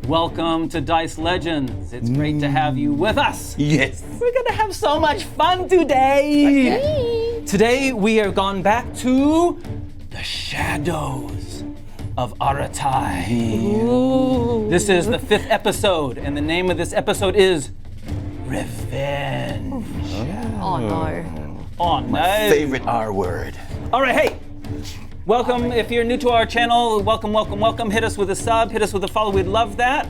Welcome to Dice Legenz. It's great to have you with us. Yes. We're gonna have so much fun today. Today we are gone back to the Shadows of Aratai. Ooh. This is the 5th episode, and the name of this episode is Revenge. Oh no. Oh no. Favorite R word. All right, hey. Welcome, if you're new to our channel, welcome. Hit us with a sub, hit us with a follow, we'd love that.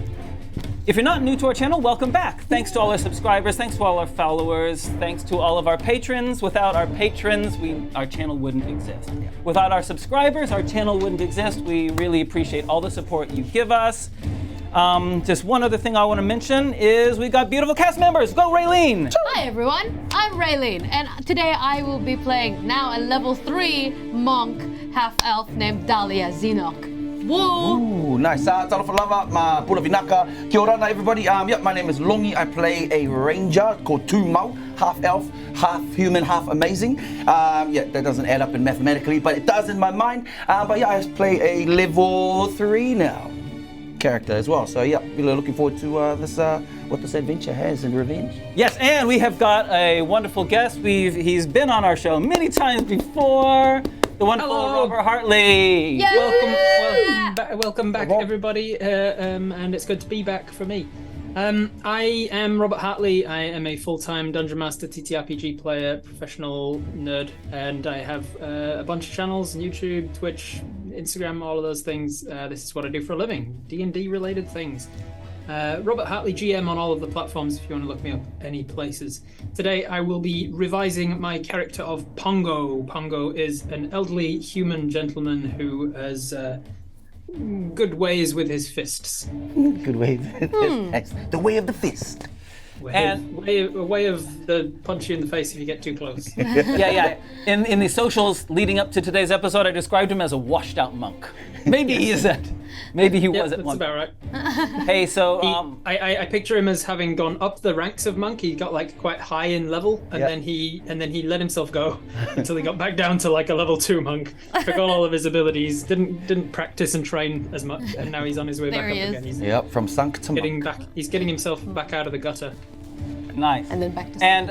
If you're not new to our channel, welcome back. Thanks to all our subscribers, thanks to all our followers, thanks to all of our patrons. Without our patrons, our channel wouldn't exist. Without our subscribers, our channel wouldn't exist. We really appreciate all the support you give us. Just one other thing I want to mention is we got beautiful cast members. Go, Reylene! Hi everyone, I'm Reylene, and today I will be playing now a level 3 monk half-elf named Dahlia Zenok. Woo! Ooh, nice. Talofa lava, ma pula vinaka. Kia ora, everybody. My name is Longi. I play a ranger called Tumau, half elf, half human, half amazing. That doesn't add up in mathematically, but it does in my mind. I play a level 3 now character as well. So really looking forward to what this adventure has in Revenge. Yes, and we have got a wonderful guest. He's been on our show many times before. The wonderful Robert Hartley. Yay! Welcome back, everybody, and it's good to be back for me. I am Robert Hartley. I am a full-time Dungeon Master, TTRPG player, professional nerd, and I have a bunch of channels: YouTube, Twitch, Instagram, all of those things. This is what I do for a living: D&D related things. Robert Hartley GM on all of the platforms if you want to look me up any places. Today I will be revising my character of Pongo. Pongo is an elderly human gentleman who has good ways with his fists. Good way. The way of the fist. A way of the punch you in the face if you get too close. Yeah. In the socials leading up to today's episode, I described him as a washed-out monk. Maybe he is that. Maybe he was at one. That's about right. Hey, so I picture him as having gone up the ranks of monk. He got like quite high in level, and then he let himself go until he got back down to like a level 2 monk. Forgot all of his abilities. Didn't practice and train as much, and now he's on his way back up again. He's from sunk to getting monk. back. He's getting himself back out of the gutter. Nice. And then back to And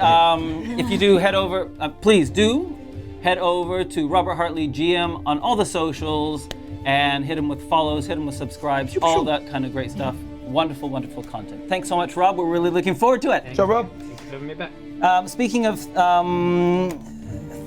if you do head over, please do head over to Robert Hartley GM on all the socials and hit him with follows, hit him with subscribes, all that kind of great stuff. Wonderful, wonderful content. Thanks so much, Rob. We're really looking forward to it. So, Rob. Thanks for having me back. Speaking of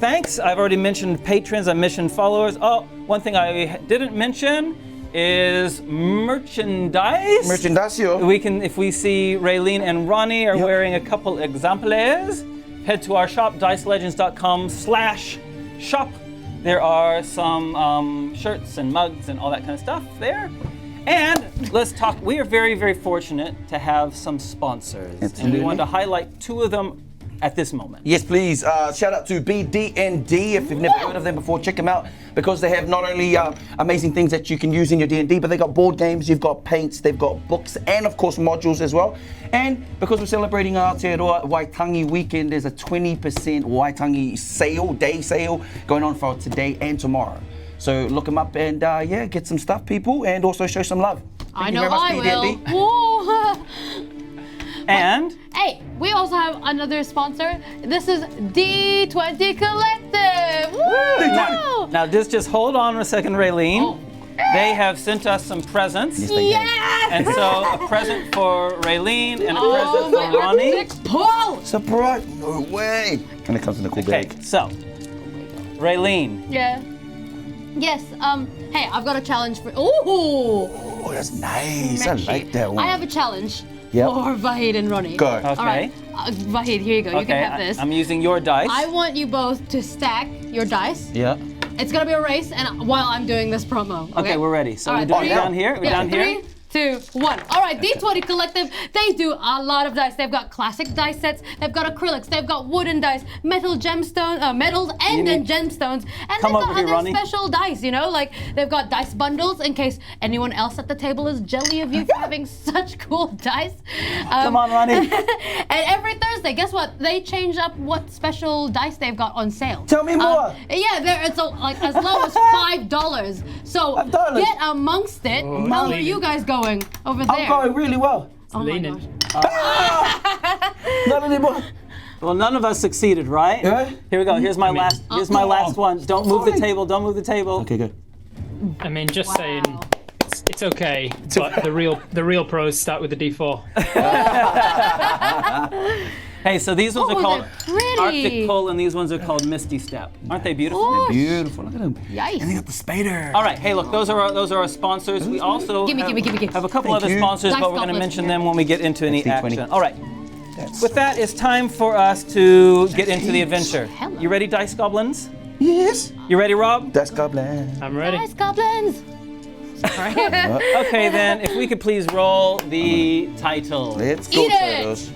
thanks, I've already mentioned patrons, I mentioned followers. Oh, one thing I didn't mention is merchandise. Merchandisio. We can, if we see Reylene and Ronnie are wearing a couple exemplares, head to our shop, dicelegends.com/shop. There are some shirts and mugs and all that kind of stuff there. And let's talk, we are very, very fortunate to have some sponsors. Absolutely. And we want to highlight 2 of them at this moment. Yes, please. Shout out to DnD. If you've never heard of them before, check them out because they have not only amazing things that you can use in your D&D, but they got board games, you've got paints, they've got books, and of course modules as well. And because we're celebrating Aotearoa Waitangi weekend, there's a 20% Waitangi day sale going on for today and tomorrow. So look them up and get some stuff, people, and also show some love. I know I will. Woo. And Hey, we also have another sponsor. This is D20 Collective. Woo! now just hold on a second, Reylene. Oh. They have sent us some presents. Yes! And so a present for Raylene and a present for Ronnie. Pull! Surprise! No way! And it comes in a cool Okay, bag. so Raylene. Yeah. Yes, hey, I've got a challenge for, ooh! Oh, that's nice. I like that one. I have a challenge Yep. for Vahid and Ronnie. Go. Okay. All right, Vahid, here you go, you can have this. I'm using your dice. I want you both to stack your dice. Yeah. It's gonna be a race, and while I'm doing this promo. Okay, we're ready. So All we're right, doing three- down here. We're down here. 3, 2, 1. All right, D20 Collective, they do a lot of dice. They've got classic dice sets, they've got acrylics, they've got wooden dice, metals and then gemstones, and Come they've over got here, other Ronnie. special dice, you know, like they've got dice bundles in case anyone else at the table is jelly of you for having such cool dice. Come on, Ronnie. And every Thursday, guess what? They change up what special dice they've got on sale. Tell me more. It's like as low as $5. So $5. get amongst it. How are you guys going? going over there? I'm going really well. Oh my Leaning. gosh. Not anymore. Well, none of us succeeded, right? Yeah. Here we go. Here's my last. Here's my last one. Don't move the Sorry. table. Don't move the table. Okay, good. I mean, just saying, Wow. it's okay. But the real pros start with the D4. Hey, so these ones are Oh, called they're pretty. Arctic Pull, and these ones are called Misty Step. Aren't they beautiful? Oh, Beautiful. Look at him. Yikes. And they got the spider. All right. Hey, look. Those are our sponsors. We also Gimme. have a couple Thank other you. sponsors, Dice but we're going to goblets mention here. them when we get into any D20. action. All right. That's With that, it's time for us to get into the adventure. Hello. You ready, Dice Goblins? yes. You ready, Rob? That's goblin. I'm ready. Guys, goblins. Sorry. Okay, then, if we could please roll the title. Let's go, Eat it. Shadows.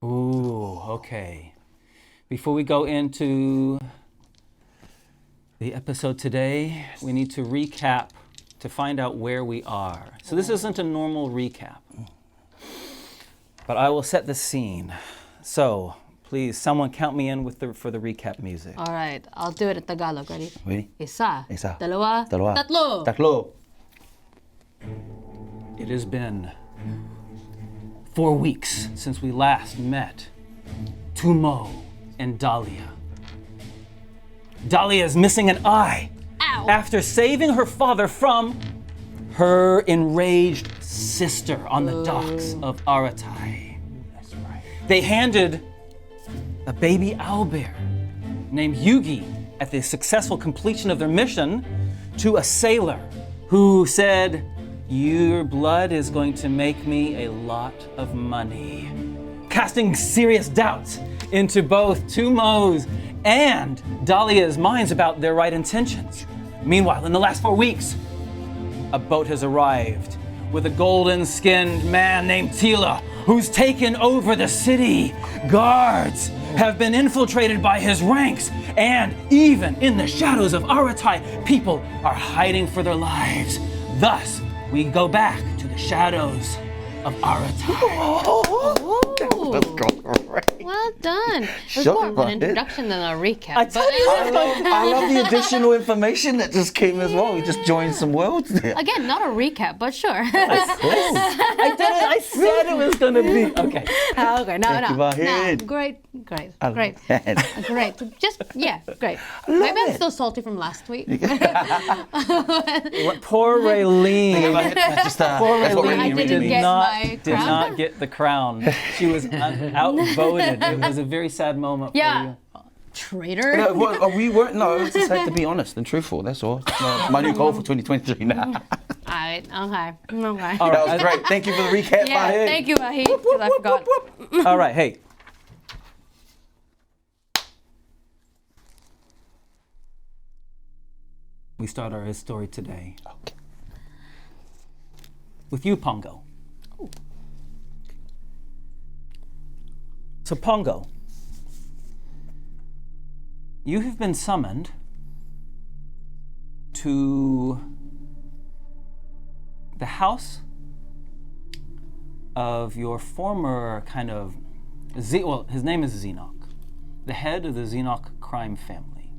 Ooh, okay. Before we go into the episode today, we need to recap to find out where we are. So this isn't a normal recap, but I will set the scene. So please, someone count me in for the recap music. All right, I'll do it in Tagalog. Ready? Ready? Isa. Isa. Dalawa. Dalawa. Tatlo. Taklo. It has been 4 weeks since we last met Tumau and Dahlia. Dahlia is missing an eye Ow. after saving her father from her enraged sister on the docks of Aratai. That's right. They handed a baby owlbear named Yugi at the successful completion of their mission to a sailor who said, "Your blood is going to make me a lot of money," casting serious doubts into both Tumau's and Dahlia's minds about their right intentions. Meanwhile, in the last 4 weeks, a boat has arrived with a golden-skinned man named Tila, who's taken over the city. Guards have been infiltrated by his ranks, and even in the shadows of Aratai, people are hiding for their lives. Thus, we go back to the shadows of Aratai. Let's go. Well done. It was Shut more of my an head. introduction than a recap. I told you I love the additional information that just came as well. We just joined some worlds there. Again, not a recap, but sure. I did it. I said it was going to be. Okay. Okay, no. Vahid. Great. Great. Great. Just, yeah, great. love Maybe I'm it. still salty from last week. Poor Reylene. Just, Poor that's what I Reylene didn't did get not my did crown. not get the crown. She was outvoted. It was a very sad moment for Yeah. you. Traitor. No, we weren't. No, it's just had to be honest and truthful. That's all. My new goal for 2023 now. Alright, okay. All That right. was great. Thank you for the recap, Yeah, Vahid. thank you, Vahid, because I forgot. All right. Hey. We start our story today Okay. with you, Pongo. So, Pongo, you have been summoned to the house of your former kind of, well, his name is Xenoc, the head of the Xenoc crime family,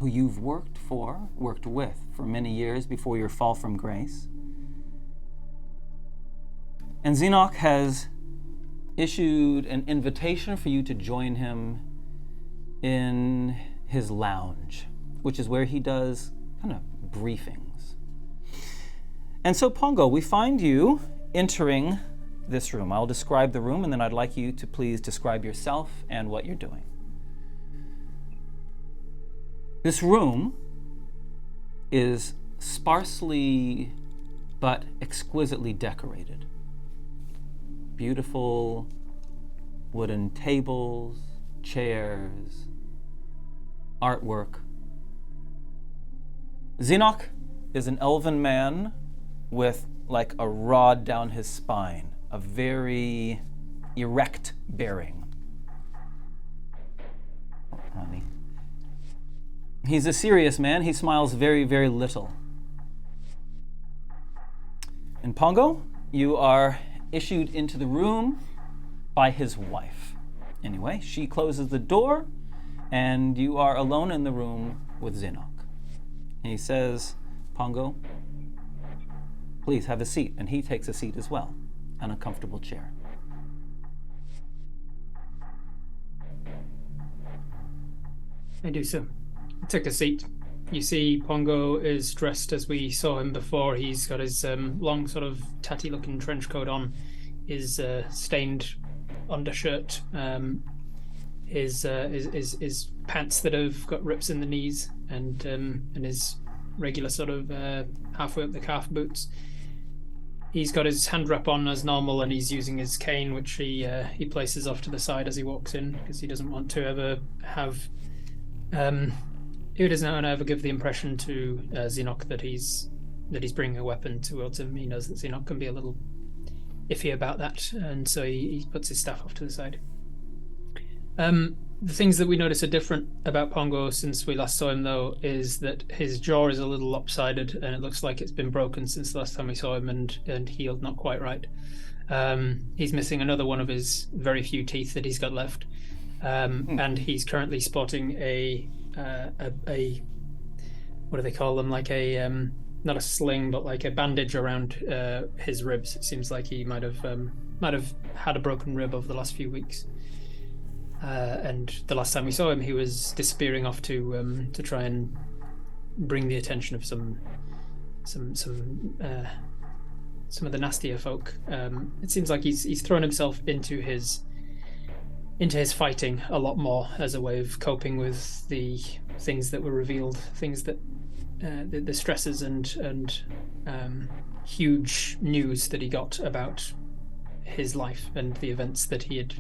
who you've worked with for many years before your fall from grace. And Xenoc has issued an invitation for you to join him in his lounge, which is where he does kind of briefings. And so, Pongo, we find you entering this room. I'll describe the room, and then I'd like you to please describe yourself and what you're doing. This room is sparsely but exquisitely decorated. Beautiful wooden tables, chairs, artwork. Xenoc is an elven man with like a rod down his spine, a very erect bearing. Ronnie. He's a serious man. He smiles very, very little. And Pongo, you are issued into the room by his wife. Anyway, she closes the door, and you are alone in the room with Zinok. And he says, Pongo, please have a seat. And he takes a seat as well, on a comfortable chair. I do so. Take a seat. You see Pongo is dressed as we saw him before. He's got his long sort of tatty-looking trench coat on, his stained undershirt, his pants that have got rips in the knees, and his regular sort of halfway up the calf boots. He's got his hand wrap on as normal, and he's using his cane, which he places off to the side as he walks in, because he doesn't want to ever have... he doesn't want to ever give the impression to Zinok that he's bringing a weapon towards him. He knows that Zinok can be a little iffy about that, and so he puts his staff off to the side. The things that we notice are different about Pongo since we last saw him, though, is that his jaw is a little lopsided, and it looks like it's been broken since the last time we saw him and healed not quite right. He's missing another one of his very few teeth that he's got left, and he's currently sporting a what do they call them? Like a not a sling, but like a bandage around his ribs. It seems like he might have had a broken rib over the last few weeks. And the last time we saw him, he was disappearing off to try and bring the attention of some of the nastier folk. It seems like he's thrown himself into his fighting a lot more as a way of coping with the things that were revealed, things that the stresses and huge news that he got about his life and the events that he had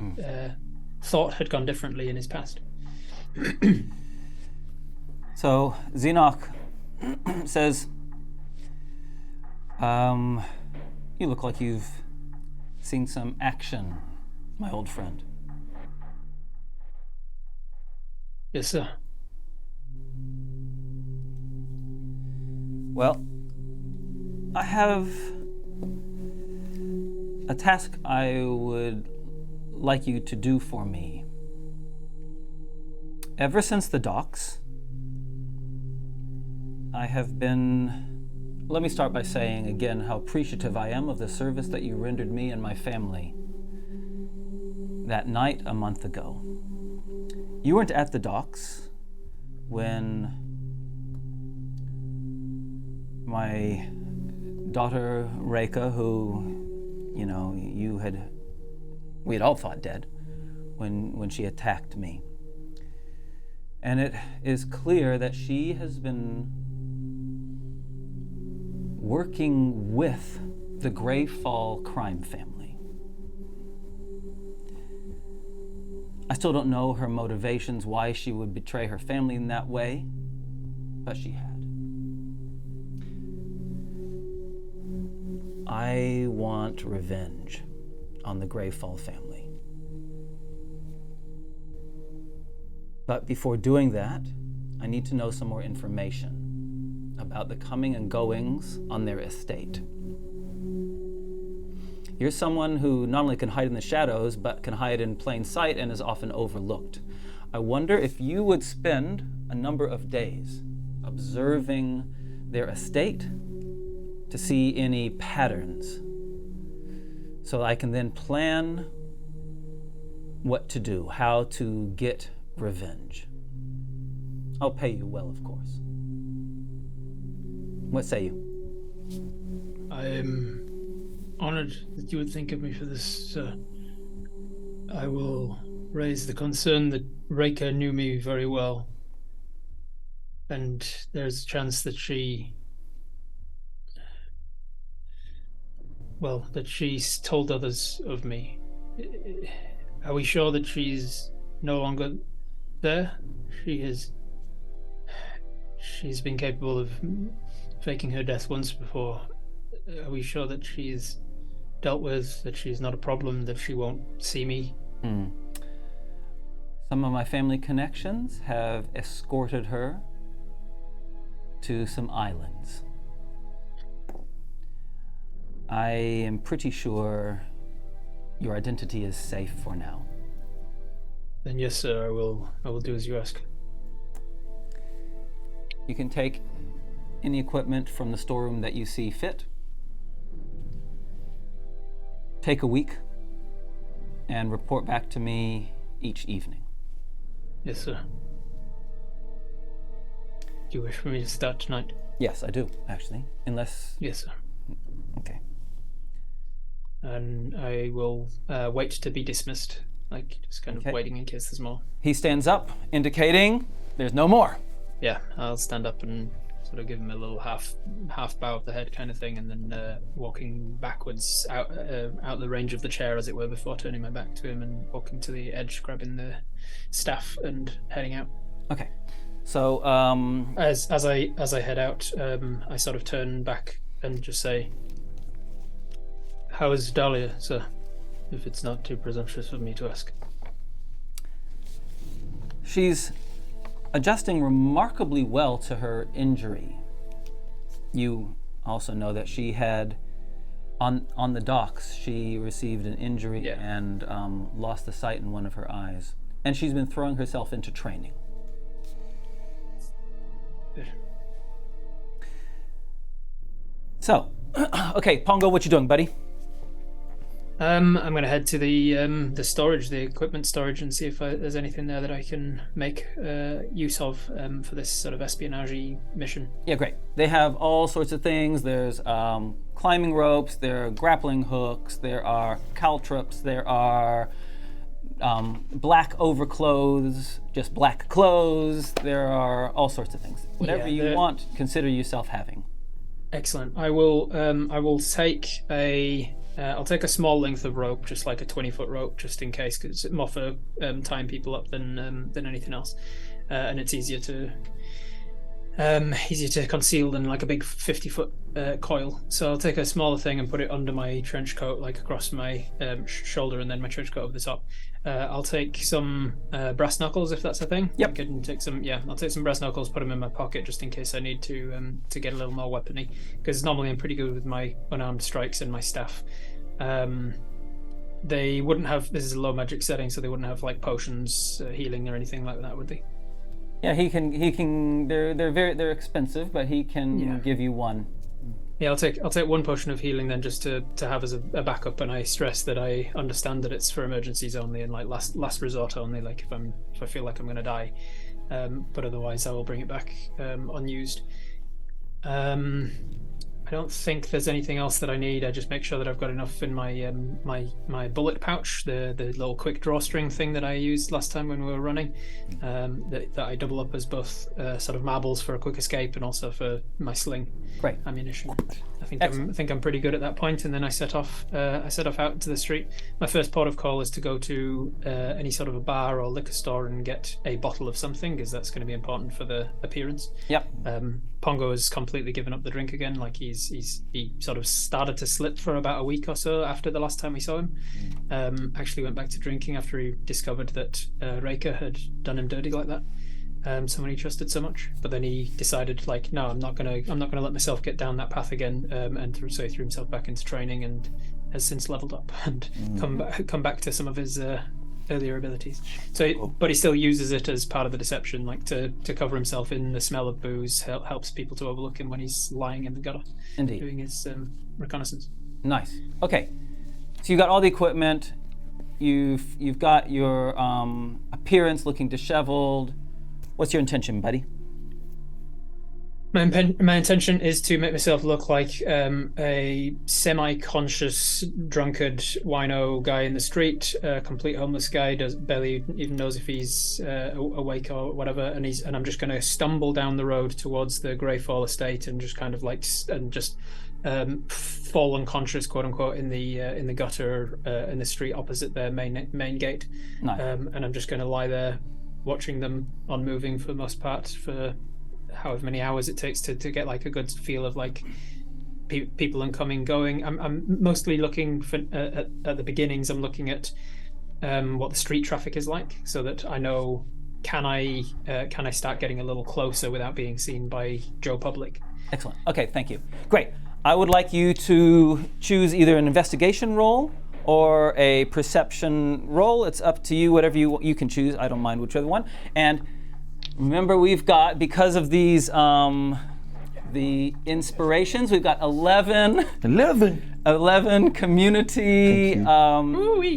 thought had gone differently in his past. So Zinok says, you look like you've seen some action, my old friend. Yes, sir. Well, I have a task I would like you to do for me. Ever since the docks, I have been... Let me start by saying again how appreciative I am of the service that you rendered me and my family that night a month ago. You weren't at the docks when my daughter Reika, who, we had all thought dead when she attacked me. And it is clear that she has been working with the Greyfall crime family. I still don't know her motivations, why she would betray her family in that way, but she had. I want revenge on the Greyfall family. But before doing that, I need to know some more information about the coming and goings on their estate. You're someone who not only can hide in the shadows, but can hide in plain sight and is often overlooked. I wonder if you would spend a number of days observing their estate to see any patterns, so I can then plan what to do, how to get revenge. I'll pay you well, of course. What say you? I am honored that you would think of me for this, sir. I will raise the concern that Reika knew me very well, and there's a chance that that she's told others of me. Are we sure that she's no longer there? She's been capable of faking her death once before. Are we sure that she's dealt with, that she's not a problem, that she won't see me? Some of my family connections have escorted her to some islands. I am pretty sure your identity is safe for now. Then yes, sir, I will do as you ask. You can take any equipment from the storeroom that you see fit. Take a week and report back to me each evening. Yes, sir. Do you wish for me to start tonight? Yes, I do, actually. Unless... Yes, sir. Okay. And I will wait to be dismissed. Like, just kind of waiting in case there's more. He stands up, indicating there's no more. Yeah, I'll stand up and sort of give him a little half bow of the head kind of thing, and then walking backwards out the range of the chair, as it were, before turning my back to him and walking to the edge, grabbing the staff and heading out. Okay. So, as I head out, I sort of turn back and just say, "How is Dahlia, sir? If it's not too presumptuous of me to ask." She's adjusting remarkably well to her injury. You also know that she had, on the docks, she received an injury and lost the sight in one of her eyes. And she's been throwing herself into training. Good. So, okay, Pongo, what you doing, buddy? I'm going to head to the storage, the equipment storage, and see if there's anything there that I can make use of for this sort of espionage mission. Yeah, great. They have all sorts of things. There's climbing ropes, there are grappling hooks, there are caltrops, there are black overclothes, just black clothes. There are all sorts of things. Whatever you want, consider yourself having. Excellent. I will take I'll take a small length of rope, just like a 20-foot rope, just in case, because it's more for tying people up than anything else, and it's easier to conceal than like a big 50-foot coil. So I'll take a smaller thing and put it under my trench coat, like across my shoulder, and then my trench coat over the top. I'll take some brass knuckles, if that's a thing. Yep. I can take some. Yeah, I'll take some brass knuckles, put them in my pocket just in case I need to get a little more weaponry. Because normally I'm pretty good with my unarmed strikes and my staff. They wouldn't have. This is a low magic setting, so they wouldn't have like potions, healing, or anything like that, would they? Yeah, he can. They're expensive, but he can give you one. Yeah, I'll take one potion of healing then, just to have as a backup. And I stress that I understand that it's for emergencies only and like last resort only. Like if I feel like I'm gonna die, but otherwise I will bring it back unused. I don't think there's anything else that I need. I just make sure that I've got enough in my my bullet pouch, the little quick drawstring thing that I used last time when we were running, that I double up as both sort of marbles for a quick escape and also for my sling ammunition. I think I'm pretty good at that point, and then I set off out into the street. My first port of call is to go to any sort of a bar or liquor store and get a bottle of something, because that's going to be important for the appearance. Yep. Pongo has completely given up the drink again. Like he sort of started to slip for about a week or so after the last time we saw him. Actually went back to drinking after he discovered that Reika had done him dirty like that. Someone he trusted so much, but then he decided, like, no, I'm not gonna let myself get down that path again, so he threw himself back into training and has since leveled up and come back to some of his earlier abilities. So, but he still uses it as part of the deception, like to cover himself in the smell of booze. Helps people to overlook him when he's lying in the gutter, Indeed, doing his reconnaissance. Nice. Okay, so you got all the equipment. You've got your appearance looking disheveled. What's your intention, buddy? My intention is to make myself look like a semi-conscious, drunkard, wino guy in the street, a complete homeless guy, barely even knows if he's awake or whatever, and I'm just going to stumble down the road towards the Greyfall estate and just kind of like fall unconscious, quote unquote, in the gutter in the street opposite their main gate. Nice. And I'm just going to lie there, watching them unmoving for the most part for however many hours it takes to get like a good feel of like people incoming, going. I'm mostly looking for at the beginnings. I'm looking at what the street traffic is like, so that I know can I start getting a little closer without being seen by Joe Public. Excellent. Okay, thank you. Great. I would like you to choose either an investigation roll or a perception roll. It's up to you, whatever you can choose. I don't mind whichever one. And remember, we've got, because of these, the inspirations, we've got 11 community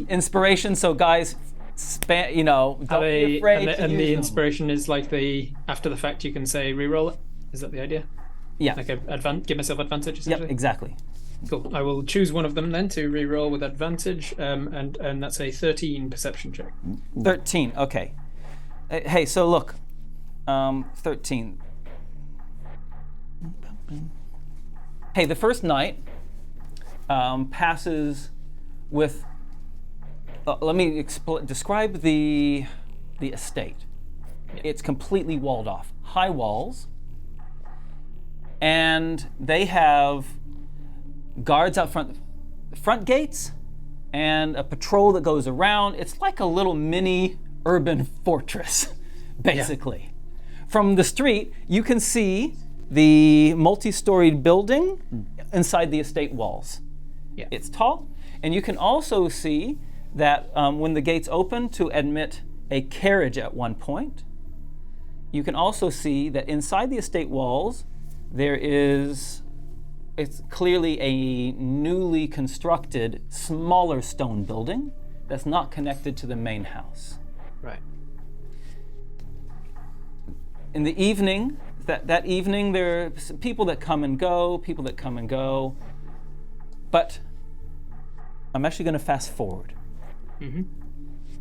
inspirations. So guys, don't be afraid to and use the them. inspiration is like after the fact you can say reroll it. Is that the idea? Yeah. Like give myself advantage essentially? Yep, exactly. Cool. I will choose one of them then to reroll with advantage, and that's a 13 perception check. 13, okay. Hey, so look, 13. Hey, the first night passes with, let me describe the estate. It's completely walled off. High walls, and they have guards out front gates, and a patrol that goes around. It's like a little mini urban fortress, basically. From the street, you can see the multi-storied building inside the estate walls. Yeah. It's tall, and you can also see that when the gates open to admit a carriage at one point, you can also see that inside the estate walls it's clearly a newly constructed, smaller stone building that's not connected to the main house. Right. In the evening, that evening, there are people that come and go, but I'm actually going to fast forward. Mm-hmm.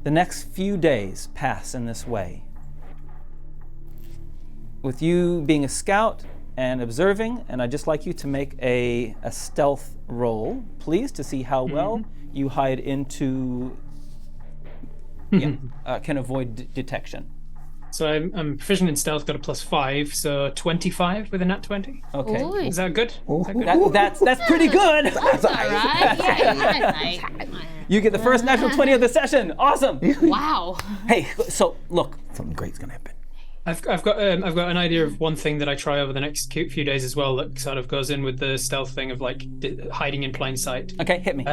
The next few days pass in this way, with you being a scout and observing, and I'd just like you to make a stealth roll, please, to see how well you hide into, can avoid detection. So I'm proficient in stealth, got a +5, so 25 with a nat 20. Okay. Ooh. Is that good? Is that good? That's pretty good. That's all right. Yeah. You get the first natural 20 of the session. Awesome. Wow. Hey, so look, Something great's gonna happen. I've got an idea of one thing that I try over the next few days as well that sort of goes in with the stealth thing of like hiding in plain sight. Okay, hit me.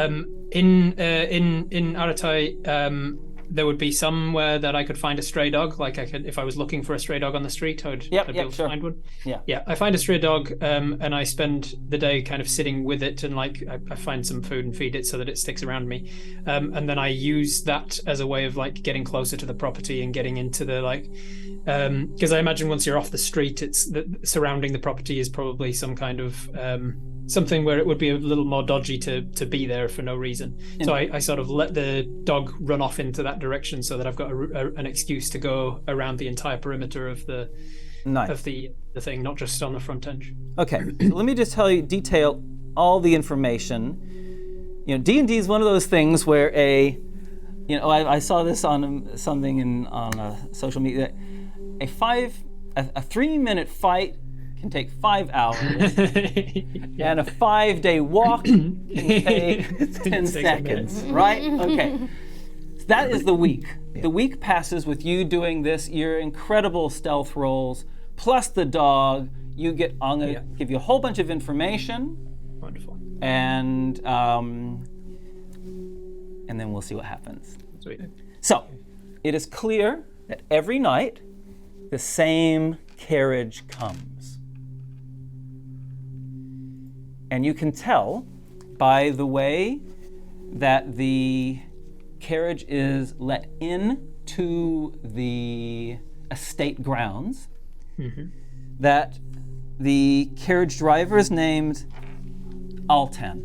In Aratai, there would be somewhere that I could find a stray dog. Like I could, if I was looking for a stray dog on the street, I'd be able to find one. Yeah. I find a stray dog, and I spend the day kind of sitting with it, and like I find some food and feed it so that it sticks around me, and then I use that as a way of like getting closer to the property and getting into the like, because I imagine once you're off the street, it's surrounding the property is probably some kind of something where it would be a little more dodgy to be there for no reason. So I sort of let the dog run off into that direction so that I've got an excuse to go around the entire perimeter of the thing, not just on the front edge. Okay, so let me just detail all the information. D&D is one of those things where I saw this on something on social media. A 3-minute fight can take 5 hours, and a 5-day walk can take 10 seconds, right? Okay. That is the week. Yeah. The week passes with you doing your incredible stealth rolls, plus the dog. I'm gonna give you a whole bunch of information. Wonderful. And then we'll see what happens. Sweet. So, it is clear that every night the same carriage comes. And you can tell by the way that the carriage is let into the estate grounds, that the carriage driver is named Altan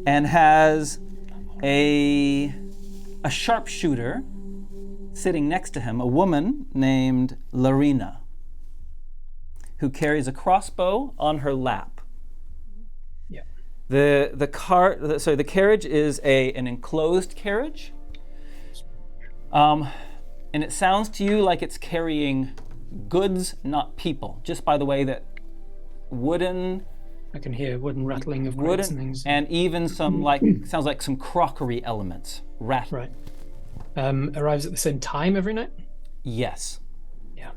and has a sharpshooter sitting next to him, a woman named Larina, who carries a crossbow on her lap. Yeah. The carriage is an enclosed carriage, and it sounds to you like it's carrying goods, not people. Just by the way that wooden. I can hear wooden rattling of crates and things, and even some sounds like some crockery elements rattling. Right. Arrives at the same time every night? Yes. Yeah.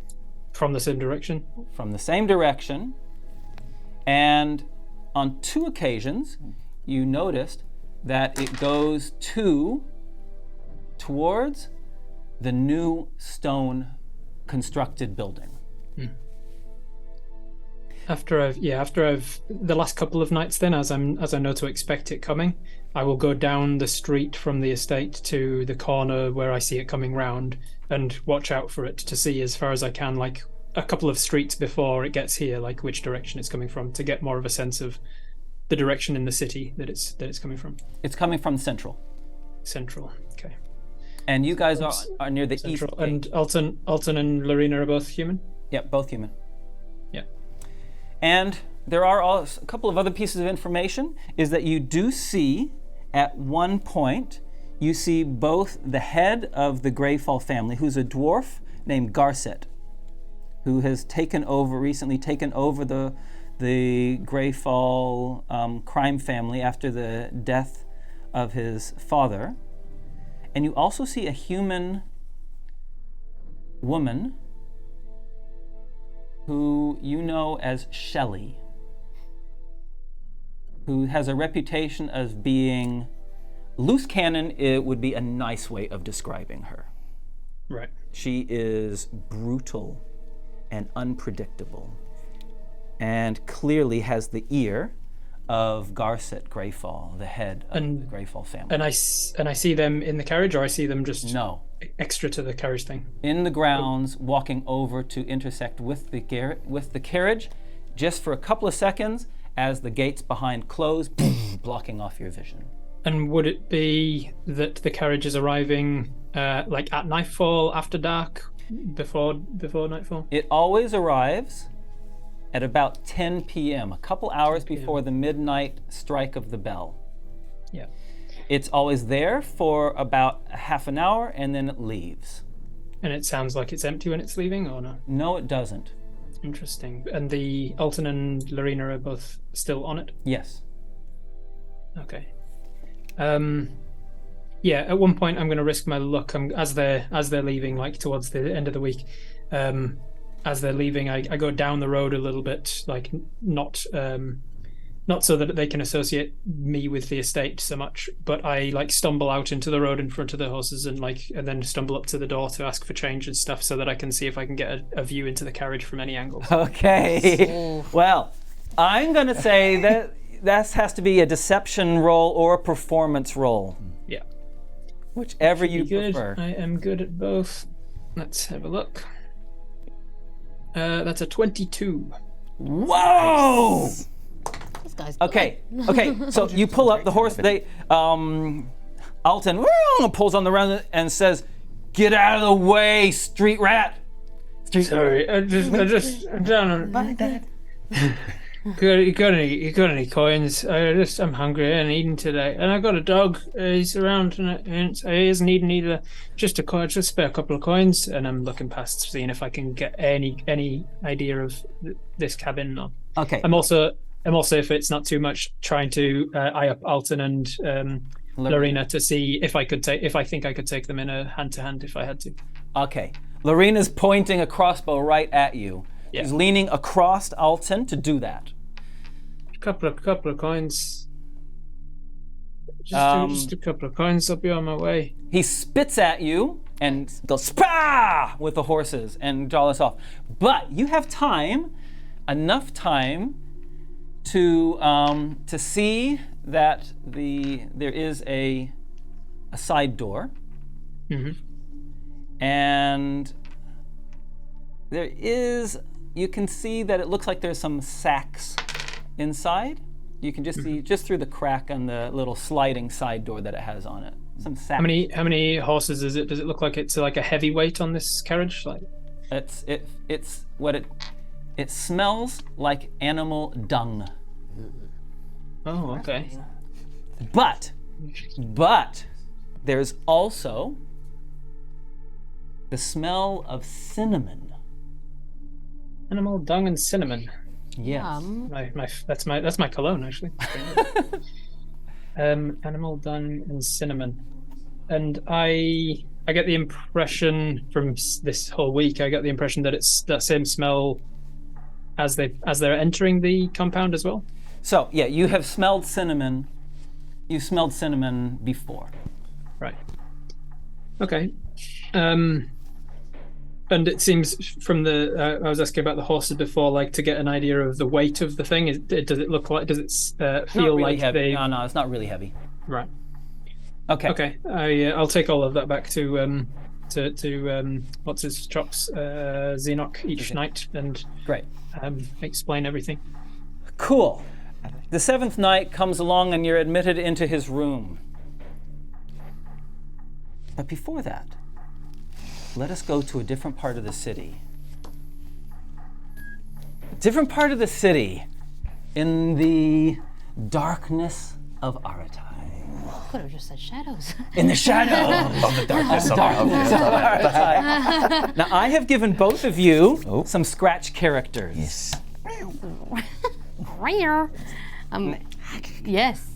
From the same direction? From the same direction. And on 2 occasions, you noticed that it goes towards the new stone constructed building. After I've the last couple of nights then, as I know to expect it coming, I will go down the street from the estate to the corner where I see it coming round and watch out for it to see as far as I can, like a couple of streets before it gets here, like which direction it's coming from, to get more of a sense of the direction in the city that it's coming from. It's coming from central. Central, okay. And you guys are near the Central. east gate. And Alton and Lorena are both human? Yep, both human. Yeah. And there are a couple of other pieces of information, is that you do see, at one point, you see both the head of the Greyfall family, who's a dwarf named Garcet, who has recently taken over the Greyfall crime family after the death of his father. And you also see a human woman who you know as Shelley, who has a reputation of being loose cannon. It would be a nice way of describing her. Right. She is brutal and unpredictable, and clearly has the ear of Garcet Greyfall, the head of the Greyfall family. And I see them in the carriage, or I see them just No. extra to the carriage thing? In the grounds, walking over to intersect with the carriage, just for a couple of seconds, as the gates behind close, blocking off your vision. And would it be that the carriage is arriving like at nightfall, after dark, before nightfall? It always arrives at about 10 p.m., a couple hours before the midnight strike of the bell. Yeah. It's always there for about a half an hour, and then it leaves. And it sounds like it's empty when it's leaving, or no? No, it doesn't. Interesting. And the Alton and Lorena are both still on it? Yes. Okay. Yeah, at one point I'm going to risk my luck. As they're leaving, like towards the end of the week, as they're leaving, I go down the road a little bit, like not so that they can associate me with the estate so much, but I like stumble out into the road in front of the horses and then stumble up to the door to ask for change and stuff, so that I can see if I can get a view into the carriage from any angle. Okay. Well, I'm going to say that has to be a deception roll or a performance roll. Yeah. Whichever you prefer. I am good at both. Let's have a look. That's a 22. Whoa! This guy's Okay. So you pull up the horse. Alton pulls on the round and says, "Get out of the way, street rat." Sorry, I'm down on. You got any coins? I'm hungry and eating today, and I got a dog. He's around and he isn't eating either. Just a coin, just spare a couple of coins, and I'm looking past, seeing if I can get any idea of this cabin. Okay. I'm also, if it's not too much, trying to eye up Alton and Lorena to see if I think I could take them in a hand to hand if I had to. Okay. Lorena's pointing a crossbow right at you. Yeah. She's leaning across Alton to do that. Couple of coins. Just a couple of coins. I'll be on my way. He spits at you and goes "Spah!" with the horses and draw us off. But you have enough time to see that there is a side door, and you can see that it looks like there's some sacks inside. You can just see just through the crack on the little sliding side door that it has on it. Some sacks. How many horses is it? Does it look like it's like a heavy weight on this carriage? Like it smells like animal dung. Oh, okay. But there's also the smell of cinnamon. Animal dung and cinnamon. Yes. That's my cologne, actually. Animal dung and cinnamon, and I get the impression from this whole week. I get the impression that it's that same smell as they're entering the compound as well? So yeah, you have smelled cinnamon. You smelled cinnamon before. Right. Okay. And it seems from the I was asking about the horses before, like to get an idea of the weight of the thing. Does it look like? Does it feel Really like heavy. they? No, it's not really heavy. Right. Okay. Okay. I'll take all of that back to what's his chops, Xenoc each night and Great. explain everything. Cool. The seventh night comes along and you're admitted into his room. But before that, let us go to a different part of the city. Different part of the city in the darkness of Aratai. Could have just said shadows. In the shadow of the darkness of Aratai. Now, I have given both of you some scratch characters. Yes. Rare. Yes.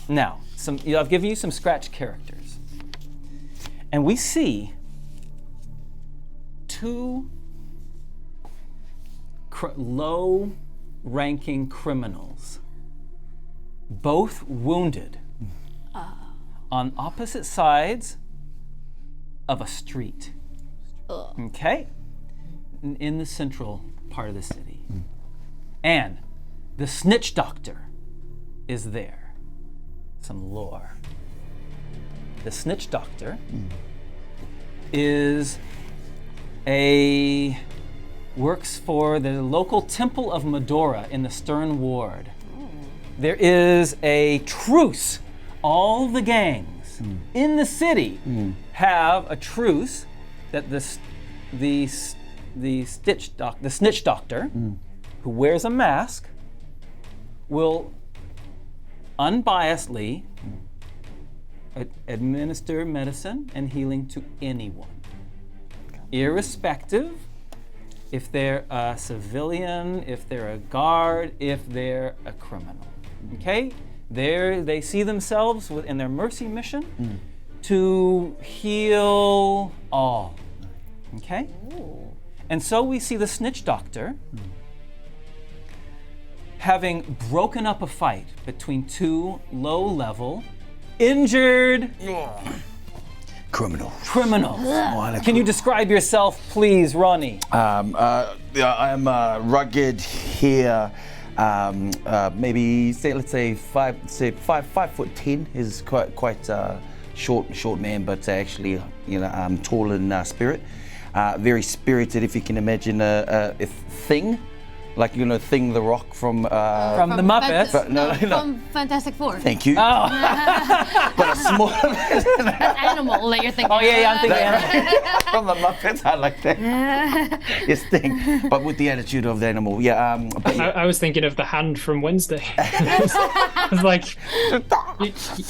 Now, I've given you some scratch characters. And we see two low-ranking criminals, both wounded, on opposite sides of a street. Okay? In the central part of the city. And the snitch doctor is there. Some lore. The snitch doctor works for the local Temple of Medora in the Stern Ward. There is a truce. All the gangs in the city have a truce that the snitch doctor, who wears a mask, will unbiasedly administer medicine and healing to anyone, irrespective if they're a civilian, if they're a guard, if they're a criminal. Okay? They see themselves in their mercy mission to heal all. Okay? Ooh. And so we see the snitch doctor having broken up a fight between two low-level, injured Criminals. Can you describe yourself, please, Ronnie? I'm rugged here. Maybe let's say 5'10" is quite short man, but actually tall in spirit. Very spirited, if you can imagine if Thing. Like, Thing the Rock from the Muppets. From Fantastic Four. Thank you. Oh. But a small That's Animal that you're thinking. Oh, yeah, I'm thinking Animal. from the Muppets. I like that. Yes, Thing. But with the attitude of the animal. Yeah. I was thinking of the hand from Wednesday. I was like,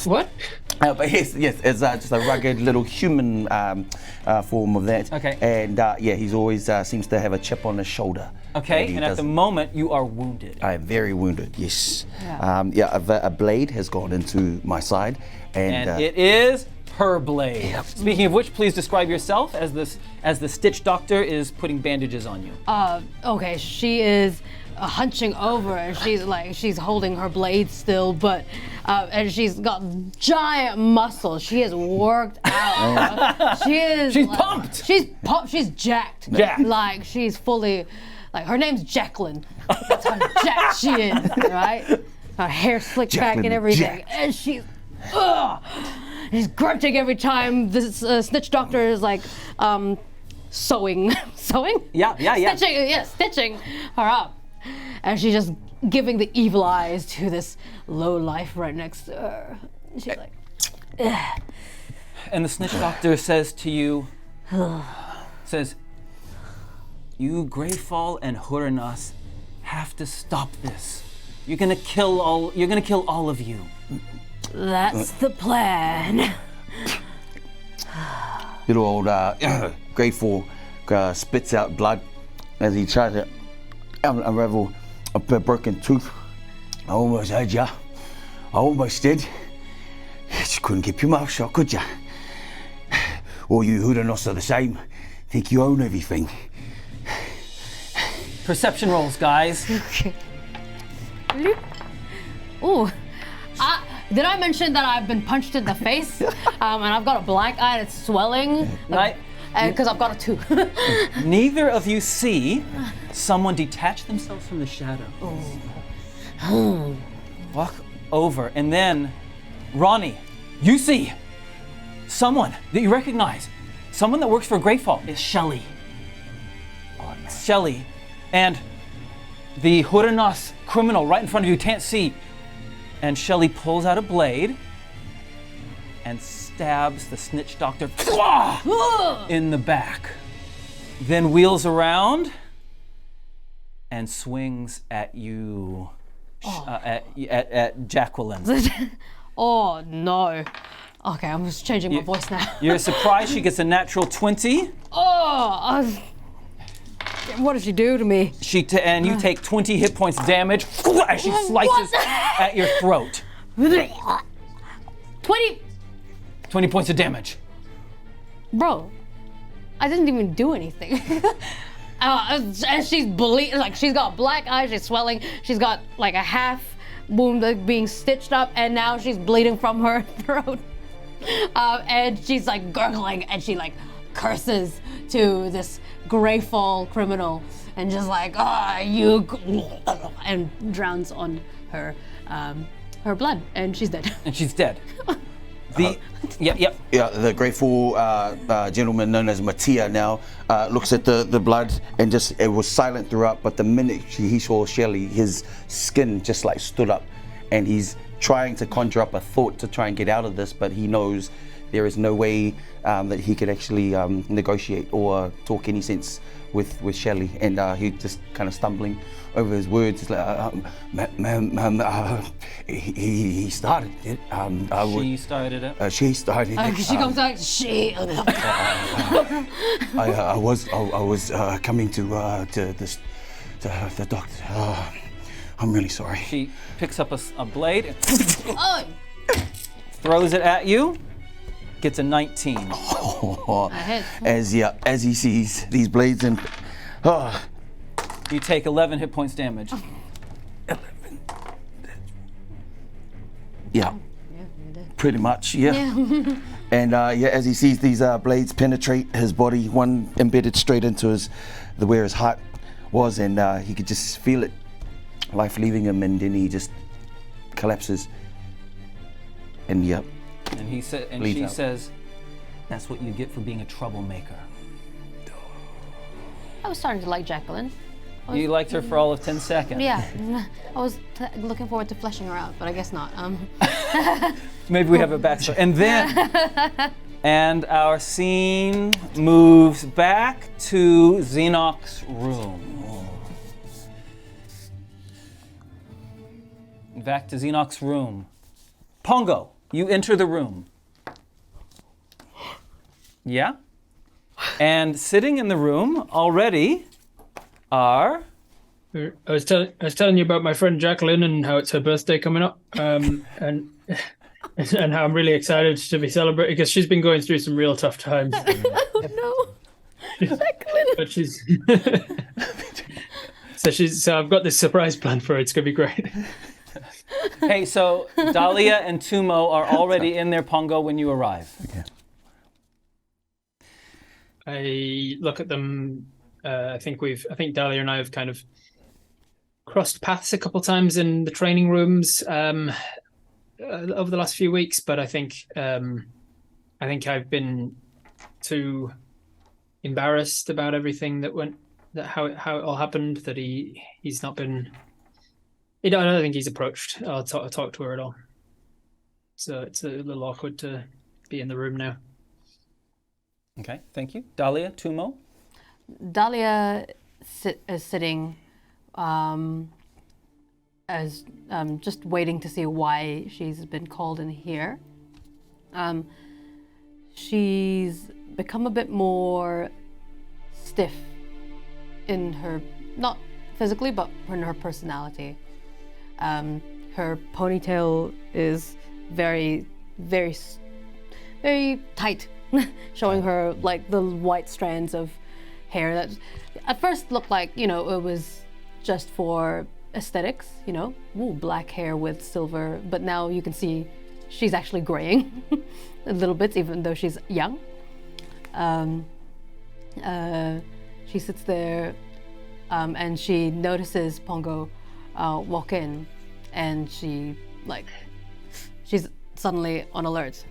what? But yes, it's just a rugged little human form of that. Okay. And he's always seems to have a chip on his shoulder. Okay, and at the moment you are wounded. I am very wounded, yes. Yeah. A blade has gone into my side. And it is her blade. Yep. Speaking of which, please describe yourself as the stitch doctor is putting bandages on you. Okay, she is hunching over and she's holding her blade still, but and she's got giant muscles. She is worked out. She's pumped. She's pumped. She's jacked. Like she's fully. Like her name's Jacqueline. That's how jacked she is, right? Her hair slicked back and everything, and she's grunting every time this snitch doctor is like sewing. Yeah. Stitching her up, and she's just giving the evil eyes to this low life right next to her. She's like, ugh. And the snitch doctor says to you, you Greyfall and Huranas have to stop this. You're gonna kill all of you. That's the plan. Little old Greyfall spits out blood as he tries to unravel a broken tooth. I almost had ya. I almost did. You just couldn't keep your mouth shut, could ya? All you Huranos are the same. Think you own everything. Perception rolls, guys. Ooh. Did I mention that I've been punched in the face? And I've got a black eye that's swelling? Because I've got a 2. Neither of you see someone detach themselves from the shadow. Walk over, and then, Ronnie, you see someone that you recognize. Someone that works for Greyfall is Shelly. Shelly. And the Huranas criminal right in front of you can't see. And Shelly pulls out a blade and stabs the snitch doctor in the back. Then wheels around and swings at you, at Jacqueline. Oh no. Okay, I'm just changing my voice now. You're surprised she gets a natural 20. What did she do to me? And you take 20 hit points damage as she slices at your throat. 20 points of damage. Bro, I didn't even do anything. And she's bleeding, like she's got black eyes, she's swelling, she's got like a half wound like, being stitched up, and now she's bleeding from her throat. And she's like gurgling, and she like curses to this Greyfall criminal, and just like, and drowns on her her blood, and she's dead. And she's dead. The grateful gentleman known as Mattia now looks at the blood and just, it was silent throughout, but the minute he saw Shelly, his skin just like stood up, and he's trying to conjure up a thought to try and get out of this, but he knows there is no way that he could actually negotiate or talk any sense with Shelly, and he just kind of stumbling over his words. He's like, he started it. She started it. She started it. She comes out, she. I was coming to the doctor. I'm really sorry. She picks up a blade and throws it at you. Gets a 19. As he sees these blades and you take 11 hit points damage. 11. Yeah. Pretty much, yeah. And as he sees these blades penetrate his body, one embedded straight into where his heart was, and he could just feel it, life leaving him, and then he just collapses. And And he said, and she says, "That's what you get for being a troublemaker." I was starting to like Jacqueline. You liked her for all of 10 seconds. Yeah, I was looking forward to fleshing her out, but I guess not. Maybe we have a backstory. And then, and our scene moves back to Xenoc's room. Back to Xenoc's room. Pongo, you enter the room. Yeah? And sitting in the room already are... I was telling you about my friend Jacqueline and how it's her birthday coming up, and how I'm really excited to be celebrating, because she's been going through some real tough times. Oh no, Jacqueline! But so I've got this surprise plan for her. It's gonna be great. Hey, so Dahlia and Tumau are already in their Pongo when you arrive. Okay. I look at them. I think Dahlia and I have kind of crossed paths a couple times in the training rooms over the last few weeks, but I think I've been too embarrassed about everything how it all happened, that he's not been. I don't think he's approached or talked to her at all. So it's a little awkward to be in the room now. Okay, thank you. Dahlia, Tumau? Dahlia is sitting as just waiting to see why she's been called in here. She's become a bit more stiff in her, not physically, but in her personality. Her ponytail is very, very, very tight, showing her like the white strands of hair that at first looked like, it was just for aesthetics, black hair with silver, but now you can see she's actually graying a little bit, even though she's young. She sits there and she notices Pongo walk in, and she's suddenly on alert.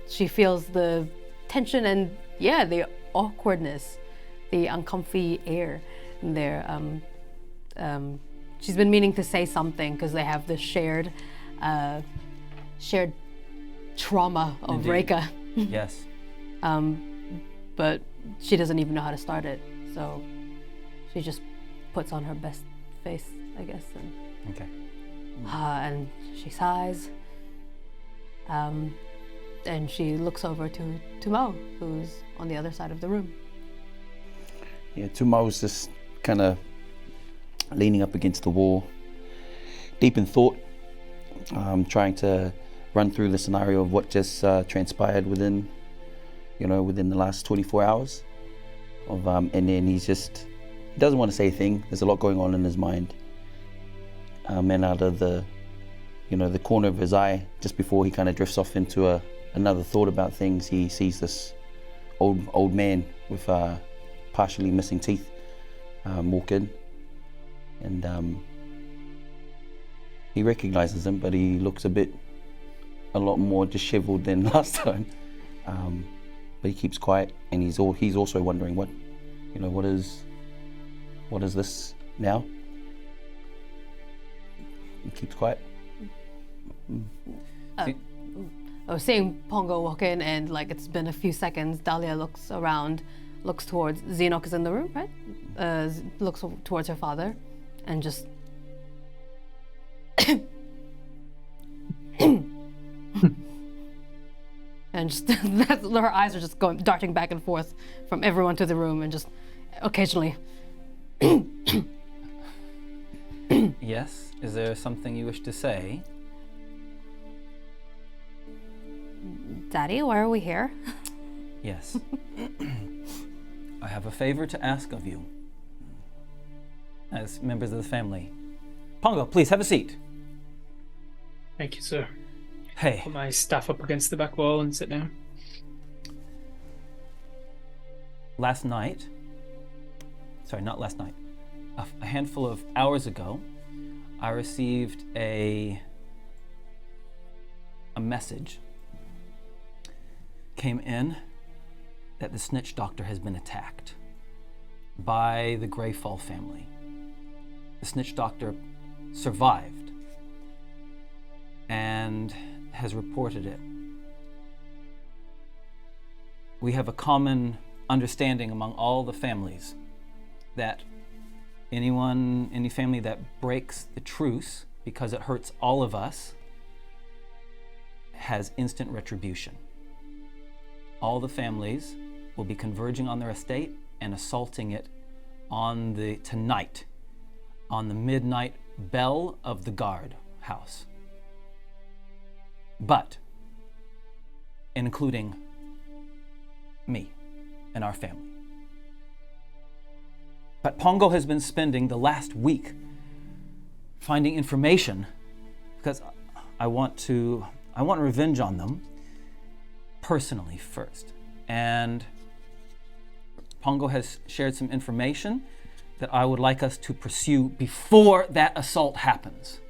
She feels the tension and the awkwardness, the uncomfy air there. She's been meaning to say something because they have this shared trauma of Reika. Yes. But she doesn't even know how to start it, so she just puts on her best face, I guess, and Okay. and she sighs, and she looks over to Tumau, who's on the other side of the room. Yeah, Tumau's just kind of leaning up against the wall, deep in thought, trying to run through the scenario of what just transpired within the last 24 hours. And then he doesn't want to say a thing. There's a lot going on in his mind. And out of the corner of his eye, just before he kind of drifts off into another thought about things, he sees this old man with partially missing teeth walk in. And he recognizes him, but he looks a lot more disheveled than last time. But he keeps quiet, and he's also wondering what is this now? He keeps quiet. Seeing Pongo walk in, and it's been a few seconds, Dahlia looks around, looks towards Xenok is in the room, right? Looks towards her father, and just and just her eyes are just darting back and forth from everyone to the room, and just occasionally. Yes. Is there something you wish to say? Daddy, why are we here? Yes. I have a favor to ask of you, as members of the family. Pongo, please have a seat. Thank you, sir. Hey. Put my staff up against the back wall and sit down. Not last night. A handful of hours ago, I received a message. Came in that the snitch doctor has been attacked by the Greyfall family. The snitch doctor survived and has reported it. We have a common understanding among all the families that any family that breaks the truce because it hurts all of us has instant retribution. All the families will be converging on their estate and assaulting it tonight on the midnight bell of the guard house. But including me and our family. But Pongo has been spending the last week finding information because I want revenge on them personally first. And Pongo has shared some information that I would like us to pursue before that assault happens.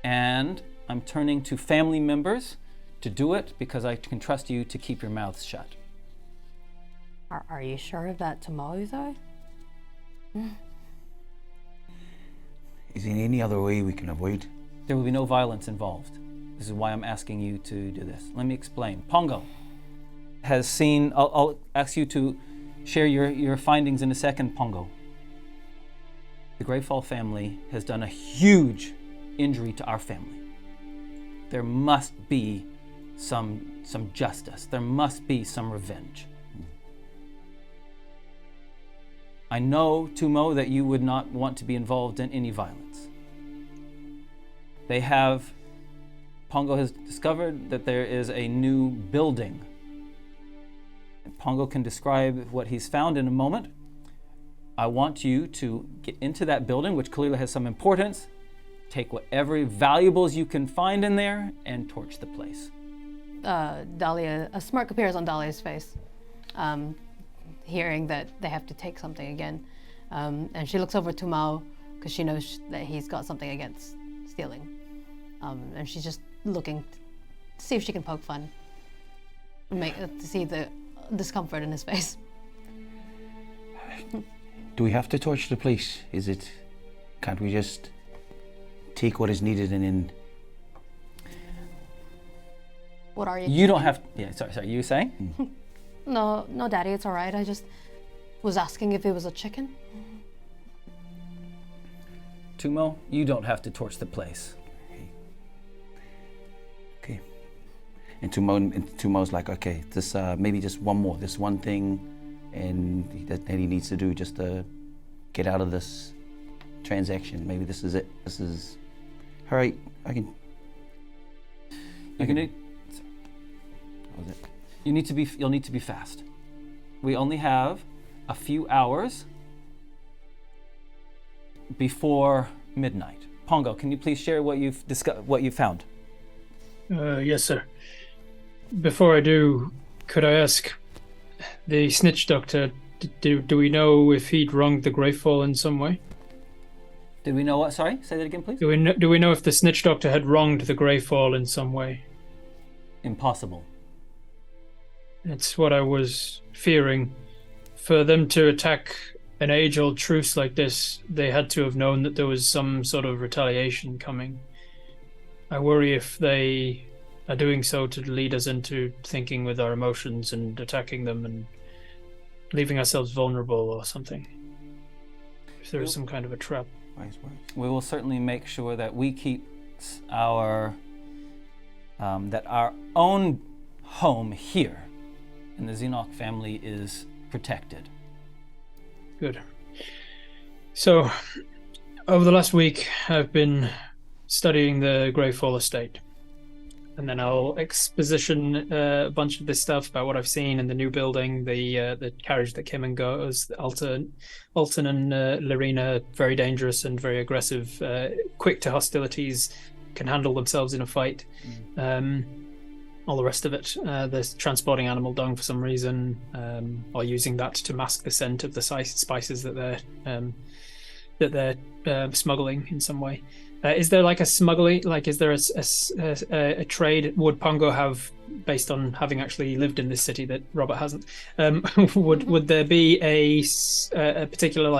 And I'm turning to family members to do it because I can trust you to keep your mouths shut. Are you sure of that, Tumau? Is there any other way we can avoid? There will be no violence involved. This is why I'm asking you to do this. Let me explain. Pongo has seen, I'll ask you to share your findings in a second, Pongo. The Greyfall family has done a huge injury to our family. There must be some justice. There must be some revenge. I know, Tumau, that you would not want to be involved in any violence. Pongo has discovered that there is a new building. And Pongo can describe what he's found in a moment. I want you to get into that building, which clearly has some importance, take whatever valuables you can find in there, and torch the place. Dahlia, a smirk appears on Dahlia's face, hearing that they have to take something again. And she looks over to Tumau because she knows that he's got something against stealing. And she's just looking to see if she can poke fun, to see the discomfort in his face. Do we have to torch the place? Can't we just take what is needed and then... What are you? You don't have... Yeah, sorry, you were saying? No, Daddy, it's all right. I just was asking if it was a chicken. Tumau, you don't have to torch the place. Okay. And Tumau's like, okay, this maybe just one more, this one thing, and that he needs to do just to get out of this transaction. Maybe this is it. This is... All right, I can... What was it? You'll need to be fast. We only have a few hours before midnight. Pongo, can you please share what you've found? Yes, sir. Before I do, could I ask the snitch doctor, do we know if he'd wronged the Greyfall in some way? Did we know what? Sorry, say that again, please. Do we know if the snitch doctor had wronged the Greyfall in some way? Impossible. It's what I was fearing. For them to attack an age-old truce like this, they had to have known that there was some sort of retaliation coming. I worry if they are doing so to lead us into thinking with our emotions and attacking them and leaving ourselves vulnerable or something. If there is some kind of a trap. We will certainly make sure that we keep our own home here and the Xenoc family is protected. Good. So, over the last week, I've been studying the Greyfall estate. And then I'll exposition a bunch of this stuff about what I've seen in the new building, the carriage that came and goes. Alton and Lorena, very dangerous and very aggressive, quick to hostilities, can handle themselves in a fight. All the rest of it, they're transporting animal dung for some reason, or using that to mask the scent of the spices that they're smuggling in some way. Is there like a smuggling? Like, is there a trade? Would Pongo have, based on having actually lived in this city that Robert hasn't? Would there be a particular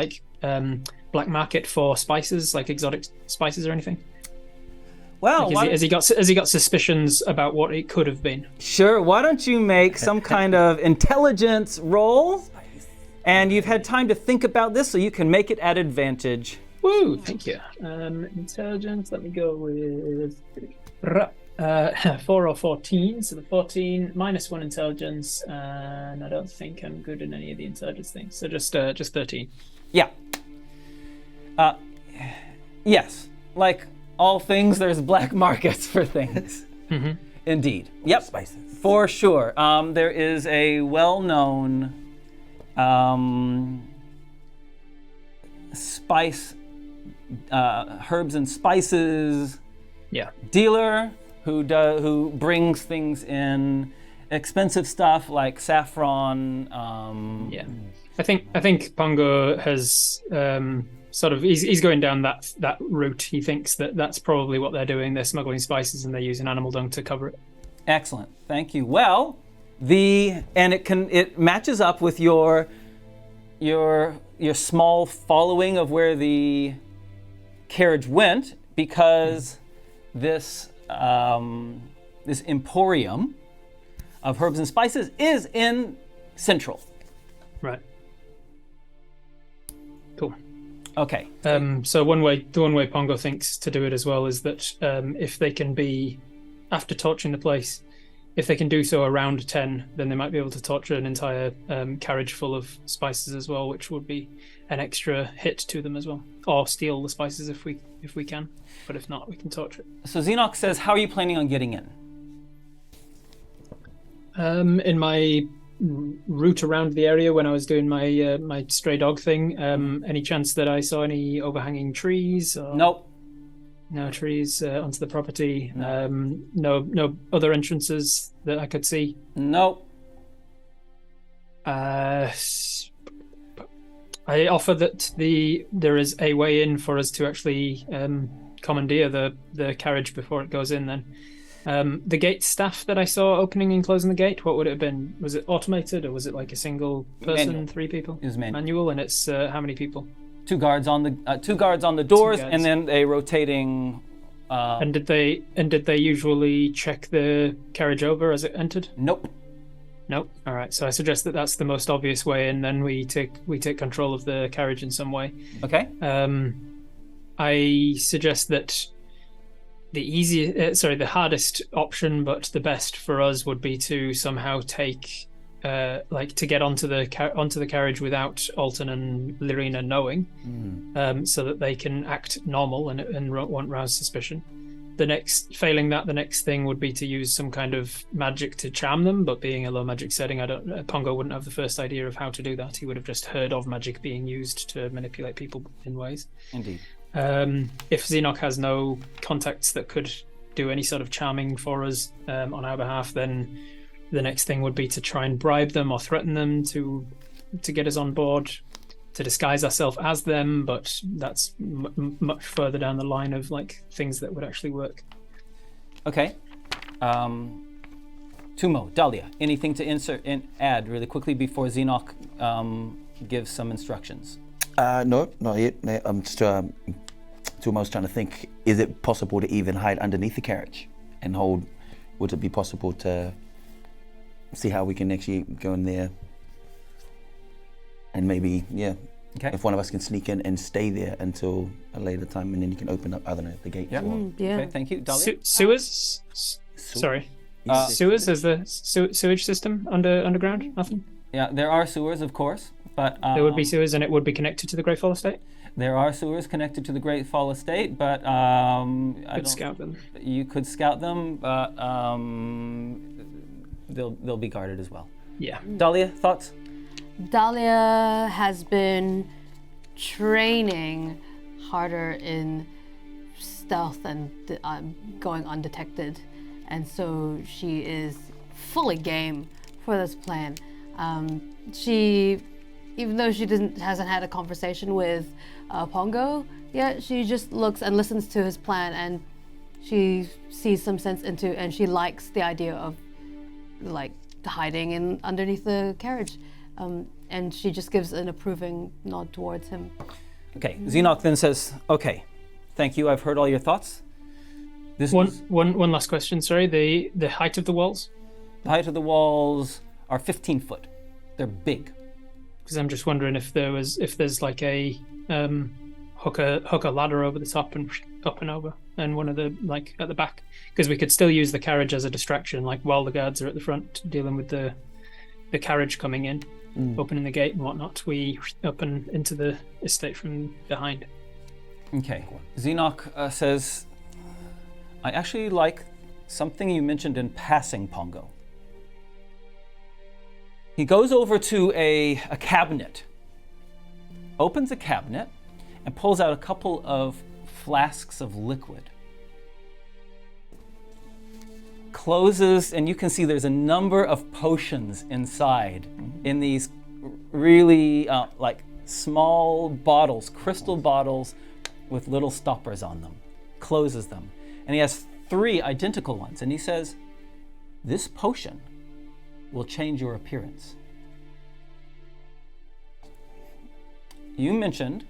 black market for spices, like exotic spices or anything? Well, has he got suspicions about what it could have been? Sure. Why don't you make some kind of intelligence roll? And you've had time to think about this, so you can make it at advantage. Woo! Thank you. Intelligence. Let me go with 4 or 14. So the 14 minus 1 intelligence, and I don't think I'm good in any of the intelligence things. So just 13. Yeah. Yes. Like all things, there's black markets for things. Mm-hmm. Indeed. Yep. Spices. For sure. There is a well-known spice, herbs and spices dealer who brings things in, expensive stuff like saffron. I think Pongo has he's going down that route. He thinks that's probably what they're doing. They're smuggling spices and they're using animal dung to cover it. Excellent, thank you. Well, it matches up with your small following of where the carriage went, because this emporium of herbs and spices is in Central. Right. Cool. Okay. So the one way Pongo thinks to do it as well is that if they can be, after torching the place, if they can do so around 10, then they might be able to torture an entire carriage full of spices as well, which would be an extra hit to them as well. Or steal the spices if we can, but if not, we can torture it. So Xenoc says, how are you planning on getting in? In my route around the area when I was doing my my stray dog thing. Any chance that I saw any overhanging trees? Or... Nope. No trees onto the property. No other entrances that I could see. Nope. I offer that there is a way in for us to actually commandeer the carriage before it goes in. Then the gate staff that I saw opening and closing the gate. What would it have been? Was it automated or was it like a single person, Manual. 3 people? It was manual. Manual, and it's how many people? 2 guards on the doors, guards. and then a rotating. And did they usually check the carriage over as it entered? Nope. Nope. All right. So I suggest that that's the most obvious way, and then we take control of the carriage in some way. Okay. I suggest that the hardest option, but the best for us would be to somehow take, to get onto the carriage without Alton and Lyrina knowing, so that they can act normal and won't rouse suspicion. Failing that, the next thing would be to use some kind of magic to charm them, but being a low magic setting, Pongo wouldn't have the first idea of how to do that. He would have just heard of magic being used to manipulate people in ways. Indeed. If Xenoc has no contacts that could do any sort of charming for us on our behalf, then the next thing would be to try and bribe them or threaten them to get us on board, to disguise ourselves as them, but that's much further down the line of like things that would actually work. Okay. Tumau, Dahlia, anything to add really quickly before Xenoc gives some instructions? No, not yet. I'm just Tumau's trying to think, is it possible to even hide underneath the carriage and hold? Would it be possible to see how we can actually go in there? And maybe, okay. If one of us can sneak in and stay there until a later time, and then you can open up, I don't know, the gate. Yeah. Okay, thank you. Dahlia? Sewers? Sorry. Sewers is the sewage system underground? Nothing? Yeah, there are sewers, of course, but... there would be sewers, and it would be connected to the Greyfall Estate? There are sewers connected to the Great Fall Estate, but Scout them. You could scout them, but they'll be guarded as well. Yeah. Dahlia, thoughts? Dahlia has been training harder in stealth and going undetected, and so she is fully game for this plan. She, even though she hasn't had a conversation with Pongo yet, she just looks and listens to his plan, and she sees some sense into, and she likes the idea of like hiding underneath the carriage. And she just gives an approving nod towards him. Okay, Xenoc then says, okay, thank you, I've heard all your thoughts. One last question, sorry, the height of the walls? The height of the walls are 15 foot. They're big. Because I'm just wondering if there's like a hook a ladder over the top and up and over, and one of the, like, at the back. Because we could still use the carriage as a distraction, like while the guards are at the front dealing with the carriage coming in. Opening the gate and whatnot, we open into the estate from behind. Okay. Xenoc says, I actually like something you mentioned in passing, Pongo. He goes over to a cabinet, opens a cabinet, and pulls out a couple of flasks of liquid. Closes, and you can see there's a number of potions inside in these really like small bottles, crystal bottles with little stoppers on them. Closes them. And he has 3 identical ones. And he says, this potion will change your appearance. You mentioned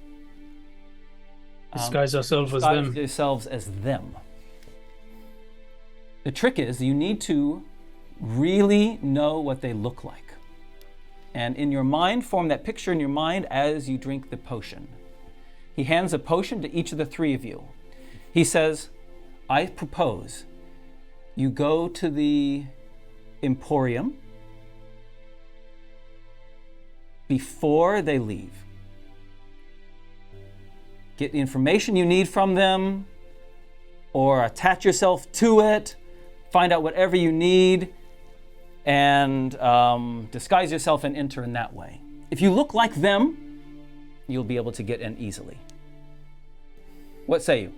disguise ourselves as them. Disguise yourselves as them. The trick is you need to really know what they look like. And in your mind, form that picture in your mind as you drink the potion. He hands a potion to each of the 3 of you. He says, I propose you go to the Emporium before they leave. Get the information you need from them, or attach yourself to it. Find out whatever you need, and disguise yourself and enter in that way. If you look like them, you'll be able to get in easily. What say you?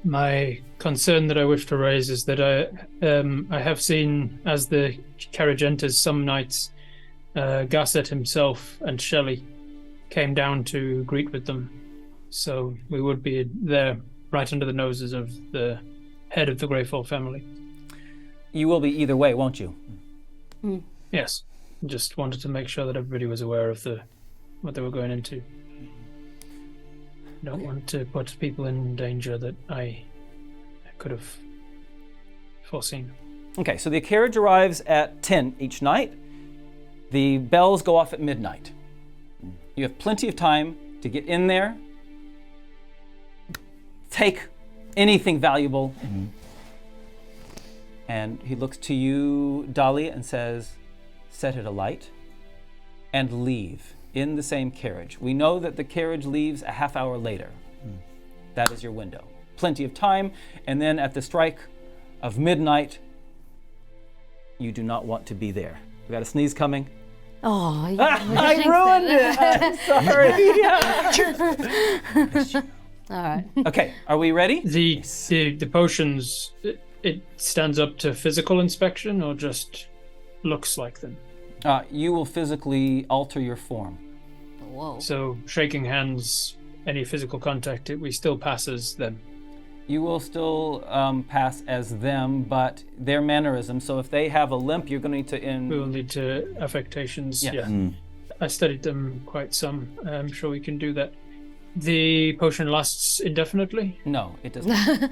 My concern that I wish to raise is that I have seen, as the carriage enters some nights, Gasset himself and Shelley came down to greet with them. So we would be there right under the noses of the head of the Greyfall family. You will be either way, won't you? Yes. Just wanted to make sure that everybody was aware of what they were going into. Don't want to put people in danger that I could have foreseen. Okay, so the carriage arrives at 10 each night. The bells go off at midnight. You have plenty of time to get in there, take anything valuable, and he looks to you, Dahlia, and says, set it alight and leave in the same carriage. We know that the carriage leaves a half hour later. That is your window. Plenty of time, and then at the strike of midnight, you do not want to be there. We got a sneeze coming. Oh, I ruined it. I'm sorry. All right. Okay, are we ready? The potions, it stands up to physical inspection or just looks like them? You will physically alter your form. Whoa. So shaking hands, any physical contact, we still pass as them. You will still pass as them, but their mannerisms. So if they have a limp, you're going to need to... We will need to affectations, Yes. yeah. I studied them quite some. I'm sure we can do that. The potion lasts indefinitely? No, it does not.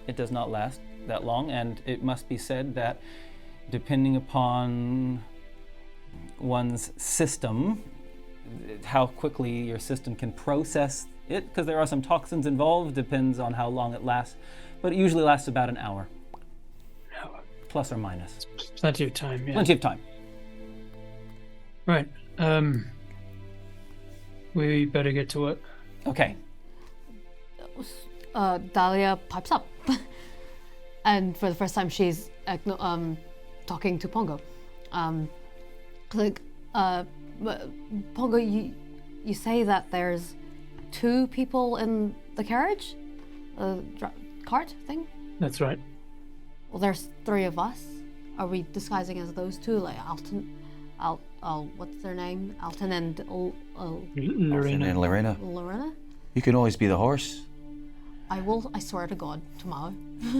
It does not last that long, and it must be said that depending upon one's system, how quickly your system can process it, because there are some toxins involved, depends on how long it lasts, but it usually lasts about an hour. Plus or minus. Plenty of time, yeah. Plenty of time. Right. We better get to work. Okay. Dahlia pipes up. And for the first time, she's talking to Pongo. Pongo, you say that there's 2 people in the carriage? Cart thing? That's right. Well, there's 3 of us. Are we disguising as those 2? Like what's their name? Alton and Lorena. And Lorena. Lorena? You can always be the horse. I will, I swear to God, Tumau.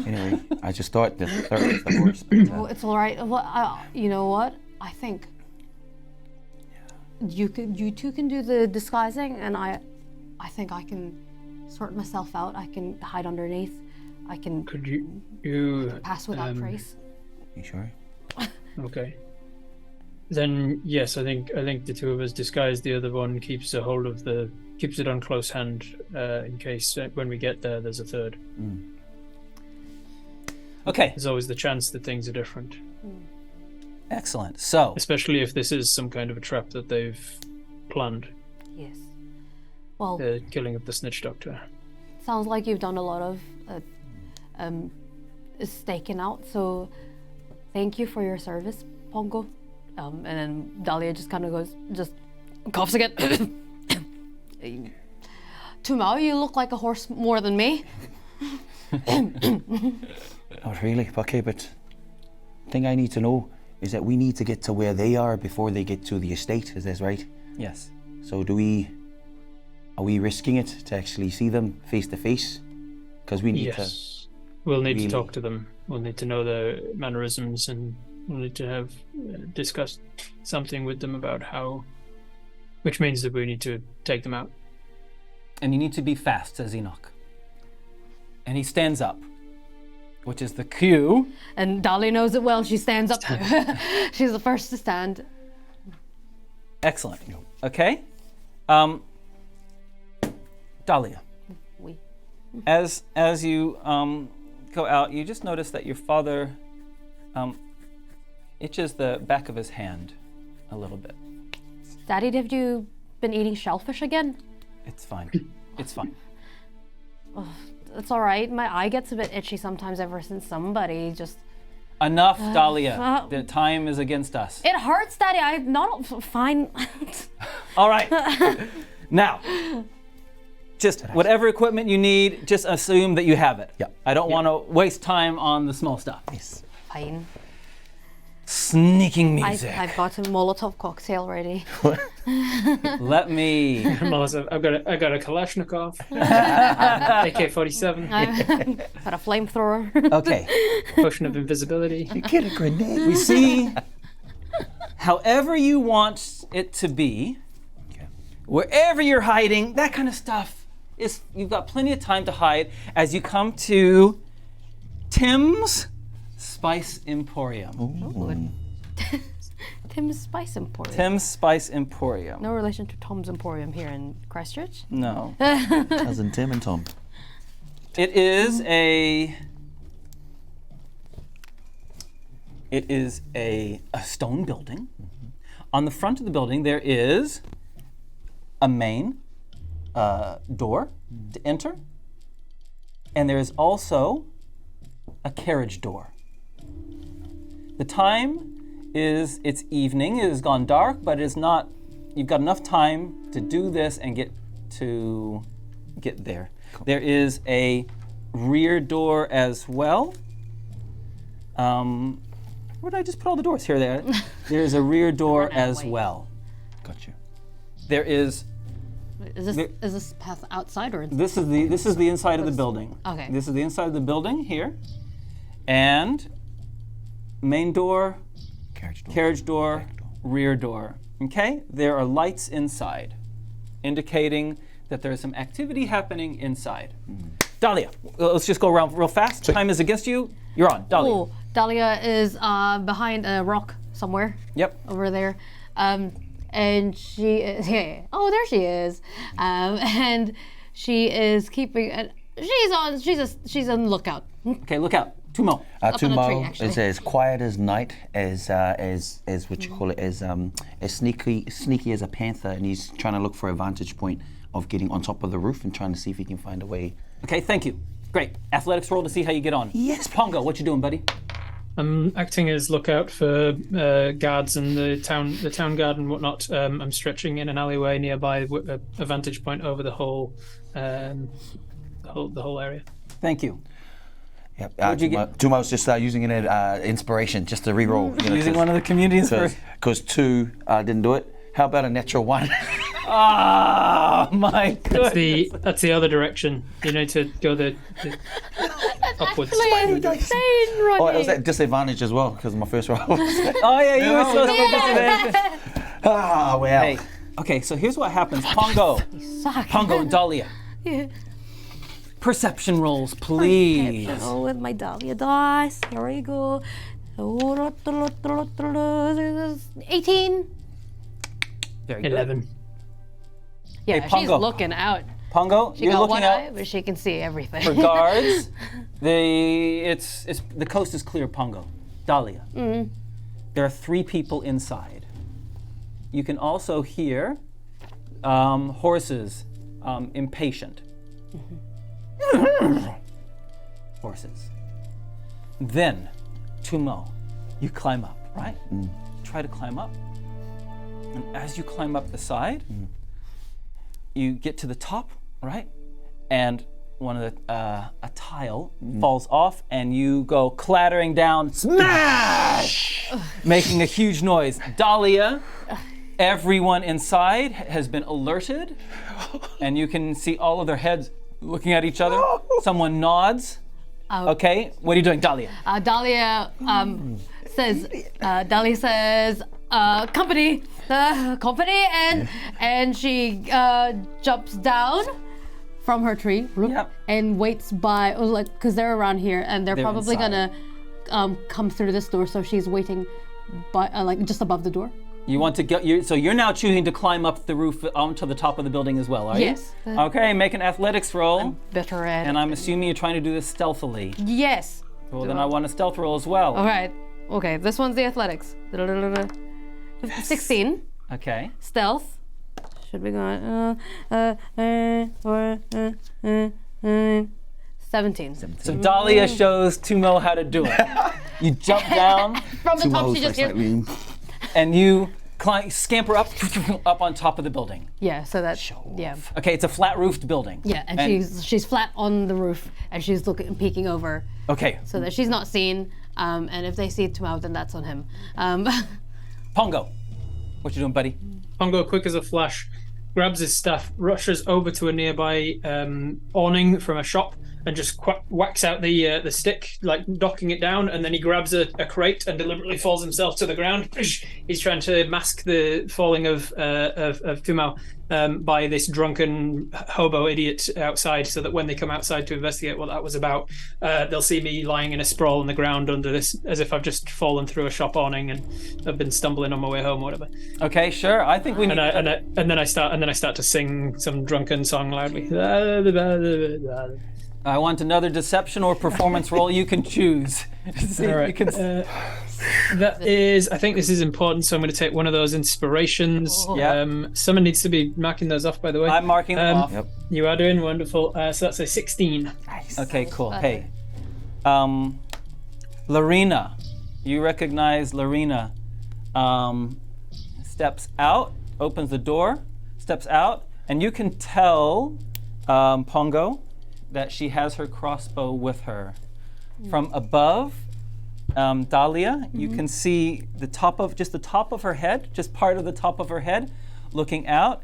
Anyway, I just thought the third was the horse. But, Oh, it's all right. Well, you know what? I think you two can do the disguising, and I think I can sort myself out. I can hide underneath. I can Could you pass without trace. you sure? Okay. Then yes, I think the 2 of us disguise. The other one keeps a hold of keeps it on close hand in case when we get there there's a third. Okay. There's always the chance that things are different, Excellent. So, especially if this is some kind of a trap that they've planned. Yes. Well, The killing of the snitch doctor. sounds like you've done a lot of staking out. So, thank you for your service, Pongo. And then Dahlia just kind of just coughs again. Tumau, you look like a horse more than me. Not really. Okay, but the thing I need to know is that we need to get to where they are before they get to the estate. Is that right? yes. So are we risking it to actually see them face to face? Because we need Yes. We'll need really- to talk to them. We'll need to know their mannerisms, and we'll need to have discussed something with them about which means that we need to take them out. And you need to be fast, says Enoch. And he stands up, which is the cue. And Dahlia knows it well. She stands up. She's the first to stand. Excellent. Okay. Dahlia, We. as you go out, you just notice that your father itches the back of his hand a little bit. Daddy, have you been eating shellfish again? It's fine. It's fine. It's all right. My eye gets a bit itchy sometimes ever since somebody just Enough, Dahlia. The time is against us. It hurts, Daddy. I'm not fine. All right. Now, just whatever equipment you need, just assume that you have it. Yeah. I don't want to waste time on the small stuff. Yes. Fine. Sneaking music. I've got a Molotov cocktail ready. Let me. Melissa, I've got a Kalashnikov, AK-47, I've got a flamethrower. Okay. potion of invisibility. Get a grenade. We see however you want it to be, wherever you're hiding, that kind of stuff. You've got plenty of time to hide as you come to Tim's Spice Emporium. Tim's Spice Emporium. Tim's Spice Emporium. No relation to Tom's Emporium here in Christchurch. No. Cousin Tim and Tom. It is a stone building. On the front of the building there is a main door to enter, and there is also a carriage door. The time is, it's evening, it has gone dark, but it is not, you've got enough time to do this and get there. Cool. There is a rear door as well. Where did I just put all the doors? Here they are. There's a rear door as well. Got you. There is. Is this path outside or inside? This is the inside of the building. Okay. This is the inside of the building here, and main door, carriage door, rear door. Okay. There are lights inside, indicating that there is some activity happening inside. Dahlia, let's just go around real fast. Sure. Time is against you. You're on, Dahlia. Oh, Dahlia is behind a rock somewhere. Yep. Over there. And she is, oh, there she is. And she is keeping, she's on lookout. Okay, look out. Tumau. on a tree, Tumau actually. is as quiet as night, as what you call it, as sneaky as a panther, and he's trying to look for a vantage point of getting on top of the roof and trying to see if he can find a way. Okay, thank you. Great. Athletics roll to see how you get on. Yes. Pongo, what you doing, buddy? I'm acting as lookout for guards in the town guard and whatnot. I'm stretching in an alleyway nearby, a vantage point over the whole area. Thank you. Yep. What'd you get? Tumau's just using it as inspiration, just to re-roll. Using one of the communities for. Because 2 didn't do it. How about a natural 1? Ah, my goodness. That's the other direction. You need to go the upwards. Insane, Ronnie. Oh, it was at disadvantage as well because of my first roll. Oh yeah, you were supposed to do this. Ah, wow. Hey, okay, so here's what happens. Pongo, Suck. Pongo and Dahlia. Yeah. Perception rolls, please. Oh, with my Dahlia dice. Here we go. 18. Very good. 11. Yeah, Hey, she's Pongo. looking out. Pongo, She you're got looking one out eye, but she can see everything. for guards. The coast is clear, Pongo. Dahlia. Mm-hmm. There are 3 people inside. You can also hear horses, impatient. Horses. Then, Tumau, you climb up, right? Try to climb up. And as you climb up the side, you get to the top, right? And one of the a tile falls off, and you go clattering down, smash, making a huge noise. Dahlia, everyone inside has been alerted, and you can see all of their heads looking at each other. Someone nods. Okay, what are you doing, Dahlia? Dahlia says, company, and she jumps down from her tree Yep. and waits by, because they're around here and they're probably inside. gonna come through this door, so she's waiting by, just above the door. You want to go, so you're now choosing to climb up the roof onto the top of the building as well, are you? Yes. Okay, make an athletics roll. Better at And I'm assuming you're trying to do this stealthily. Yes. Well, then I want a stealth roll as well. All right. Okay, this one's the athletics. 16. Okay. Stealth. Should be going. 17. So Dahlia shows Tumau how to do it. You jump down, From the top, Tumau's she just like hears. slightly- and you scamper up on top of the building. Yeah, so that's yeah. Okay, it's a flat-roofed building. Yeah, and she's flat on the roof, and she's peeking over, Okay, so that she's not seen. And if they see Tumau, then that's on him. Pongo, what you doing, buddy? Pongo, quick as a flash, grabs his staff, rushes over to a nearby awning from a shop, and just whacks out the stick, like docking it down, and then he grabs a crate and deliberately falls himself to the ground. He's trying to mask the falling of Tumau by this drunken hobo idiot outside, so that when they come outside to investigate what that was about, they'll see me lying in a sprawl on the ground under this, as if I've just fallen through a shop awning and I've been stumbling on my way home or whatever. Okay, sure. I think we need. And then I start to sing some drunken song loudly. I want another deception or performance roll. You can choose. See if All right. you can. That is, I think this is important, so I'm going to take one of those inspirations. Yeah. Someone needs to be marking those off, by the way. I'm marking them off. Yep. You are doing wonderful. So that's a 16. Okay, cool. Hey, Lorena, you recognize Lorena. Steps out, opens the door, steps out, and you can tell Pongo that she has her crossbow with her. From above, Dahlia, you can see the top of her head, just part of the top of her head, looking out.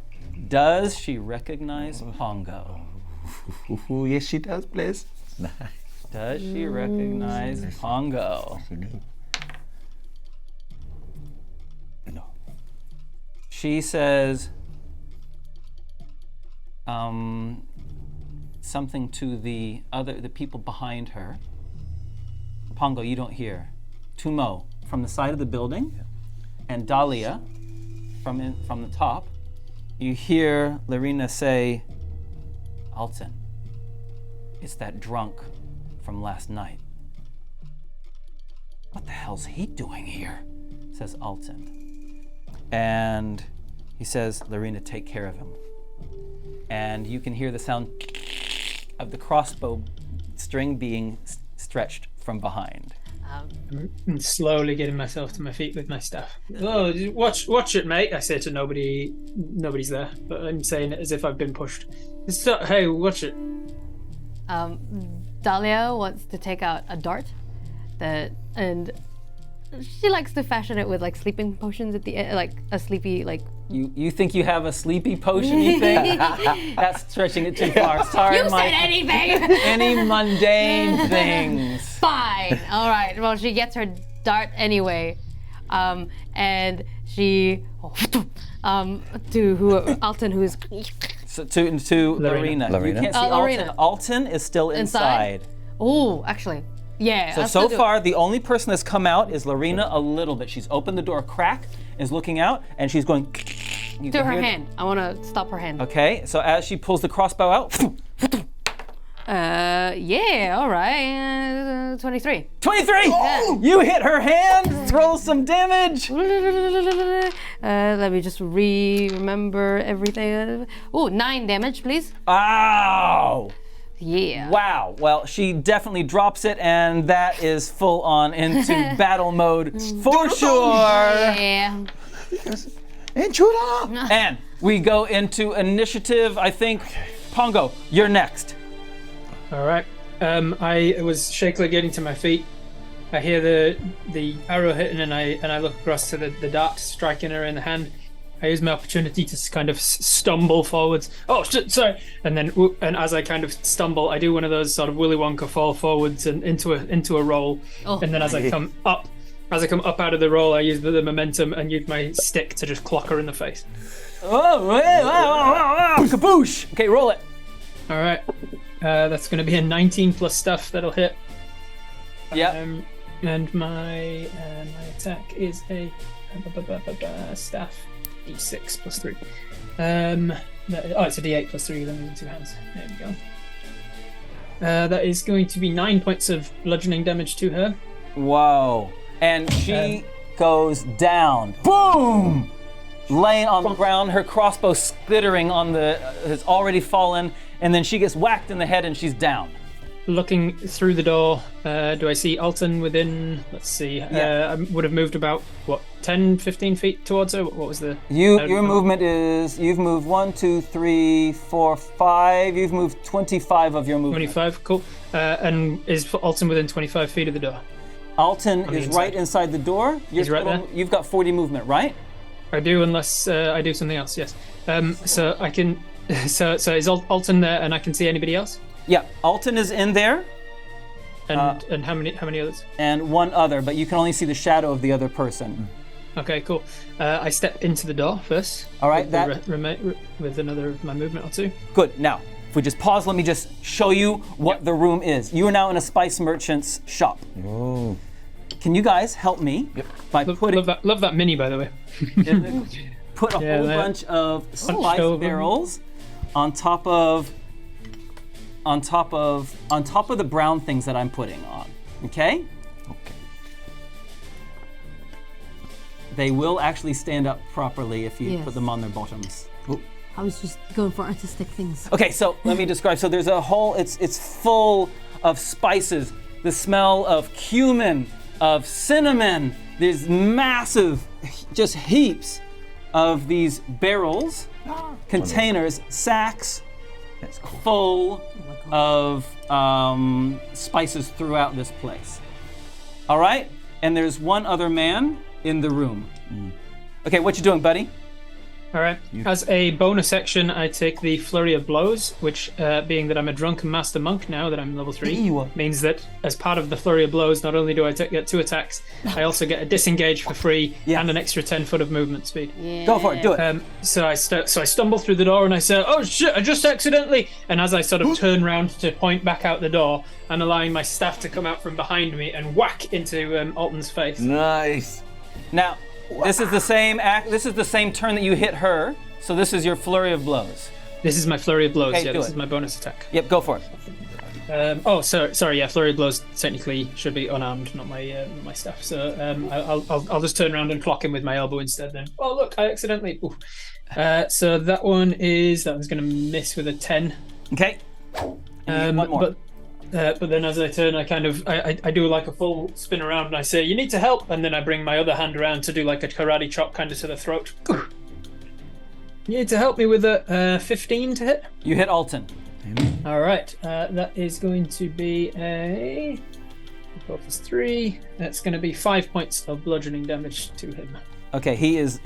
Does she recognize Pongo? Ooh, yes, she does, please. Does she recognize Pongo? No. She says something to the people behind her. Pongo, you don't hear. Tumau from the side of the building, and Dahlia from the top. You hear Lorena say, "Alton, it's that drunk from last night." "What the hell's he doing here?" says Alton. And he says, "Lorena, take care of him." And you can hear the sound of the crossbow string being stretched from behind. I'm slowly getting myself to my feet with my staff. "Oh, watch it, mate," I say to nobody. Nobody's there, but I'm saying it as if I've been pushed. Hey, watch it. Dahlia wants to take out a dart, and she likes to fashion it with like sleeping potions at the end, like a sleepy like. You think you have a sleepy potion, you think? That's stretching it too far. Sorry, You Mike. said anything. Any mundane things. Fine. All right. Well, she gets her dart anyway, and she to Alton, who's So to Lorena. You Lorena. can't see Lorena. Alton. Alton is still inside. Oh, actually, yeah. So far, the only person that's come out is Lorena a little bit. She's opened the door a crack, is looking out, and she's going. You to can her hear hand. I want to stop her hand. Okay, so as she pulls the crossbow out, Yeah. All right. 23. 23! You hit her hand! Roll some damage! Let me just remember everything. Oh, 9 damage, please. Ow! Yeah. Wow. Well, she definitely drops it, and that is full on into battle mode for sure. Yeah. Intruder! And we go into initiative. I think, Pongo, you're next. All right. I was shakily getting to my feet. I hear the arrow hitting, and I look across to the dart striking her in the hand. I use my opportunity to kind of stumble forwards. Oh shit! Sorry. And as I kind of stumble, I do one of those sort of Willy Wonka fall forwards and into a roll. Oh. And then as I come up out of the roll, I use the momentum and use my stick to just clock her in the face. Oh, kaboosh! Okay, roll it. All right. That's going to be a 19 plus stuff that'll hit. Yeah. And my attack is a staff d6 plus 3. It's a d8 plus 3. Then using 2 hands. There we go. That is going to be 9 points of bludgeoning damage to her. Whoa. And she goes down. Boom! Laying on the ground, her crossbow skittering on has already fallen, and then she gets whacked in the head and she's down. looking through the door, do I see Alton within? Let's see. I would have moved about 10, 15 feet towards her. What was the? Your movement is you've moved 1, 2, 3, 4, 5. You've moved 25 of your movement. 25. Cool. And is Alton within 25 feet of the door? Alton is right inside the door. He's right there. You've got 40 movement, right? I do, unless I do something else. Yes. So I can. So is Alton there, and I can see anybody else? Yeah, Alton is in there. And how many others? And one other, but you can only see the shadow of the other person. Okay, cool. I step into the door first. All right, with another of my movement or two. Good. Now, if we just pause, let me just show you what the room is. You are now in a spice merchant's shop. Oh. Can you guys help me by putting? Love that mini, by the way. Put a whole bunch of spice barrels on top of the brown things that I'm putting on. Okay? Okay. They will actually stand up properly if you put them on their bottoms. I was just going for artistic things. Okay, so let me describe. So there's a whole, it's full of spices. The smell of cumin, of cinnamon. There's massive, just heaps of these barrels, containers, sacks, full of spices throughout this place. All right? And there's one other man in the room. Okay, what you doing, buddy? All right. As a bonus action, I take the Flurry of Blows, which, being that I'm a drunken master monk now that I'm level 3, means that as part of the Flurry of Blows, not only do I get 2 attacks, I also get a disengage for free and an extra 10 foot of movement speed. Yeah. Go for it, do it. So I stumble through the door and I say, "Oh shit! I just accidentally!" And as I sort of turn round to point back out the door, and allowing my staff to come out from behind me and whack into Alton's face. Nice. Now, this is the same act. This is the same turn that you hit her. So this is your flurry of blows. This is my Flurry of Blows. Okay, This is my bonus attack. Yep, go for it. Sorry. Yeah, Flurry of Blows technically should be unarmed, not my staff. So I'll just turn around and clock him with my elbow instead. Then. Oh look, I accidentally. So that one's going to miss with a 10. Okay. One more. But then as I turn, I do like a full spin around and I say, "You need to help," and then I bring my other hand around to do like a karate chop kind of to the throat. You need to help me with a 15 to hit. You hit Alton. All right, that is going to be a 4 + 3. That's going to be 5 points of bludgeoning damage to him. Okay, he's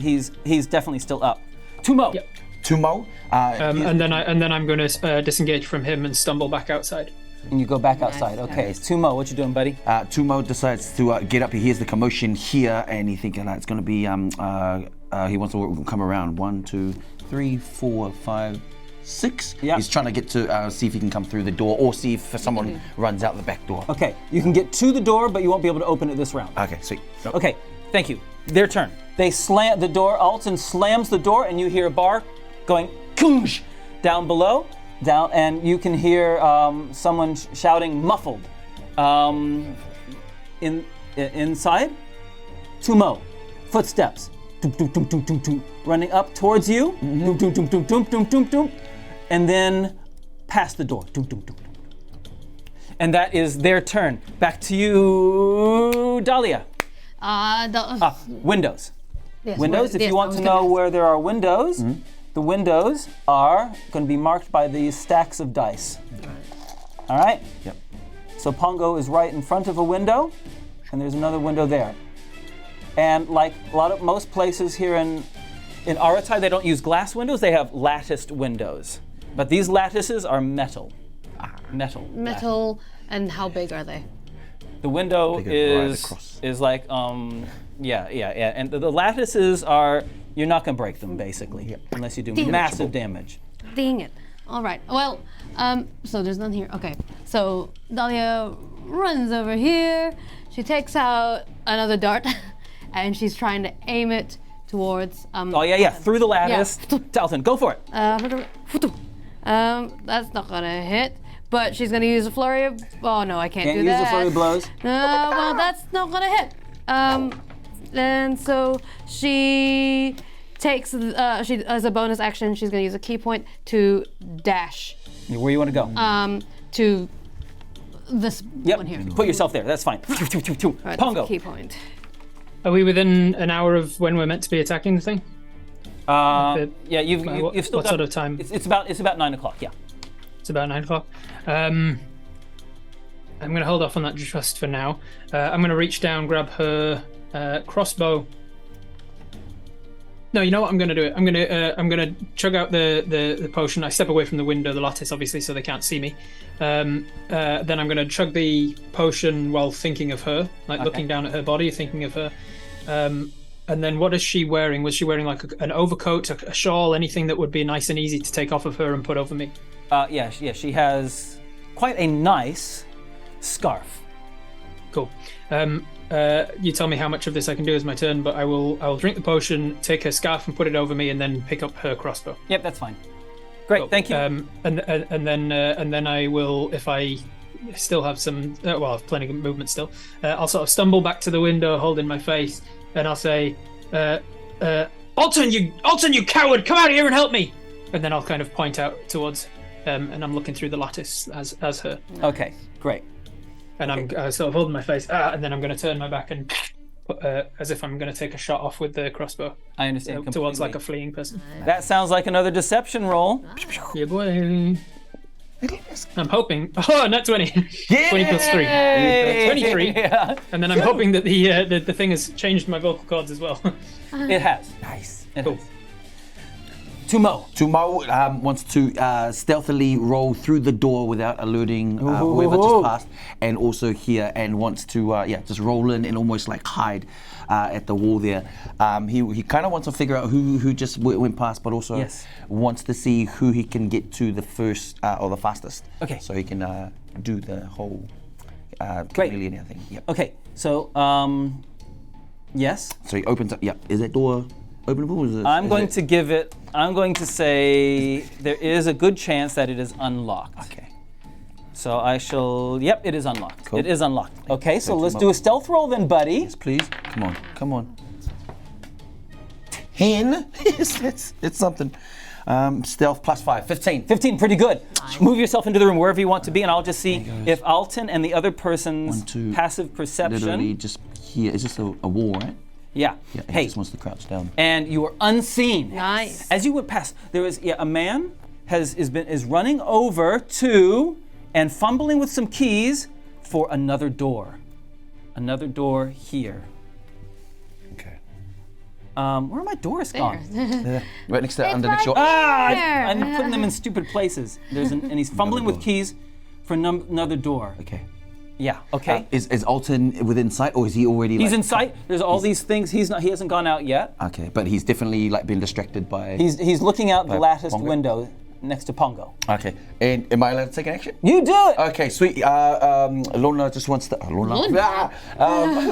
definitely still up. Tumau. Yep. Tumau. And then I'm going to disengage from him and stumble back outside. And you go back outside. Okay, Tumau, what you doing, buddy? Tumau decides to get up. He hears the commotion here, and he's thinking it's going to be. He wants to come around. 1, 2, 3, 4, 5, 6. Yeah. He's trying to get to see if he can come through the door, or see if someone runs out the back door. Okay, you can get to the door, but you won't be able to open it this round. Okay, sweet. Okay, thank you. Their turn. They slam the door. Alton slams the door, and you hear a bar going "Koosh" down below. Down, and you can hear someone shouting muffled. Inside, Tumau, footsteps, tum, tum, tum, tum, tum, tum, running up towards you, tum, tum, tum, tum, tum, tum, tum, tum, and then past the door, tum, tum, tum, tum. And that is their turn. Back to you, Dahlia. Windows. Yes, Windows. If you want to know where there are windows. The windows are going to be marked by these stacks of dice. All right? Yep. So Pongo is right in front of a window, and there's another window there. And like most places here in Aratai, they don't use glass windows, they have latticed windows. But these lattices are metal. Metal, and how big are they? The window is like, and the lattices are, you're not going to break them, basically, unless you do massive damage. Dang it. All right. Well, so there's none here. Okay. So Dahlia runs over here. She takes out another dart, and she's trying to aim it towards. Through the lattice. Dalton, go for it. That's not gonna hit. But she's gonna use a flurry of. Oh no, I can't do that. Can't use the flurry of blows. Well, that's not gonna hit. And so she takes. She as a bonus action, she's gonna use a key point to dash. Where you want to go? To this Yep. one here. Put yourself there. That's fine. Right, that's a Pongo. key point. Are we within an hour of when we're meant to be attacking the thing? Yeah, you've still what got sort of time? It's about 9 o'clock. Yeah. It's about 9 o'clock. I'm going to hold off on that just for now. I'm going to reach down, grab her crossbow. No, you know what? I'm going to do it. I'm going to chug out the potion. I step away from the window, the lattice, obviously, so they can't see me. Then I'm going to chug the potion while thinking of her, like looking down at her body, thinking of her. And then what is she wearing? Was she wearing like an overcoat, a shawl, anything that would be nice and easy to take off of her and put over me? Yeah, she has quite a nice scarf. Cool. You tell me how much of this I can do as my turn, but I will drink the potion, take her scarf and put it over me, and then pick up her crossbow. Yep, that's fine. Great, Cool. thank you. And then I will, if I still have some, I have plenty of movement still. I'll sort of stumble back to the window, holding my face, and I'll say, "Alton, you coward! Come out here and help me!" And then I'll kind of point out towards, and I'm looking through the lattice as her. Okay, great. And I'm sort of holding my face, and then I'm going to turn my back and put, as if I'm going to take a shot off with the crossbow. I understand completely. Towards like a fleeing person. That sounds like another deception roll. Yeah, boy. I'm hoping. Oh, not 20. Yeah! 20 plus 3. Hey! 23. Yeah. And then I'm hoping that the thing has changed my vocal cords as well. It has. Nice. It Cool. has. Tumau wants to stealthily roll through the door without alerting whoever just passed, and also here, and wants to just roll in and almost like hide at the wall there. He kind of wants to figure out who just went past, but also wants to see who he can get to the first or the fastest. Okay. So he can do the whole chameleon thing. Yep. Okay, so yes. So he opens up. Yep. Is that door openable? Or is it, I'm going to say there is a good chance that it is unlocked. Okay. So I shall. Yep, it is unlocked. Cool. It is unlocked. Okay, so Thank you, let's Mo. do a stealth roll then, buddy. Yes, please. Come on. 10. Yes, it's something. Stealth plus 5. 15. 15, pretty good. Move yourself into the room wherever you want to be, and I'll just see if Alton and the other person's 1, 2, passive perception. Literally just here. It's just a wall, right? Yeah. Yeah. He Hey, just wants to crouch down. and you are unseen. Nice. As you went past, there was a man is running over to and fumbling with some keys for another door. Another door here. Okay. Where are my doors gone? Right next to that underneath your. I'm putting them in stupid places. And he's fumbling with keys for another door. Okay. Yeah. Okay. Is Alton within sight, or is he already? He's in sight. There's all these things. He hasn't gone out yet. Okay, but he's definitely like been distracted by. He's looking out the By latticed Pongo? window next to Pongo. Okay, and am I allowed to take an action? You do it. Okay, sweet. Lorna just wants to.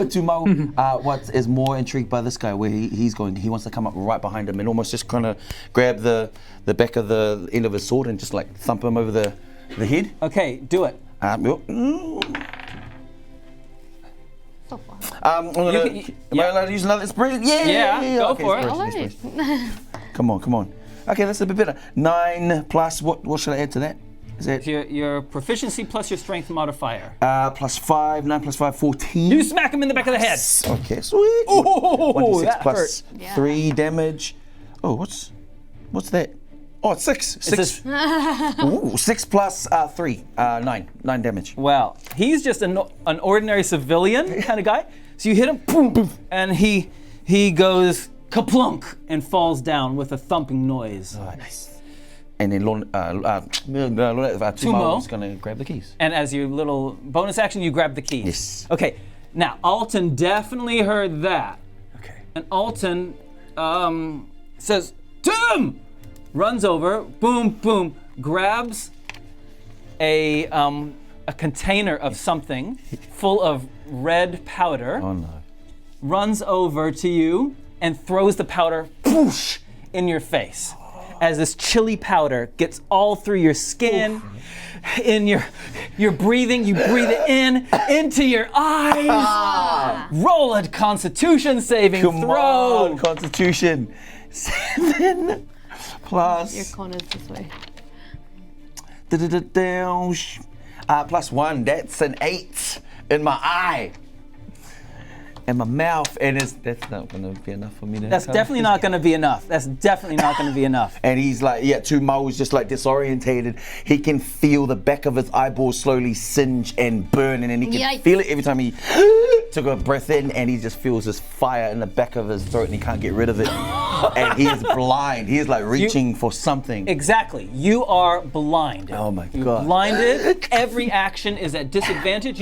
Tumau is more intrigued by this guy, where he's going. He wants to come up right behind him and almost just kind of grab the back of the end of his sword and just like thump him over the head. Okay, do it. So far. Am I allowed to use another inspiration? Yeah, go okay, for it. inspiration. Come on. Okay, that's a bit better. 9 plus what should I add to that? Is that Your proficiency plus your strength modifier. plus 5, 9 plus 5, 14. You smack him in the back of the head. Okay, sweet. Ooh, 1d6 that plus hurt. 3 damage. Oh, what's that? Oh, it's 6. It's 6. Ooh, 6 plus 3, 9 damage. Well, he's just an ordinary civilian kind of guy. So you hit him, boom, boom, and he goes kaplunk and falls down with a thumping noise. Nice. And then Tumau is going to grab the keys. And as your little bonus action, you grab the keys. Yes. Okay. Now, Alton definitely heard that. Okay. And Alton says, Tim! Runs over, boom, boom, grabs a container of something full of red powder, Oh no. runs over to you and throws the powder whoosh, in your face. As this chili powder gets all through your skin, in your breathing, you breathe it into your eyes. Roll a Constitution saving Come throw. on, Constitution. 7 plus. Your corner's this way. +1. That's an 8 in my eye. And my mouth, and that's not gonna be enough for me to. That's definitely not going to be enough. That's definitely not going to be enough. And he's like, Tumau is just like disorientated. He can feel the back of his eyeballs slowly singe and burn, and then he can Yikes. feel it every time he took a breath in, and he just feels this fire in the back of his throat, and he can't get rid of it. And he is blind. He is like reaching for something. Exactly. You are blinded. Oh my You're God. blinded. Every action is at disadvantage.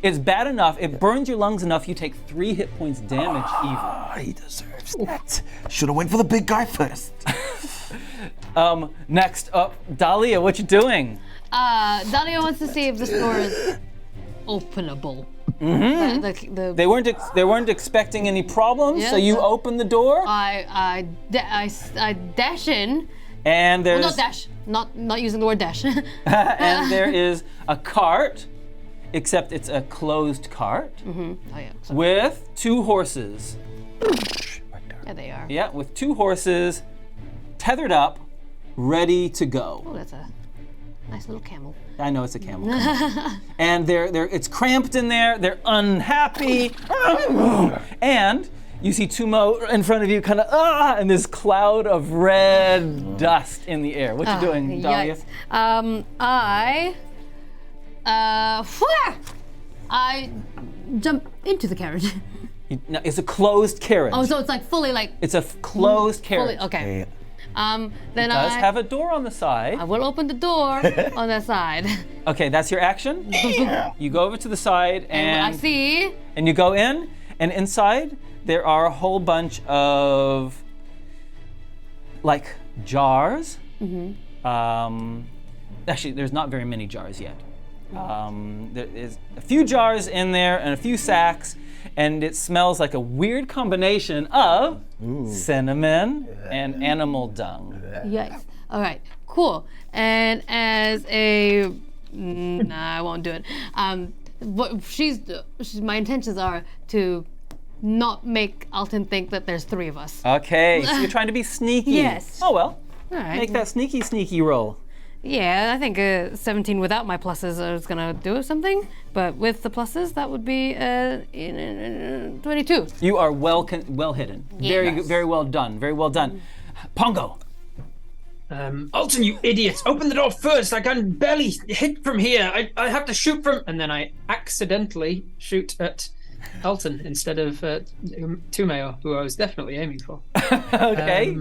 It's bad enough. It burns your lungs enough. You take 3 hit points damage even. Oh, he deserves that. Should have went for the big guy first. Next up, Dahlia, what you doing? Dahlia wants to see if this door is openable. Mm-hmm. They weren't expecting any problems, Yeah, so you so- open the door, I dash in. and Well, there's not dash. Not using the word dash. and there is a cart, except it's a closed cart Oh yeah. Sorry. with 2 horses. Yeah, they are. Yeah, with 2 horses tethered up, ready to go. Oh, that's a nice little camel. I know it's a camel. And it's cramped in there. They're unhappy. And you see Tumau in front of you, kind of and this cloud of red dust in the air. What you doing, Dahlia? Yikes. I jump into the carriage. No, it's a closed carriage. Oh, so it's like fully like. It's a closed carriage. Fully, okay. Yeah. Then It does I have a door on the side. I will open the door on that side. Okay, that's your action. You go over to the side And I see. and you go in, and inside there are a whole bunch of like jars. Actually, there's not very many jars yet. There is a few jars in there and a few sacks, and it smells like a weird combination of cinnamon and animal dung. Yikes. All right. Cool. And as a, nah, I won't do it. What my intentions are to not make Alton think that there's 3 of us. Okay, so you're trying to be sneaky. Yes. Oh well. All right. Make that sneaky roll. Yeah, I think 17 without my pluses is gonna do something, but with the pluses, that would be 22. You are well hidden. Very Yes. very well done. Very well done. Pongo. Alton, you idiot! Open the door first. I can barely hit from here. I have to shoot from. And then I accidentally shoot at Alton instead of Tumau, who I was definitely aiming for. Okay.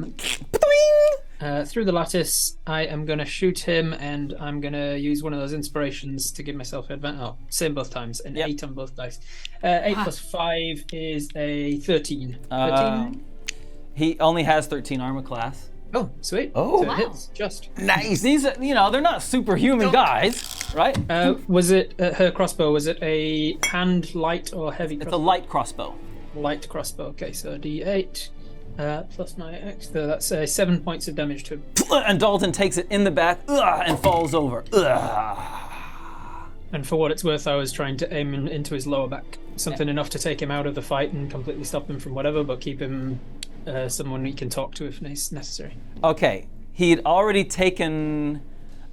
Through the lattice, I am going to shoot him, and I'm going to use one of those inspirations to give myself advantage. Oh, same both times, an 8 on both dice. 8 plus 5 is a 13. 13? He only has 13 armor class. Oh, sweet. Oh. So it Wow. hits, just. Nice. These are, they're not superhuman guys, right? Was it her crossbow? Was it a hand light or heavy It's a crossbow? light crossbow. Light crossbow. Okay, so D8 plus my X. So that's 7 points of damage to him. And Dalton takes it in the back and falls over. And for what it's worth, I was trying to aim into his lower back. Something enough to take him out of the fight and completely stop him from whatever, but keep him someone he can talk to if necessary. Okay, he'd already taken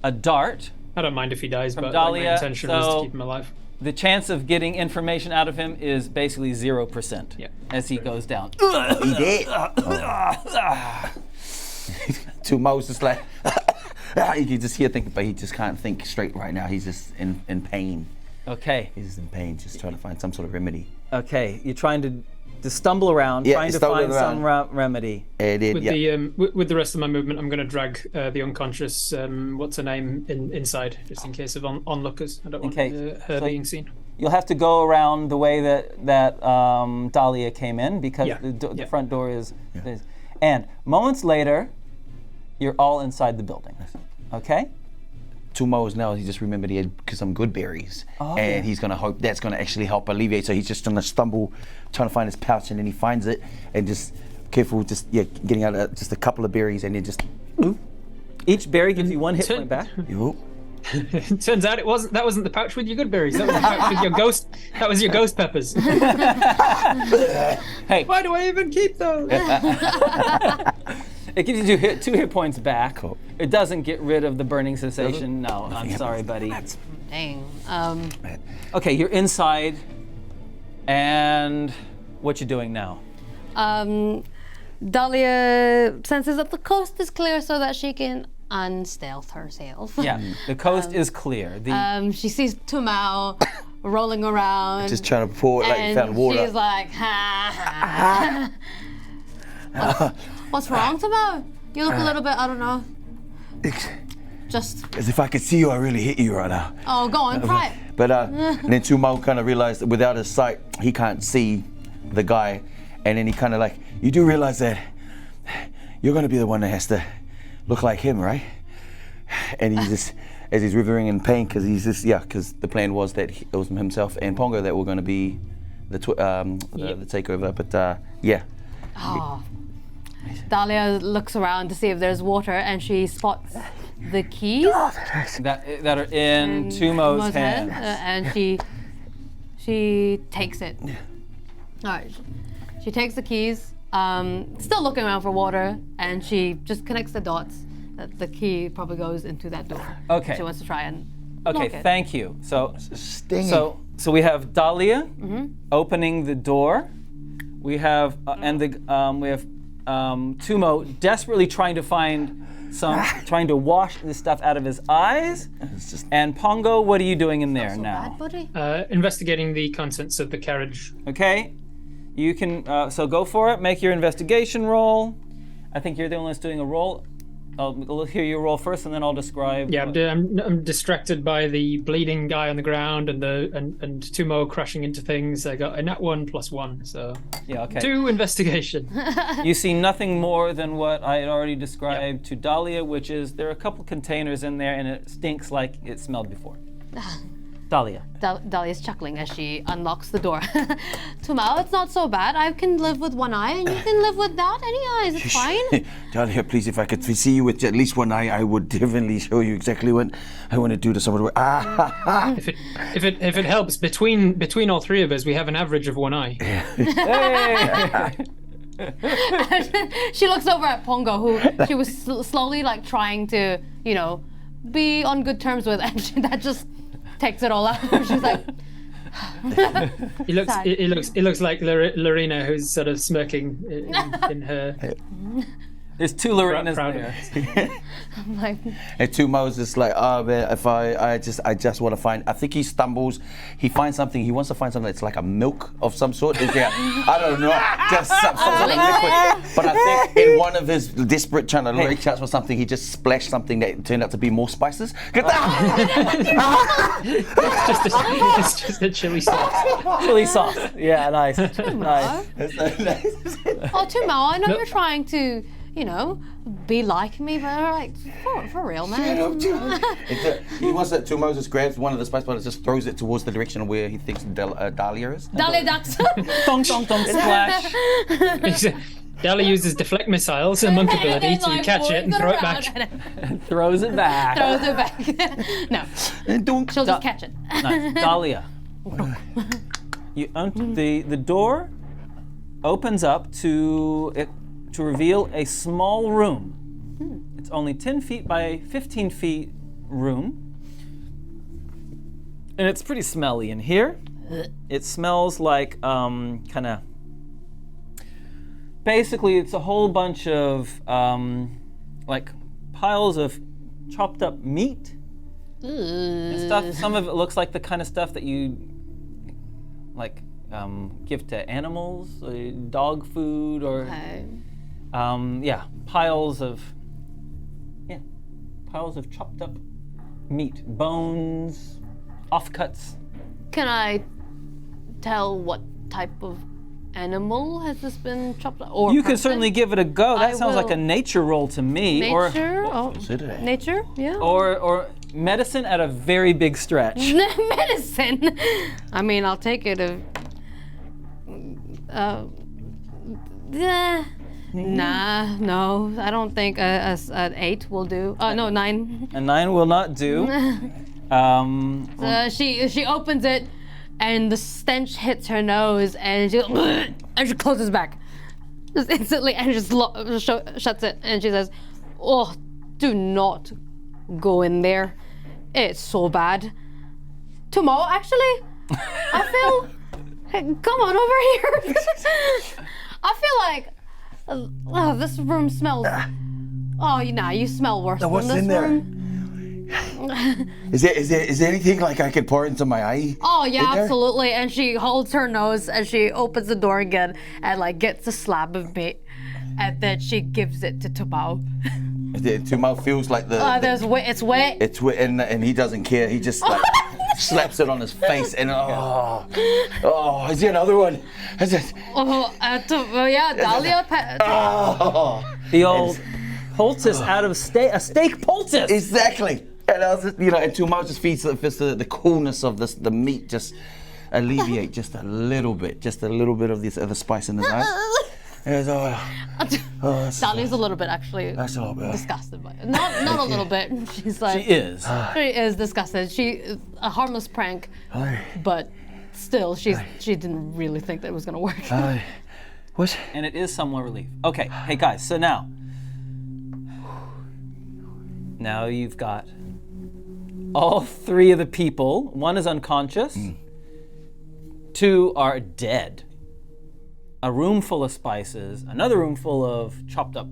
a dart. I don't mind if he dies, but Dahlia, my intention was so- to keep him alive. The chance of getting information out of him is basically 0% Yeah. as he goes down. He did. Tumau's just like, you can just hear thinking, but he just can't think straight right now. He's just in pain. Okay, He's just in pain, just trying to find some sort of remedy. okay, you're trying to stumble around, Yeah, trying to stumbling find some remedy. And it, With with the rest of my movement, I'm going to drag the unconscious, what's her name, inside, just in case of onlookers. I don't want Okay, her so- being seen. You'll have to go around the way that Dahlia came in because Yeah, the yeah. front door is. And moments later, you're all inside the building. Okay? Tumau is now, he just remembered he had some good berries. And he's going to hope that's going to actually help alleviate. So he's just going to stumble, trying to find his pouch, and then he finds it, and just careful, getting out just a couple of berries, and then just, Each berry gives you 1 hit point back. Yo. It turns out that wasn't the pouch with your good berries. That was the pouch with your ghost. That was your ghost peppers. Hey, Why do I even keep those? it gives you 2 hit points back. Cool. It doesn't get rid of the burning sensation. No, I'm sorry, buddy. Dang. Okay, you're inside, and what you doing now? Dahlia senses that the coast is clear so that she can unstealth herself. Yeah, the coast is clear. She sees Tumau rolling around. Just trying to pour it like you found water. She's like, ha ha. What's wrong, Tumau? You look a little bit, I don't know. Just. As if I could see you, I really hit you right now. Oh, go on, try it. But and then Tumau kind of realized that without his sight, he can't see the guy. And then he kind of like, you do realize that you're going to be the one that has to look like him, right? And he just, as he's writhing in pain, because he's just, because the plan was that it was himself and Pongo that were going to be the takeover. But yeah. Oh. Dahlia looks around to see if there's water, and she spots the keys that are in Tumau's hands. And she takes it. All right. She takes the keys, still looking around for water, and she just connects the dots that the key probably goes into that door. Okay. She wants to try and Okay, lock it. thank you. So Stinging. So we have Dahlia opening the door. We have Tumau desperately trying to find trying to wash this stuff out of his eyes. And Pongo, what are you doing in there now? Bad, buddy. Investigating the contents of the carriage. Okay, you can. So go for it. Make your investigation roll. I think you're the only one that's doing a roll. I'll hear you roll first, and then I'll describe. Yeah, I'm distracted by the bleeding guy on the ground and and Tumau crashing into things. I got a nat 1 + 1, so Yeah. Okay. 2 investigation. You see nothing more than what I had already described to Dahlia, which is there are a couple containers in there, and it stinks like it smelled before. Dahlia. Dahlia's chuckling as she unlocks the door. Tumau, it's not so bad. I can live with one eye, and you can live without any eyes. It's fine. Dahlia, please, if I could see you with at least one eye, I would definitely show you exactly what I want to do to someone. If it helps, between all three of us, we have an average of one eye. She looks over at Pongo, who she was slowly like trying to, be on good terms with, and that just takes it all out. She's like, It looks like Lorena, who's sort of smirking in her. There's 2 Lorenas proud there. I'm like, And Tumau's just like, oh man, if I just want to find. I think he stumbles. He finds something. He wants to find something that's like a milk of some sort. Is there? I don't know. Just some sort of liquid. But I think in one of his desperate trying to reach out for something, he just splashed something that turned out to be more spices. It's just a chili sauce. Chili sauce. Yeah, nice. Nice. oh, Tumau, I know you're trying to, be like me, but like, for real, man. He wants that Tumau just grabs one of the spice butters, just throws it towards the direction of where he thinks Dahlia is. Dahlia ducks. Dong, dong, dong, splash. Dahlia uses deflect missiles, a monk ability, to catch it and throw it back. Throws it back. Throws it back. No, she'll just catch it. Nice. Dahlia. The door opens up to reveal a small room. It's only 10 feet by 15 feet room. And it's pretty smelly in here. It smells like kind of... Basically, it's a whole bunch of like piles of chopped up meat and stuff. Some of it looks like the kind of stuff that you like give to animals, dog food, or piles of chopped up meat, bones, offcuts. Can I tell what type of animal has this been chopped up? Or You can person? certainly give it a go. That I sounds like will. a nature roll to me. Nature? Nature? Yeah. Or medicine at a very big stretch. Medicine. I mean, I'll take it. Nah, no, I don't think an 8 will do. No, 9. A 9 will not do. She opens it, and the stench hits her nose, and she closes back, just instantly, and just shuts it. And she says, "Oh, do not go in there. It's so bad. Tumau, actually, I feel. Hey, come on over here. I feel like this room smells. Oh, you smell worse What's than this in there? room. Is there anything like I could pour into my eye? Oh yeah, in there? absolutely. And she holds her nose and she opens the door again and like gets a slab of meat, and then she gives it to Tumau. Tumau feels like It's wet. it's wet, and he doesn't care. He just like slaps it on his face, and is there another one? Is it? Yeah, Dahlia. The old poultice out of a steak poultice. Exactly. And I was just, and Tumau just feels the coolness of the meat just alleviate just a little bit of this other spice in his eyes. Dahlia's a little bit actually That's a little bit. disgusted by it. Not a little bit. She's like She is. She is disgusted. She is a harmless prank, but still, she didn't really think that it was gonna work. What? And it is somewhat relief. Okay, hey guys, so now you've got all three of the people. One is unconscious. 2 are dead. A room full of spices, another room full of chopped up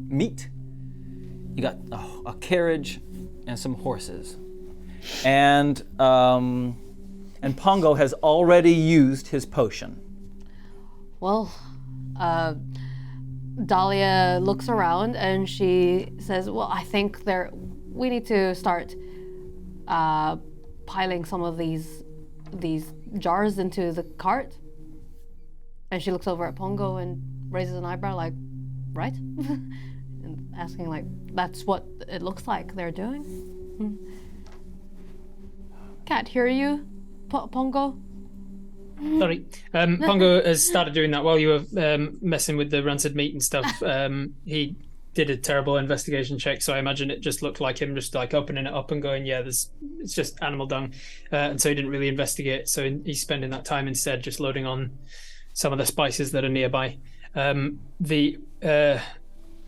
meat. You got a carriage and some horses. And Pongo has already used his potion. Well, Dahlia looks around and she says, "Well, I think we need to start piling some of these jars into the cart." And she looks over at Pongo and raises an eyebrow, like, "Right?" and asking, like, "That's what it looks like they're doing." Can't hear you, Pongo. Sorry. Pongo has started doing that while you were messing with the rancid meat and stuff. He did a terrible investigation check, so I imagine it just looked like him just like opening it up and going, yeah, it's just animal dung. And so he didn't really investigate. So he's spending that time instead just loading on some of the spices that are nearby.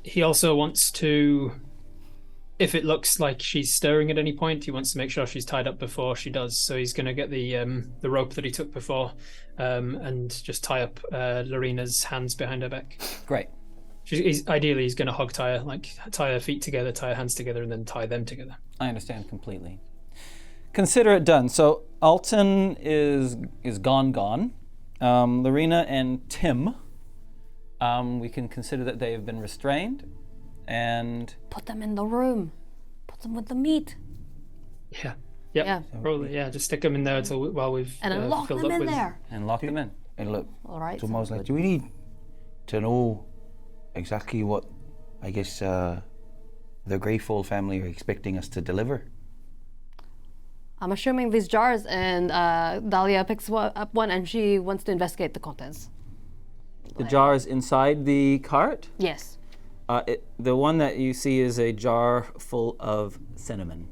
He also wants to, if it looks like she's stirring at any point, he wants to make sure she's tied up before she does. So he's going to get the rope that he took before and just tie up Lorena's hands behind her back. Great. He's going to hog tie her, like tie her feet together, tie her hands together, and then tie them together. I understand completely. Consider it done. So Alton is gone. Lorena and Tim, we can consider that they have been restrained, and Put them in the room. Put them with the meat. Yeah. Yep. Yeah. Probably. Yeah. Just stick them in there while we've And then lock filled them up in with. there. and lock them in. And look, All right. Tumau's like, do we need to know exactly what, I guess, the Greyfall family are expecting us to deliver? I'm assuming these jars, and Dahlia picks up one, and she wants to investigate the contents. The jar is inside the cart. Yes. The one that you see is a jar full of cinnamon.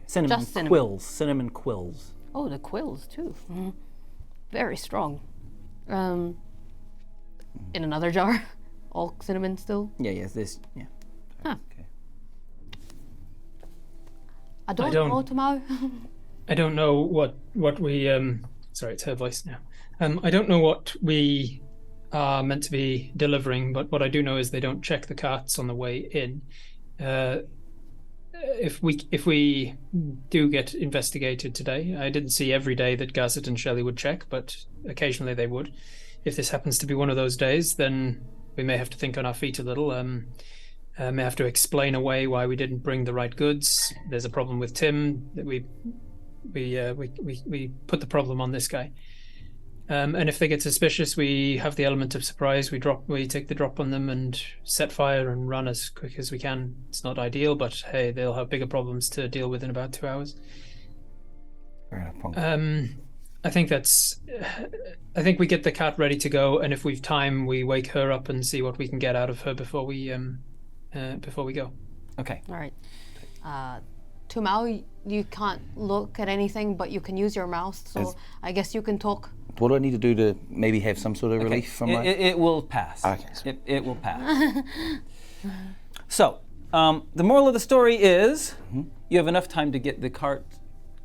Cinnamon Just cinnamon. quills. Cinnamon quills. Oh, the quills too. Very strong. In another jar, all cinnamon still. Yeah. This. Yeah. Huh. Okay. I don't don't- know, Tumau. I don't know what we. Sorry, it's her voice now. I don't know what we are meant to be delivering, but what I do know is they don't check the carts on the way in. If we do get investigated today, I didn't see every day that Gazet and Shelley would check, but occasionally they would. If this happens to be one of those days, then we may have to think on our feet a little. May have to explain away why we didn't bring the right goods. There's a problem with Tim that we put the problem on this guy. And if they get suspicious, we have the element of surprise. We take the drop on them and set fire and run as quick as we can. It's not ideal, but hey, they'll have bigger problems to deal with in about 2 hours. Fair enough, Pongo. I think we get the cat ready to go, and if we've time, we wake her up and see what we can get out of her before we go. Okay. All right. Tumau, you can't look at anything, but you can use your mouth, so I guess you can talk. What do I need to do to maybe have some sort of relief from my... It will pass. Okay. It will pass. So, the moral of the story is you have enough time to get the cart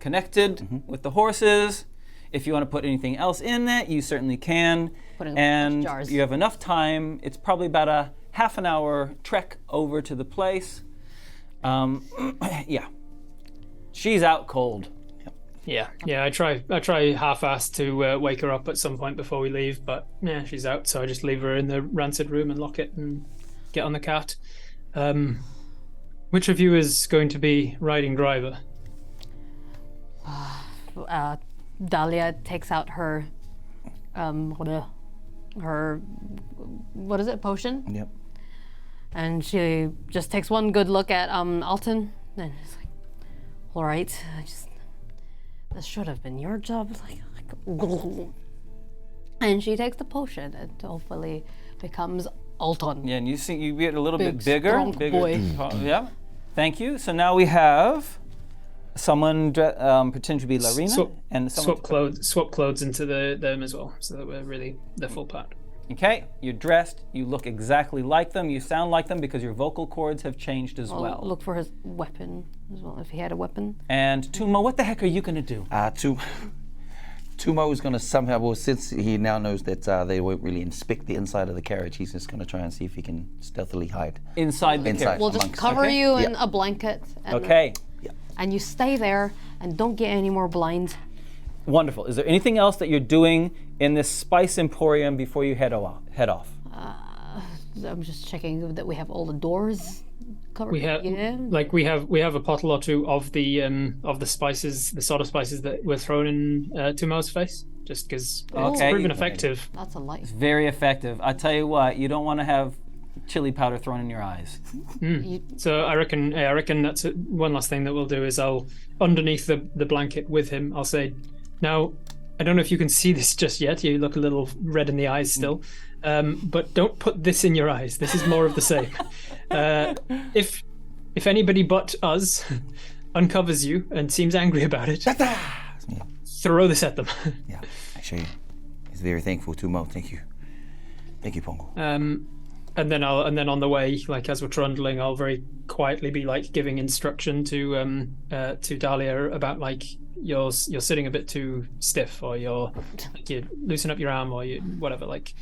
connected with the horses. If you want to put anything else in it, you certainly can. Put it in And jars. you have enough time. It's probably about a half an hour trek over to the place. Yeah. She's out cold. Yeah. I try half-assed to wake her up at some point before we leave, but yeah, she's out, so I just leave her in the rancid room and lock it and get on the cart. Which of you is going to be riding driver? Dahlia takes out her, what is it, potion? Yep. And she just takes one good look at Alton, and is like, all right, this should have been your job. And she takes the potion and hopefully becomes Alton. Yeah, and you see, you get a little Big, bit bigger. strong Bigger. boy. Yeah. Thank you. So now we have someone pretend to be Larina and someone Swap clothes into them as well, so that we're really the full part. Okay, you're dressed. You look exactly like them. You sound like them because your vocal cords have changed as well. Look for his weapon as well, if he had a weapon. And Tumau, what the heck are you gonna do? Tumau is going to somehow, well, since he now knows that they won't really inspect the inside of the carriage, he's just going to try and see if he can stealthily hide. Inside the carriage. We'll just amongst- cover Okay. you in a blanket. And, Okay. And you stay there and don't get any more blind. Wonderful. Is there anything else that you're doing in this spice emporium before you head off? I'm just checking that we have all the doors covered. We have we have a bottle or two of the spices, the sort of spices that were thrown in Tumau's face, just because it's Okay. proven effective. That's a light. Very effective. I tell you what, you don't want to have chili powder thrown in your eyes. So I reckon that's one last thing that we'll do is I'll underneath the blanket with him. I'll say, now I don't know if you can see this just yet. You look a little red in the eyes still, but don't put this in your eyes. This is more of the same. If anybody but us uncovers you and seems angry about it, throw this at them. Yeah, actually, he's very thankful to Mo. Thank you, Pongo. And then on the way, like as we're trundling, I'll very quietly be like giving instruction to Dahlia about like you're sitting a bit too stiff, or you loosen up your arm, or you whatever. Like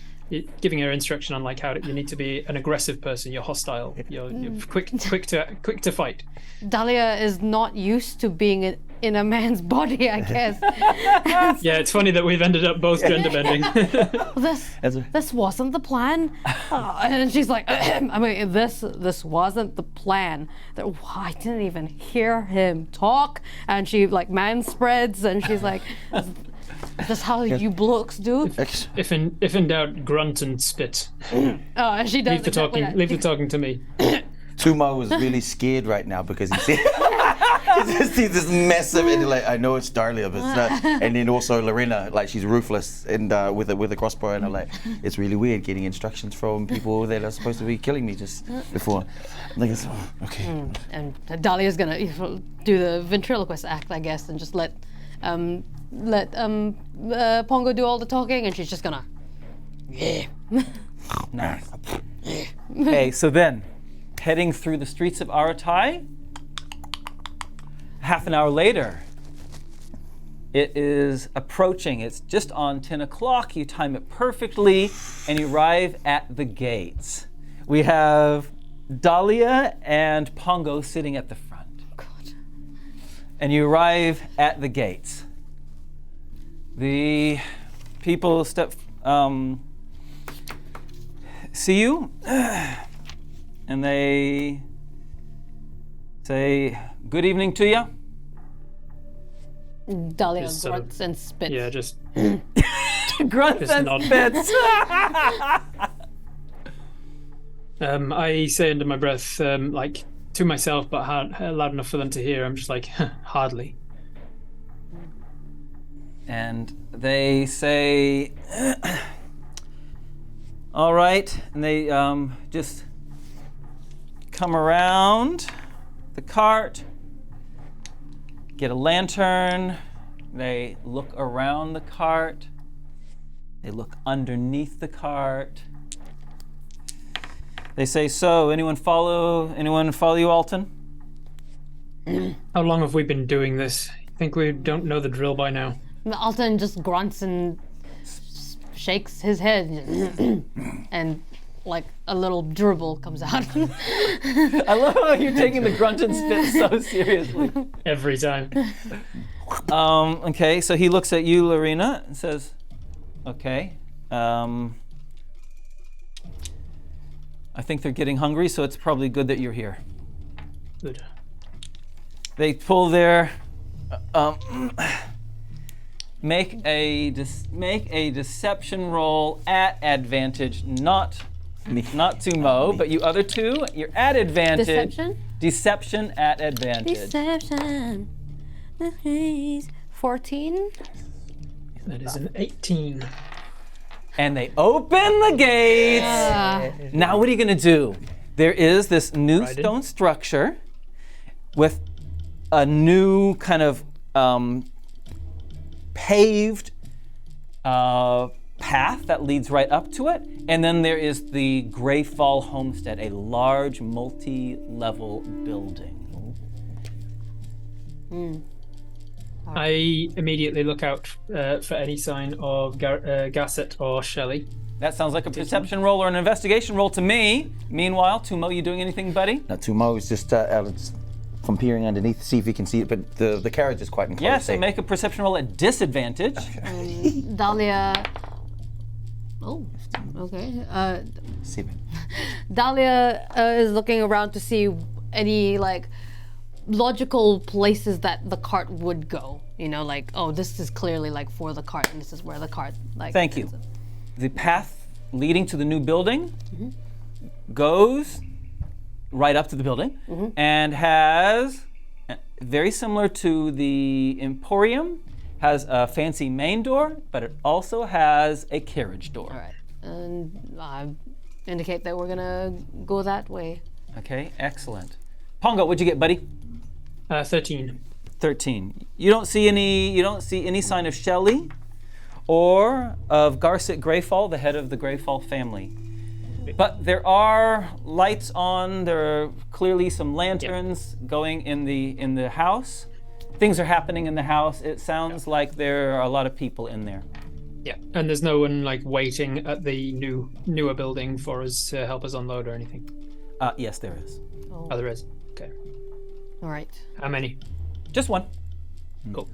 giving her instruction on like how you need to be an aggressive person. You're hostile. You're quick to fight. Dahlia is not used to being in a man's body, I guess. Yeah, it's funny that we've ended up both gender bending. This wasn't the plan. And she's like, I mean, this wasn't the plan. I didn't even hear him talk. And she like man spreads, and she's like, is this how you blokes do? If in doubt, grunt and spit. And she does Leave the talking to me. Tumau is really scared right now because he sees this massive, and like, I know it's Dahlia, but it's not. And then also Lorena, like she's ruthless and with a crossbow, and I'm like, it's really weird getting instructions from people that are supposed to be killing me just before. I'm like, okay. And Dahlia's gonna do the ventriloquist act, I guess, and just let Pongo do all the talking, and she's just gonna. Nice. Okay, so then, heading through the streets of Aratai, half an hour later, it is approaching. It's just on 10 o'clock. You time it perfectly, and you arrive at the gates. We have Dahlia and Pongo sitting at the front. God. And you arrive at the gates. The people see you, and they say, "Good evening to you." Dahlia Just grunts and spits. Yeah, just Grunts Just and nod. spits. I say under my breath, like to myself, but loud enough for them to hear. I'm just like, hardly. And they say, "All right," and they just come around the cart, get a lantern, they look around the cart, they look underneath the cart. They say, "So, anyone follow you, Alton?" How long have we been doing this? I think we don't know the drill by now. Alton just grunts and shakes his head, and like a little dribble comes out. I love how you're taking the grunt and spit so seriously. Every time. Okay, so he looks at you, Lorena, and says, okay. I think they're getting hungry, so it's probably good that you're here. Good. They pull their... make a deception roll at advantage, not Tumau, but you other two, you're at advantage. Deception? Deception at advantage. Deception. 14. That is an 18. And they open the gates. Now what are you gonna do? There is this new stone structure with a new kind of paved path that leads right up to it. And then there is the Greyfall Homestead, a large multi-level building. I immediately look out for any sign of Gasset or Shelley. That sounds like a perception roll or an investigation roll to me. Meanwhile, Tumau, you doing anything, buddy? Now, Tumau is just from peering underneath to see if he can see it, but the carriage is quite enclosed. Yes, so make a perception roll at disadvantage. Dahlia. Oh, okay. 7. Dahlia is looking around to see any like logical places that the cart would go. You know, like, oh, this is clearly like for the cart, and this is where the cart like. Thank you. The path leading to the new building goes right up to the building and has, very similar to the Emporium, has a fancy main door, but it also has a carriage door. All right, and I indicate that we're gonna go that way. Okay, excellent. Pongo, what'd you get, buddy? 13. 13. You don't see any sign of Shelley or of Garcet Greyfall, the head of the Greyfall family. But there are lights on. There are clearly some lanterns going in the house. Things are happening in the house. It sounds like there are a lot of people in there. Yeah, and there's no one like waiting at the newer building for us to help us unload or anything. Yes, there is. Oh, there is. Okay. All right. How many? Just one. Cool.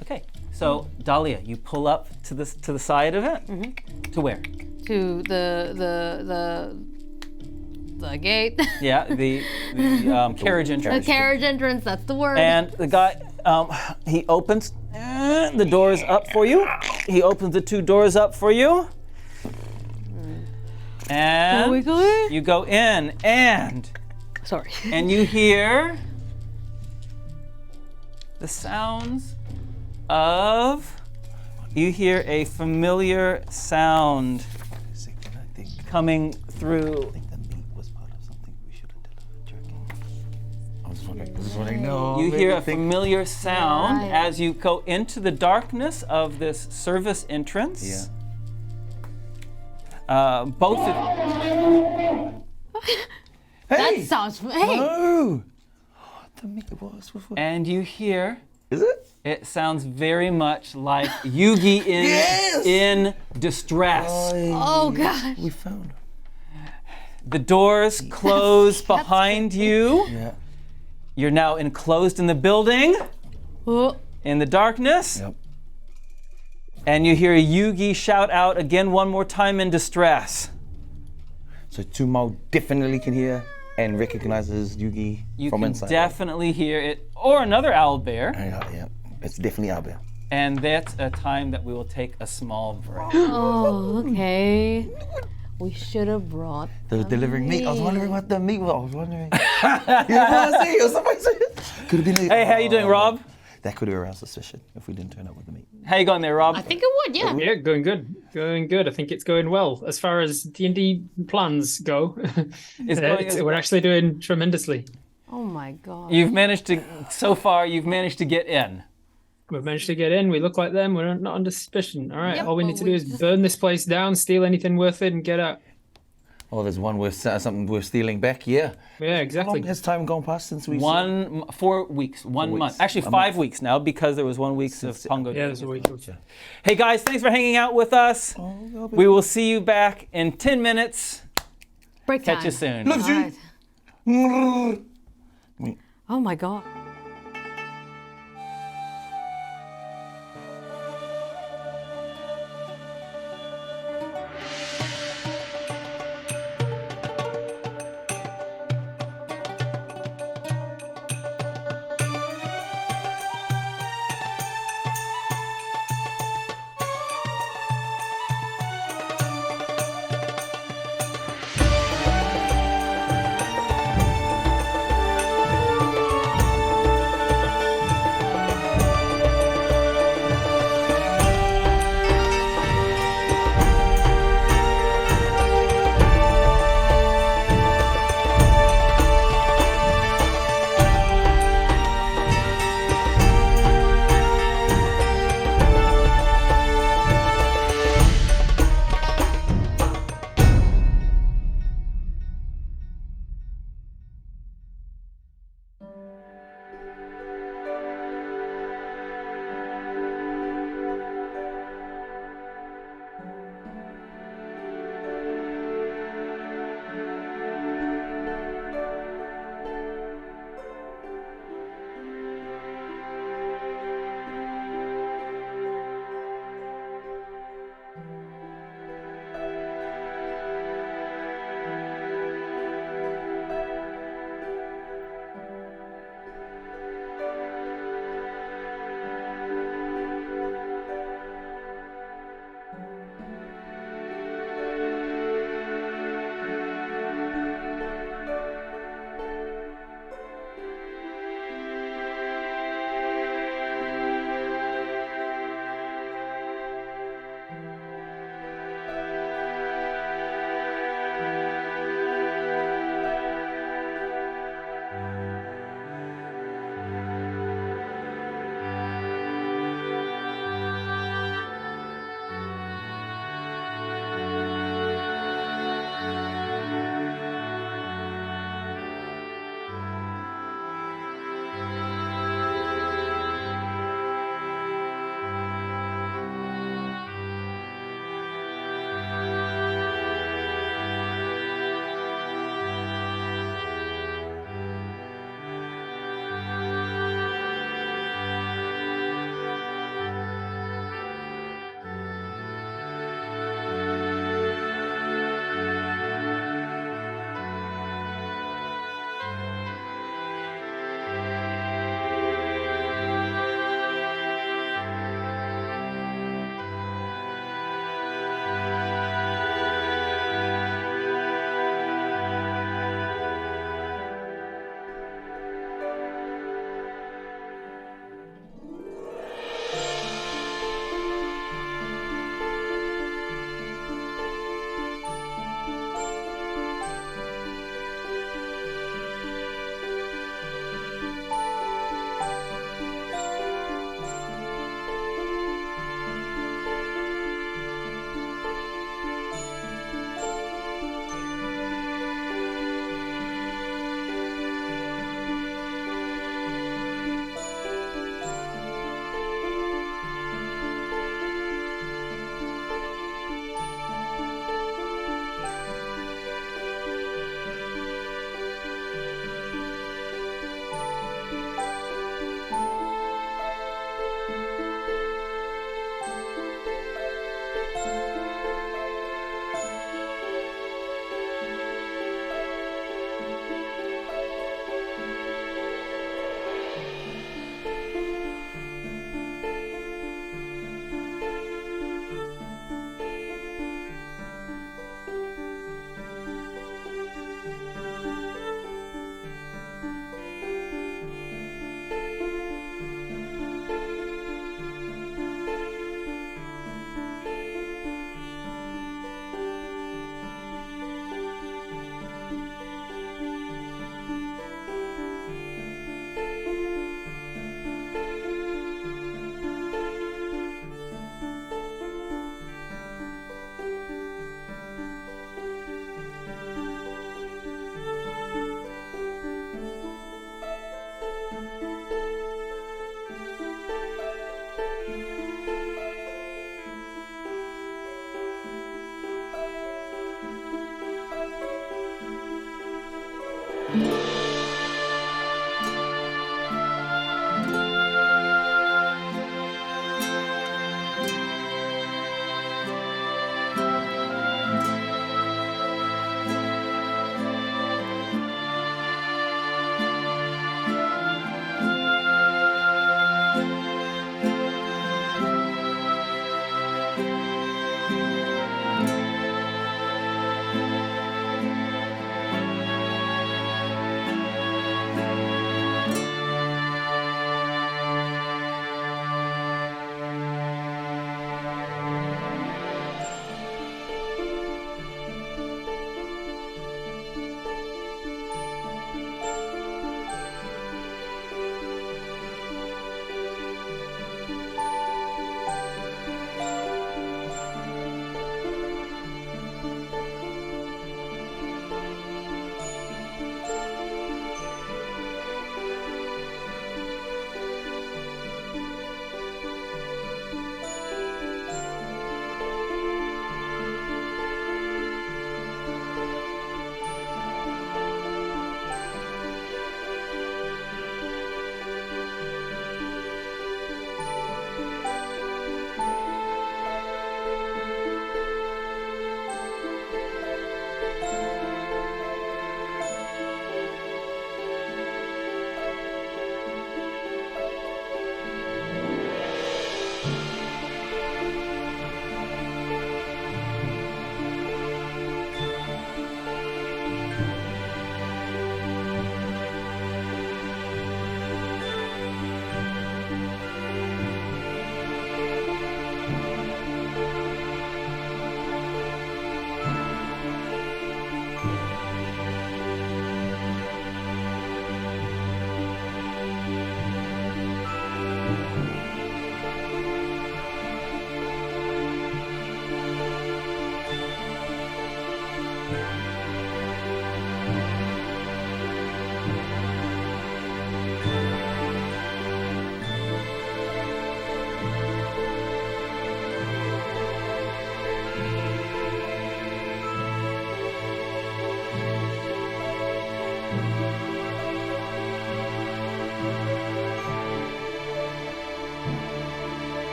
Okay. So Dahlia, you pull up to the side of it. To where? To the gate. Yeah, the carriage entrance. The carriage entrance. That's the word. And the guy, he opens the doors up for you. He opens the 2 doors up for you. And we go in? you go in, and you hear the sounds of. You hear a familiar sound coming through. I think the meat was part of something we should have delivered. Jerky. I was wondering. No. You hear a familiar sound as you go into the darkness of this service entrance. Yeah. Both of That sounds. Hey. Oh, the meat was. and you hear. Is it? It sounds very much like Yugi in distress. Oh gosh. We found her. The doors close behind you. Yeah. You're now enclosed in the building, Oh. in the darkness. Yep. And you hear Yugi shout out again one more time in distress. So Tumau definitely can hear and recognizes Yugi You from can inside. definitely hear it, or another owlbear. Yeah. It's definitely out there. And that's a time that we will take a small break. Oh, okay. We should have brought. They were delivering meat. I was wondering what the meat was. I was wondering. You want to see? Or somebody said could have been. Hey, how you doing, Rob? That could have aroused suspicion if we didn't turn up with the meat. How you going there, Rob? I think it would, yeah. Yeah, going good. Going good. I think it's going well. As far as D&D plans go, we're actually doing tremendously. Oh my god. You've managed to get in. We've managed to get in. We look like them. We're not under suspicion. All right. Yep, all we but need to we do is just- burn this place down, steal anything worth it, and get out. Oh, there's one worth something worth stealing back. Yeah. Yeah, How exactly. long has time gone past since we? 4 weeks, 1 weeks. month. Actually, A 5 weeks now because there was 1 week of Since- Pongo. Yeah, there's a week. Hey guys, thanks for hanging out with us. We will see you back in 10 minutes. Break Catch time. you soon. Loves you. All right. Oh my God.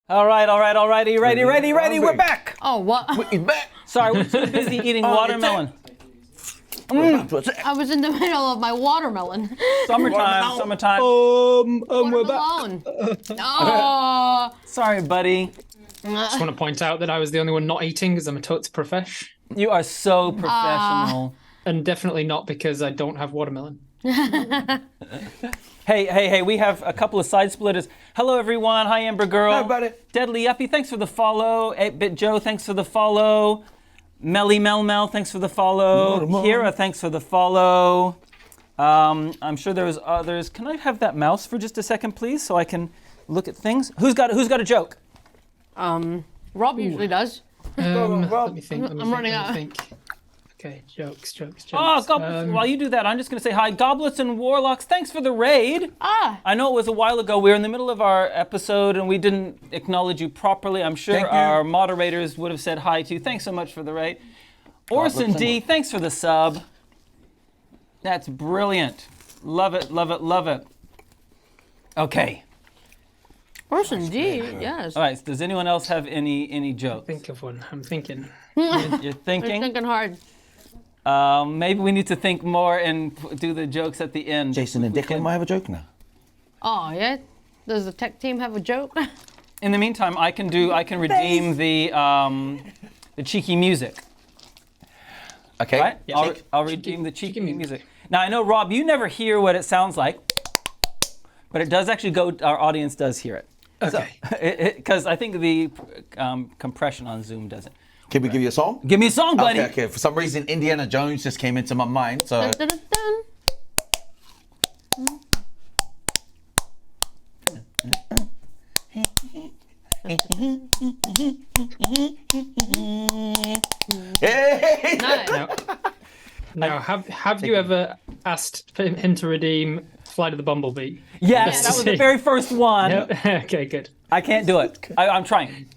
All right. Ready. We're back. Oh, what? He's back. Sorry, we're too busy eating watermelon. I was in the middle of my watermelon. Summertime. We're back. Alone. Oh. Sorry, buddy. Just want to point out that I was the only one not eating because I'm a totes profesh. You are so professional. And definitely not because I don't have watermelon. Hey, we have a couple of side splitters. Hello, everyone. Hi, Amber Girl. Hi, buddy. Deadly Yuppie, thanks for the follow. 8-Bit Joe, thanks for the follow. Melly Mel, thanks for the follow. Kira, thanks for the follow. I'm sure there was others. Can I have that mouse for just a second, please, so I can look at things? Who's got a joke? Rob usually does. Let me think. I'm running out. Okay, jokes. Oh, while you do that, I'm just going to say hi. Goblets and Warlocks, thanks for the raid. I know it was a while ago. We were in the middle of our episode and we didn't acknowledge you properly. I'm sure our moderators would have said hi to you. Thanks so much for the raid. Orson D, thanks for the sub. That's brilliant. Love it. Okay. Orson D, yes. All right, does anyone else have any jokes? Think of one. I'm thinking. You're thinking? I'm thinking hard. Maybe we need to think more and do the jokes at the end. Jason and Declan might have a joke now. Oh, yeah? Does the tech team have a joke? In the meantime, I can redeem the cheeky music. Okay. Right? Yeah. I'll redeem the cheeky music. Now, I know, Rob, you never hear what it sounds like, but it does actually go, our audience does hear it. Okay. Because I think the compression on Zoom doesn't. Can we give you a song? Give me a song, buddy. Okay. For some reason, Indiana Jones just came into my mind. So. Dun, dun, dun, dun. Hey! Nice. Now, have you ever asked him to redeem Flight of the Bumblebee? Yes, that was the very first one. Yep. Okay, good. I can't do it. I'm trying.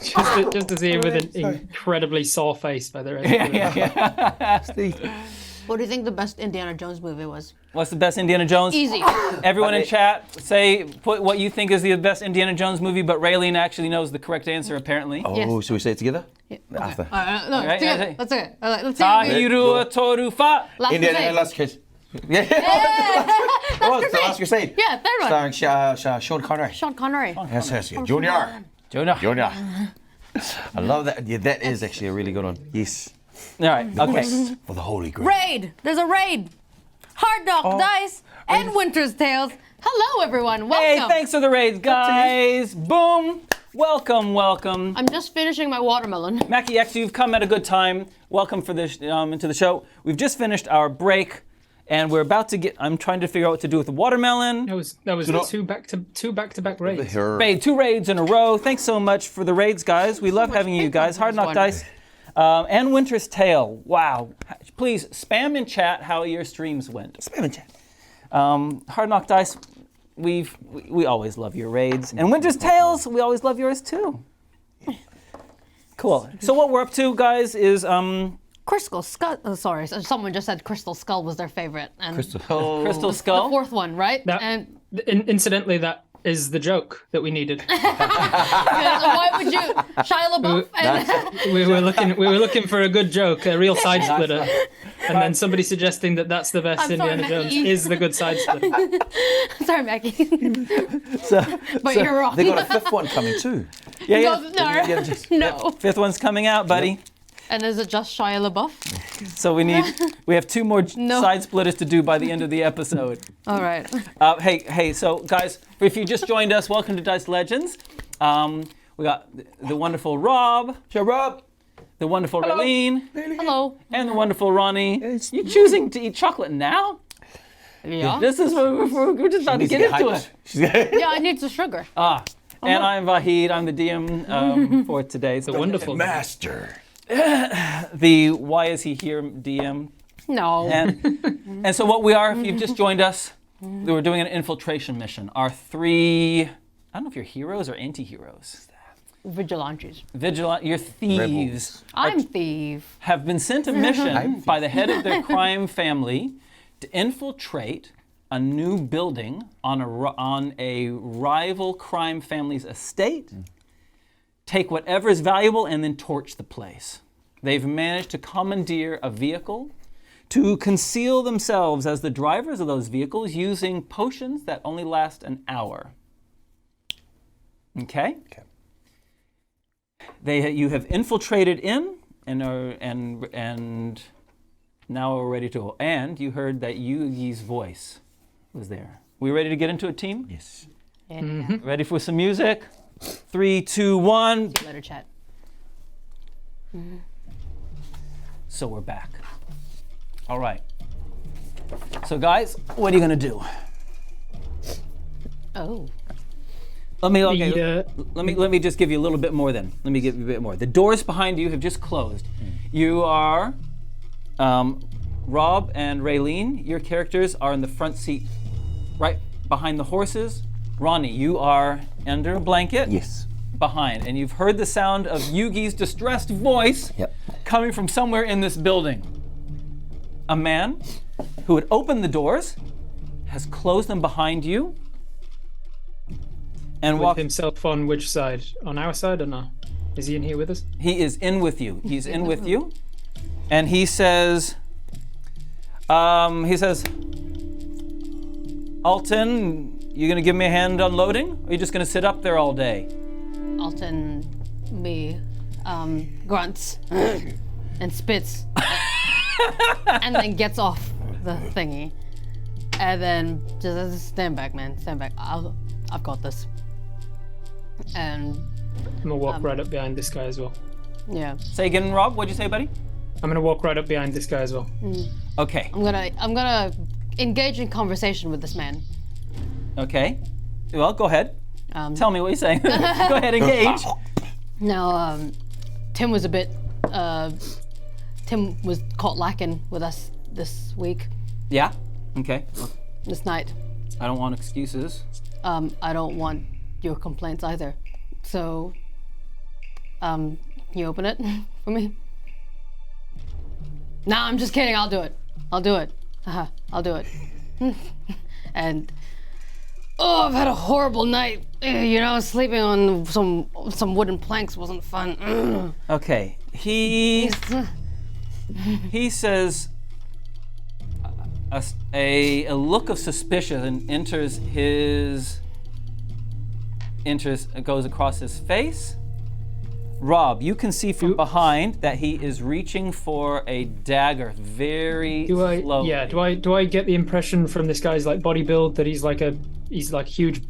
Just to see him with an incredibly sore face by the end of it. What do you think the best Indiana Jones movie was? What's the best Indiana Jones? Easy. Everyone in chat, put what you think is the best Indiana Jones movie, but Reylene actually knows the correct answer, apparently. Oh, Yes. should we say it together? Yeah. After. No, Right, together. yeah. Let's do it. Let's see. if we- Tahiru Torufa. Last Indiana Crusade. and Last Crusade. Yeah. Oh, it's the Last Crusade. Yeah, third one. Starring Sean Connery. Sean Connery. Yes. Junior. Jonah. I love that. Yeah, that is actually a really good one. Yes. All right, okay. For the Holy Grail. Raid. There's a raid. Hard Knock Dice and Winter's Tales. Hello, everyone. Hey, Welcome. thanks for the raids, guys. Boom. Welcome. I'm just finishing my watermelon. Mackie X, you've come at a good time. Welcome for this into the show. We've just finished our break, and we're about to get. I'm trying to figure out what to do with the watermelon. That was two back to back raids. Raid, 2 raids in a row. Thanks so much for the raids, guys. We love having you guys. Hard Knock Dice and Winter's Tale. Wow. Please spam in chat how your streams went. Spam in chat. Hard Knock Dice, we always love your raids. And Winter's Tales, we always love yours too. Cool. So what we're up to, guys, is Crystal Skull. Oh, sorry, someone just said Crystal Skull was their favorite. And Crystal the Skull. fourth one, right? That, incidentally, that is the joke that we needed. Why would you, Shia LaBeouf? And we were looking for a good joke, a real side splitter, and then somebody suggesting that that's the best I'm sorry, Indiana Jones Maggie. is the good side splitter. sorry, Maggie. So But you're wrong. They got a 5th one coming too. yeah. No. 5th one's coming out, buddy. And is it just Shia LaBeouf? So we have 2 more side splitters to do by the end of the episode. All right. Hey, so guys, if you just joined us, welcome to Dice Legenz. We got the wonderful Rob. Sure, Rob. The wonderful Reylene. Hello. And the wonderful Ronnie. You choosing to eat chocolate now? Yeah. This is what we're just about to get into it. Yeah, I need some sugar. And I'm Vahid. I'm the DM for today. The wonderful Master. The Why Is He Here DM. No. And so what we are, if you've just joined us, we're doing an infiltration mission. Our 3, I don't know if you're heroes or anti-heroes. Vigilantes. You're thieves. I'm thief. Have been sent a mission by the head of their crime family to infiltrate a new building on a rival crime family's estate take whatever is valuable and then torch the place. They've managed to commandeer a vehicle to conceal themselves as the drivers of those vehicles using potions that only last an hour. Okay? You have infiltrated in and now we're ready to go. And you heard that Yugi's voice was there. We ready to get into a team? Yes. Ready for some music? 3, 2, 1. Letter chat. So we're back. All right. So guys, what are you gonna do? Oh. Let me just give you a little bit more then. Let me give you a bit more. The doors behind you have just closed. You are Rob and Reylene. Your characters are in the front seat, right behind the horses. Ronnie, you are under a blanket. Yes. Behind, and you've heard the sound of Yugi's distressed voice coming from somewhere in this building. A man who had opened the doors has closed them behind you and With himself on which side? On our side or no? Is he in here with us? He is in with you. He's in with you, and he says, Alton, you gonna give me a hand unloading, or are you just gonna sit up there all day? Alton, me, grunts and spits, and then gets off the thingy, and then just stand back, man, stand back. I've got this. And I'm gonna walk right up behind this guy as well. yeah, Say again, Rob. What'd you say, buddy? I'm gonna walk right up behind this guy as well. Okay. I'm gonna engage in conversation with this man. Okay. Well, go ahead. Tell me what you're saying. Go ahead, engage. Now, Tim was caught lacking with us this week, Yeah. Okay. this night. I don't want excuses. I don't want your complaints either. So, can you open it for me? Nah, I'm just kidding. I'll do it. I'll do it. I'll do it. And I've had a horrible night. You know, sleeping on some wooden planks wasn't fun. Okay. He says a look of suspicion goes across his face. Rob, you can see from behind that he is reaching for a dagger very slowly. Yeah, do I get the impression from this guy's like body build that he's like huge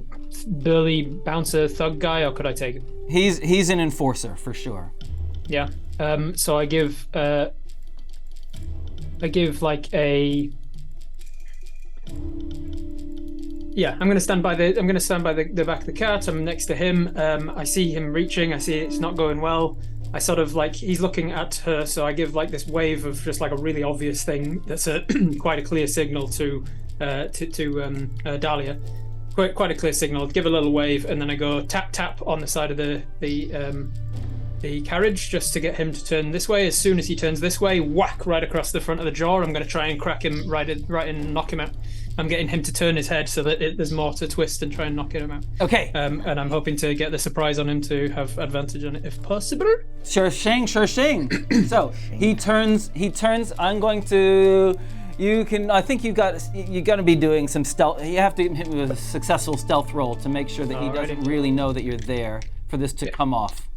burly bouncer thug guy, or could I take him? He's an enforcer for sure. Yeah. So I give like a I'm gonna stand by the back of the cart. I'm next to him. I see him reaching. I see it's not going well. I sort of like he's looking at her, so I give like this wave of just like a really obvious thing that's a quite a clear signal to Dahlia. Quite a clear signal. Give a little wave, and then I go tap tap on the side of the carriage just to get him to turn this way. As soon as he turns this way, whack right across the front of the jaw. I'm going to try and crack him right in and knock him out. I'm getting him to turn his head so that there's more to twist and try and knock him out. Okay. And I'm hoping to get the surprise on him to have advantage on it if possible. Sure thing. So he turns. I'm going to. I think you're gonna be doing some stealth. You have to hit him with a successful stealth roll to make sure that he doesn't really know that you're there for this to come off.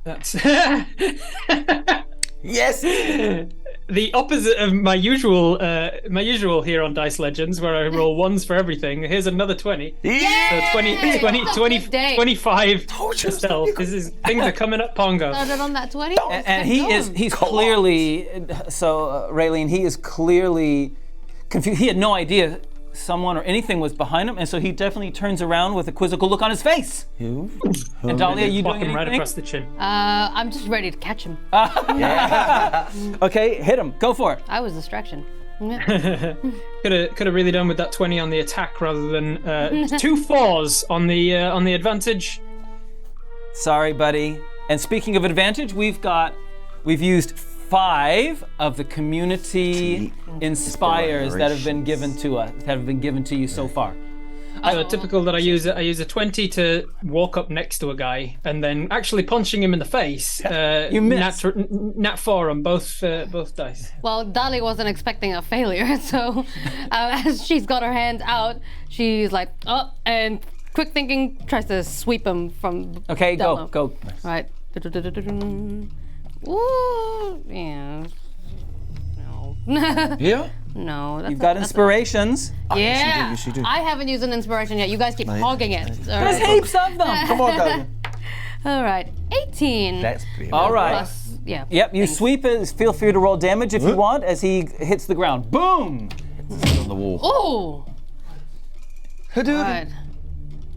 That's Yes. the opposite of my usual here on Dice Legenz, where I roll ones for everything. Here's another 20. Yeah. So 25 stealth. Things are coming up, Pongo. Started on that 20. And he's clearly, Reylene, he is clearly confused. He had no idea someone or anything was behind him, and so he definitely turns around with a quizzical look on his face. Who? And Dahlia, you doing him anything? right across the chin. I'm just ready to catch him. Okay, hit him. Go for it. I was distraction. Could have really done with that 20 on the attack rather than 2 4s on the advantage. Sorry, buddy. And speaking of advantage, we've used 5 of the community inspires that have been given to us, that have been given to you so far. So typical that I use a 20 to walk up next to a guy and then actually punching him in the face. You miss. Nat 4 on both dice. Well, Dahlia wasn't expecting a failure, so as she's got her hand out, she's like, oh, and quick thinking tries to sweep him from. Okay, down go. low. Right. Ooh, yeah. No. Yeah? No. That's You've got that's inspirations. yeah. Yes, you do. I haven't used an inspiration yet. You guys keep Not yet. hogging it. All There's right. heaps of them. Come on, Dahlia. All right. 18. That's pretty All right. Plus, yeah. Yep, you thanks. sweep it. Feel free to roll damage if you want as he hits the ground. Boom! on the wall. Oh. Hadouken. Right.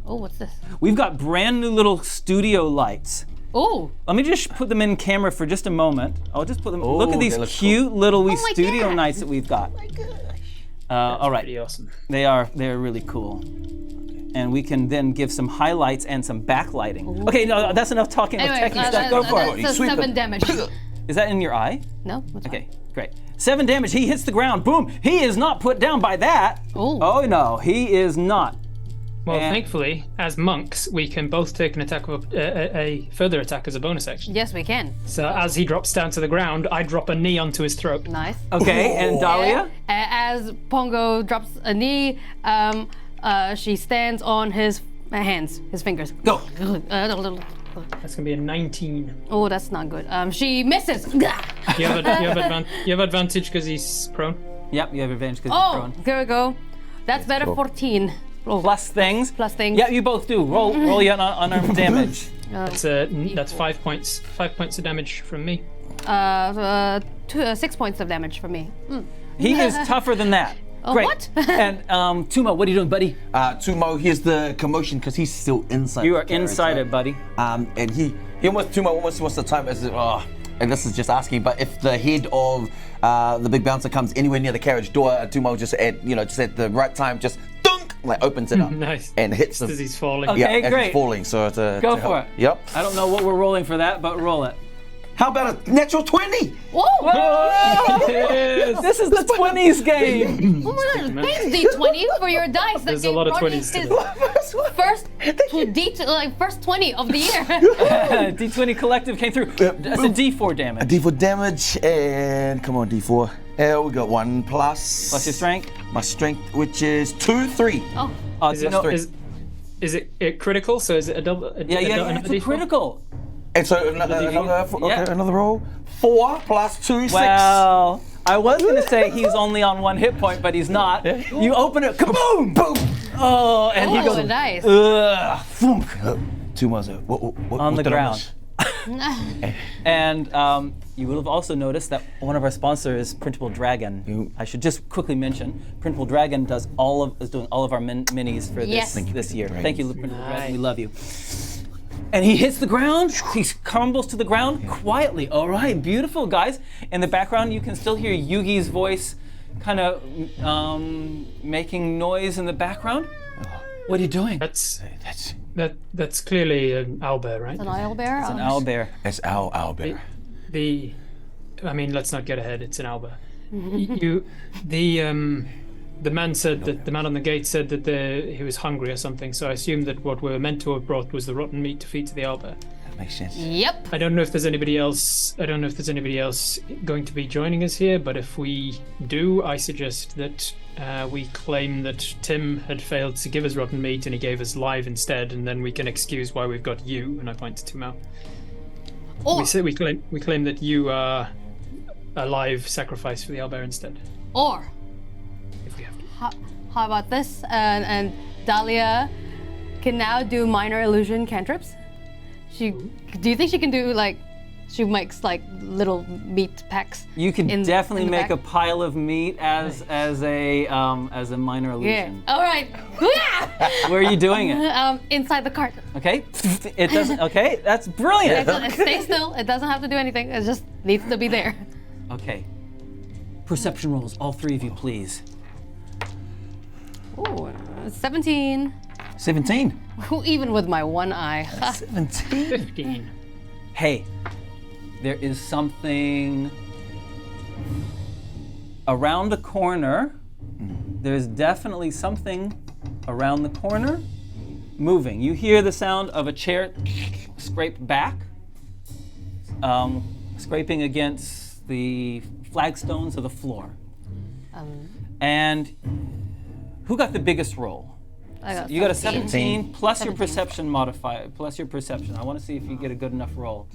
Oh, what's this? We've got brand new little studio lights. Oh. Let me just put them in camera for just a moment. I'll just put them. Look at Oh, these they look cute little wee Oh my studio gosh. nights that we've got. All right, Pretty awesome. they're really cool. And we can then give some highlights and some backlighting. Okay, no, that's enough talking of Anyway, techie stuff. Go for it. That's Sweep 7 them. damage. Is that in your eye? No? That's fine. Okay, great. 7 damage. He hits the ground. Boom. He is not put down by that. Ooh. Oh no, he is not. Well, And- thankfully, as monks, we can both take an attack of a further attack as a bonus action. Yes, we can. So as he drops down to the ground, I drop a knee onto his throat. Nice. Okay, and Dahlia? As Pongo drops a knee, she stands on his hands, his fingers. Go. That's gonna be a 19. Oh, that's not good. She misses. You have advantage because he's prone. Yep, you have advantage because Oh, you're prone. here we go. That's better. go. 14. Oh, Plus things. plus things. Yeah, you both do. Roll your unarmed damage. That's 5 points. 5 points of damage from me. 6 points of damage for me. He is tougher than that. Great. what? And Tumau, what are you doing, buddy? Tumau, here's the commotion because he's still inside. You the are carriage, inside right? it, buddy. And Tumau almost wants to time as and this is just asking, but if the head of the big bouncer comes anywhere near the carriage door, Tumau just at the right time, just dunk, like opens it up Nice. and hits him. As he's falling. Okay. Yeah, as great. he's falling. So to Go to for help. it. Yep. I don't know what we're rolling for that, but roll it. How about a natural 20? Whoa! Yes. This is the 20s game. Oh my god, thanks D20 for your dice. There's a lot of 20s today. First 20 of the year. D20 collective came through. That's a D4 damage. D4 damage, and come on, D4. We got 1 plus. Plus your strength. My strength, which is 2, 3. Oh, Is You it, know- is it critical? So is it a double? yeah, another it's a D4? critical. And so another Yeah. another roll. 4 plus 2, 6. Well, I was gonna say he's only on 1 hit point, but he's not. You open it, kaboom! Boom! Oh, and he oh, goes nice. ugh, thunk, Tumau's on the ground. And you will have also noticed that one of our sponsors is Printable Dragon. I should just quickly mention, Printable Dragon is doing all of our minis for Yes. this year. Thank you, Printable Dragon. We love you. And he hits the ground. He crumbles to the ground quietly. All right, beautiful, guys. In the background, you can still hear Yugi's voice, kind of making noise in the background. What are you doing? That's clearly an owlbear, right? An owlbear? An owlbear. It's our owlbear. I mean, let's not get ahead. It's an owlbear. The man said that the man on the gate said that he was hungry or something. So I assume that what we were meant to have brought was the rotten meat to feed to the owlbear. That makes sense. Yep. I don't know if there's anybody else. I don't know if there's anybody else going to be joining us here. But if we do, I suggest that we claim that Tim had failed to give us rotten meat and he gave us live instead, and then we can excuse why we've got you. And I point to Tumau. Or, We claim that you are a live sacrifice for the owlbear instead. or If we have to. how about this? And Dahlia can now do minor illusion cantrips. Do you think she can do she makes little meat packs? You can in definitely the make back? a pile of meat as a minor Yeah. illusion. All right. Where are you doing it? Inside the cart. Okay. It doesn't. Okay, that's brilliant. Stay still. It doesn't have to do anything. It just needs to be there. Okay. Perception rolls, all 3 of you, please. Ooh, 17. 17. Even with my one eye. 17. 15. Hey, there is something around a corner. There's definitely something around the corner, moving. You hear the sound of a chair scrape back, scraping against the flagstones of the floor. And who got the biggest roll? I got You got a 17. 17 plus your 17. perception modifier, plus your perception. I want to see if you get a good enough roll.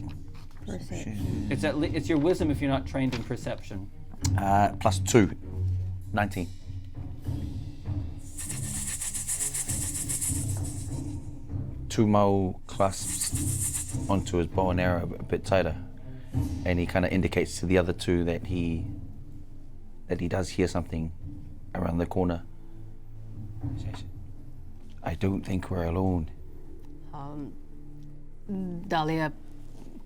It's your wisdom if you're not trained in perception. Plus 2. 19. Tumau clasps onto his bow and arrow a bit tighter, and he kind of indicates to the other two that he does hear something around the corner. He says, I don't think we're alone. Dahlia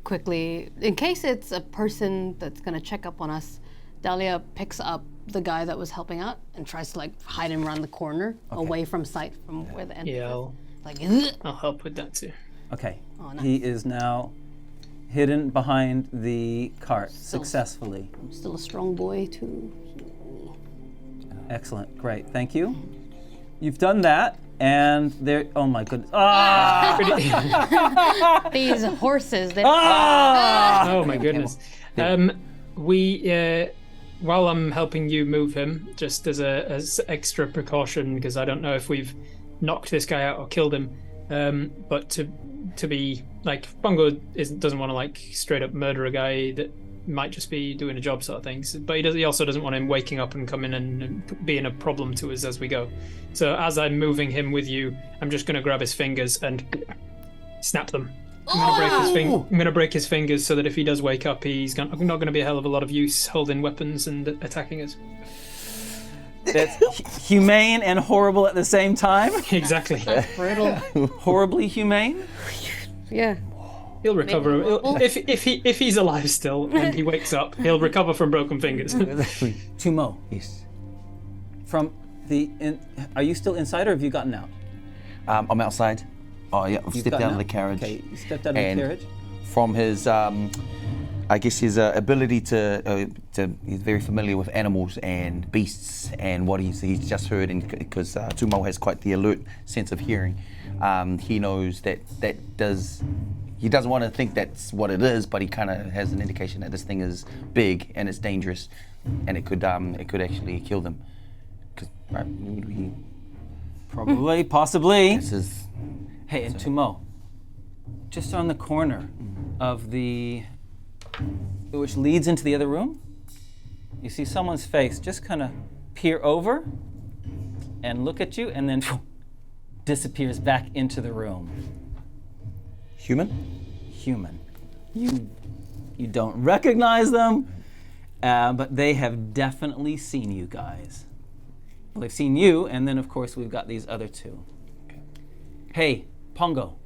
quickly, in case it's a person that's gonna check up on us, Dahlia picks up the guy that was helping out and tries to like hide him around the corner, away from sight from where the entrance Yeah, is. Like, I'll help with that too. Okay. Oh, nice. He is now hidden behind the cart successfully. I'm still a strong boy too. Excellent. Great. Thank you. You've done that, and there. Oh my goodness. Ah! These horses, they Oh my goodness. While I'm helping you move him, just as extra precaution, because I don't know if we've knocked this guy out or killed him, but to be like, Pongo doesn't want to like straight up murder a guy that might just be doing a job sort of things, but he also doesn't want him waking up and coming and being a problem to us as we go. So as I'm moving him with you, I'm just going to grab his fingers and snap them. I'm going to break his fingers so that if he does wake up, he's not going to be a hell of a lot of use holding weapons and attacking us. It's humane and horrible at the same time. Exactly. brutal. Horribly humane. Yeah. He'll recover. If he's alive still and he wakes up, he'll recover from broken fingers. Tumau. Yes. From are you still inside or have you gotten out? I'm outside. Oh yeah, I've stepped out of the carriage. Okay, you stepped out of the And carriage. From his, I guess his ability to he's very familiar with animals and beasts and what he's just heard, and because Tumau has quite the alert sense of hearing, he knows he doesn't want to think that's what it is, but he kind of has an indication that this thing is big and it's dangerous, and it could actually kill them. Right, Probably, possibly. this is Hey, and Tumau, just on the corner of which leads into the other room, you see someone's face just kind of peer over and look at you, and then disappears back into the room. human. Human. You don't recognize them, but they have definitely seen you guys. Well, they've seen you, and then of course we've got these other two. Hey, Pongo,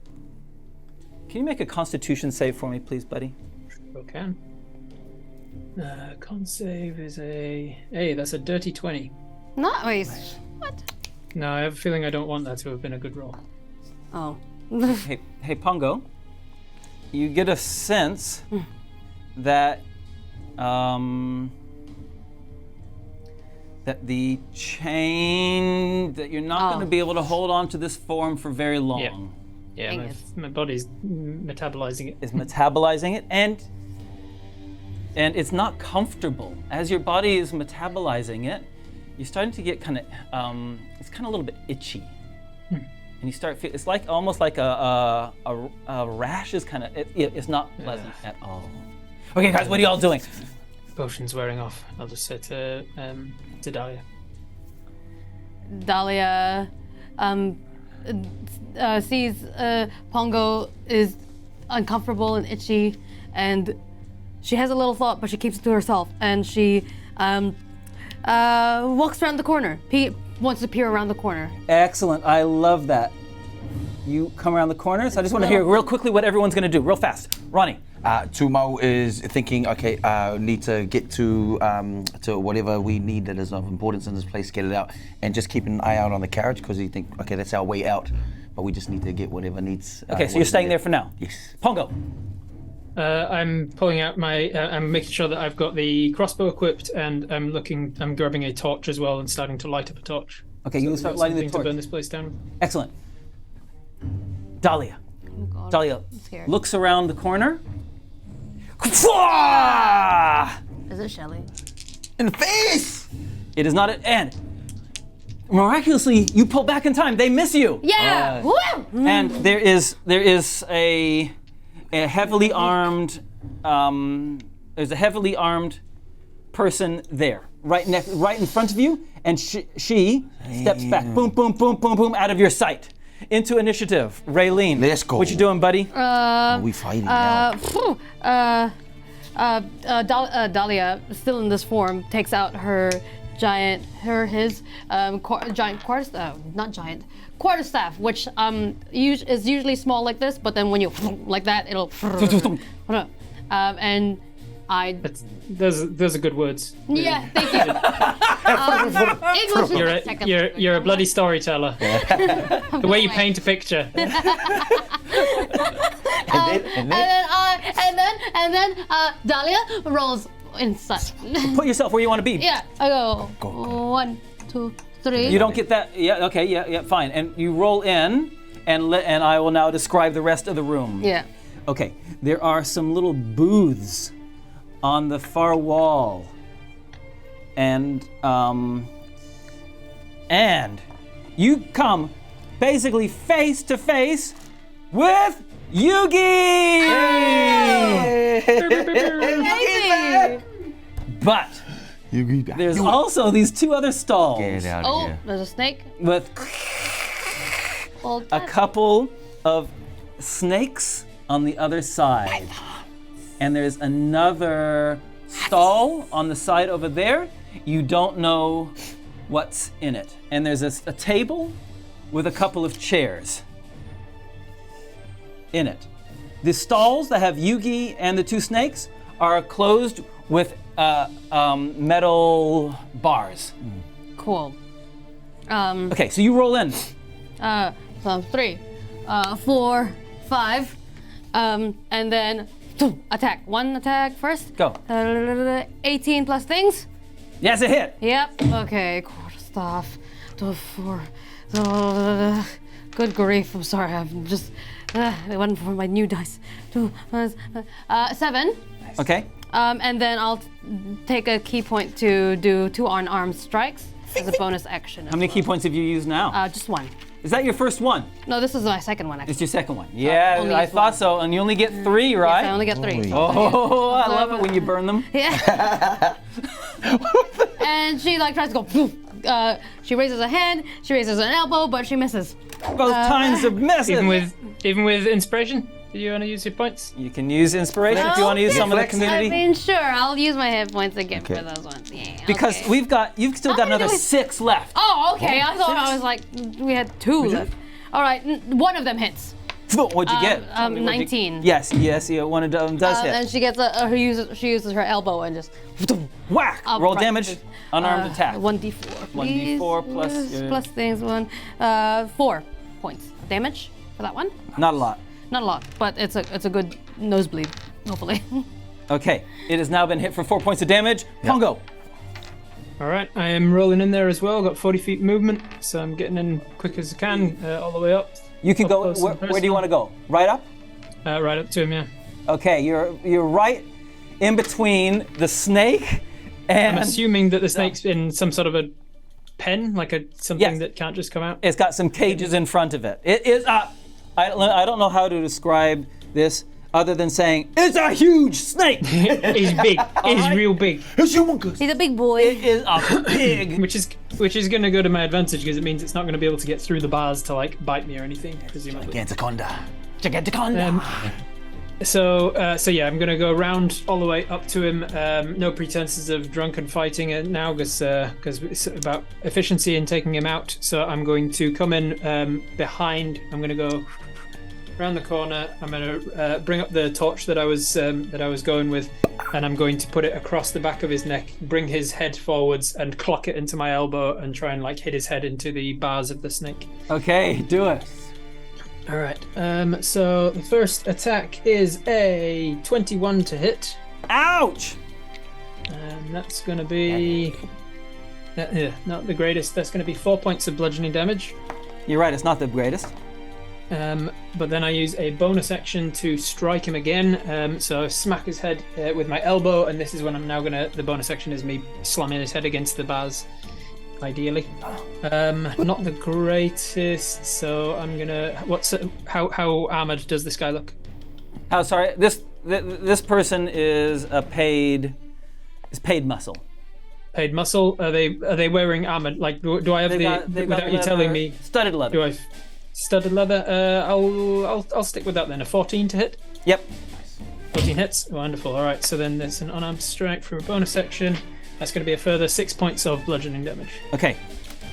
can you make a Constitution save for me, please, buddy? Sure can. Con save is that's a dirty 20. Nice. What? No, I have a feeling I don't want that to have been a good roll. Oh. Hey, Pongo, you get a sense that that the chain, that you're not going to be able to hold on to this form for very long. Yeah, my body's metabolizing it. Is metabolizing it, and it's not comfortable. As your body is metabolizing it, you're starting to get kind of, it's kind of a little bit itchy. And you start feel, it's like almost like a rash is kind of, it's not pleasant at all. Okay, guys, what are y'all doing? Potion's wearing off. I'll just say to Dahlia. Dahlia sees Pongo is uncomfortable and itchy, and she has a little thought, but she keeps it to herself, and she walks around the corner. Wants to peer around the corner. Excellent, I love that. You come around the corner, so I just want to hear real quickly what everyone's going to do, real fast. Ronnie. Tumau is thinking, okay, need to get to whatever we need that is of importance in this place, get it out, and just keep an eye out on the carriage, because you think, okay, that's our way out, but we just need to get whatever needs. Okay, so you're staying there for now? Yes. Pongo. I'm pulling out I'm making sure that I've got the crossbow equipped, and I'm grabbing a torch as well and starting to light up a torch. Okay, you start lighting the Something to torch. burn this place down. Excellent. Dahlia. Oh God. Dahlia scared. looks around the corner. Is it Shelly? In the face! It is not an and. Miraculously, you pull back in time. They miss you. Yeah. Woo! And there is a heavily armed there's a heavily armed person there, right in front of you, and she steps back, boom, boom, boom, boom, boom, out of your sight. Into initiative, Reylene. Let's go. What you doing, buddy? We fighting now. Dahlia, still in this form, takes out her giant, quarterstaff, which is usually small like this, but then when you like that, it'll and I. Those are good words. Yeah, thank you. English is my second language. You're a bloody storyteller. The way you paint a picture. And then Dahlia rolls inside. Put yourself where you want to be. Yeah, I go 1, 2, 3. You don't get that. Yeah. Okay. Yeah. Fine. And you roll in, and I will now describe the rest of the room. Yeah. Okay. There are some little booths on the far wall, and you come basically face to face with Yugi. But there's also these two other stalls Get out of Oh, here. there's a snake. with Well, a couple of snakes on the other side. And there's another stall on the side over there. You don't know what's in it. And there's a table with a couple of chairs in it. The stalls that have Yugi and the two snakes are closed with metal bars. cool. Okay, so you roll in. So 3, 4, 5, and then attack. One attack first. Go. 18 plus things. Yes, a hit. Yep. Okay. Quarterstaff. 4. Good grief. I'm sorry. I'm just. It wasn't for my new dice. 7. Okay. And then I'll take a key point to do 2 unarmed strikes as a bonus action. How many key points have you used now? Just 1. Is that your first one? No, this is my second one, actually. It's your second one. Yeah, only I use thought one. so. And you only get 3, right? Yes, I only get 3. Oh, I love it when you burn them. Yeah. And she tries to go. Poof. She raises a hand. She raises an elbow, but she misses. Both times of misses. Even with inspiration, do you want to use your points? You can use inspiration if you want to use some of the I community. mean, sure. I'll use my hit points again for those ones. Yeah. Because okay. you've still got How many another do we- 6 left. Oh, okay. I thought I was like we had 2 left. All right, one of them hits. What'd you get? Tell me what'd you- 19. Yes, yeah, one of them does hit. And she gets she uses her elbow and just Whack! up Roll right. damage, unarmed attack. 1d4. Please. 1d4 plus, plus things. 4 points of damage for that one. Not a lot. Not a lot, but it's a good nosebleed, hopefully. Okay, it has now been hit for 4 points of damage. Pongo. All right, I am rolling in there as well. Got 40 feet movement, so I'm getting in quick as I can, all the way up. You can Up go. close and Where do you want to go? Right up. Right up to him, yeah. Okay, you're right in between the snake and I'm assuming that the snake's in some sort of a pen, like something Yes. that can't just come out. it's got some cages in front of it. It is. I don't know how to describe this other than saying it's a huge snake. He's big. He's real big, He's a big boy. It is a big. which is going to go to my advantage because it means it's not going to be able to get through the bars to like bite me or anything, presumably. Giganticonda. So yeah, I'm gonna go around all the way up to him. No pretenses of drunken fighting now, because it's about efficiency in taking him out. So I'm going to come in behind. I'm gonna go around the corner. I'm gonna bring up the torch that I was going with, and I'm going to put it across the back of his neck, bring his head forwards, and clock it into my elbow, and try and like hit his head into the bars of the snake. Okay, do it. All right. So the first attack is a 21 to hit, Ouch! and that's going to be Yeah, not the greatest. That's going to be 4 points of bludgeoning damage. You're right, it's not the greatest. But then I use a bonus action to strike him again. So I smack his head with my elbow, and this is when I'm now gonna. The bonus action is me slamming his head against the bars, ideally. Not the greatest. So I'm gonna. How armored does this guy look? Oh, sorry. This person is paid muscle. Paid muscle. Are they wearing armor? Like, do I have without you telling me? Studded leather. Do I? Studded leather. I'll stick with that then. A 14 to hit. Yep. 14 hits. Wonderful. All right. So then there's an unarmed strike for a bonus action. That's going to be a further 6 points of bludgeoning damage. Okay.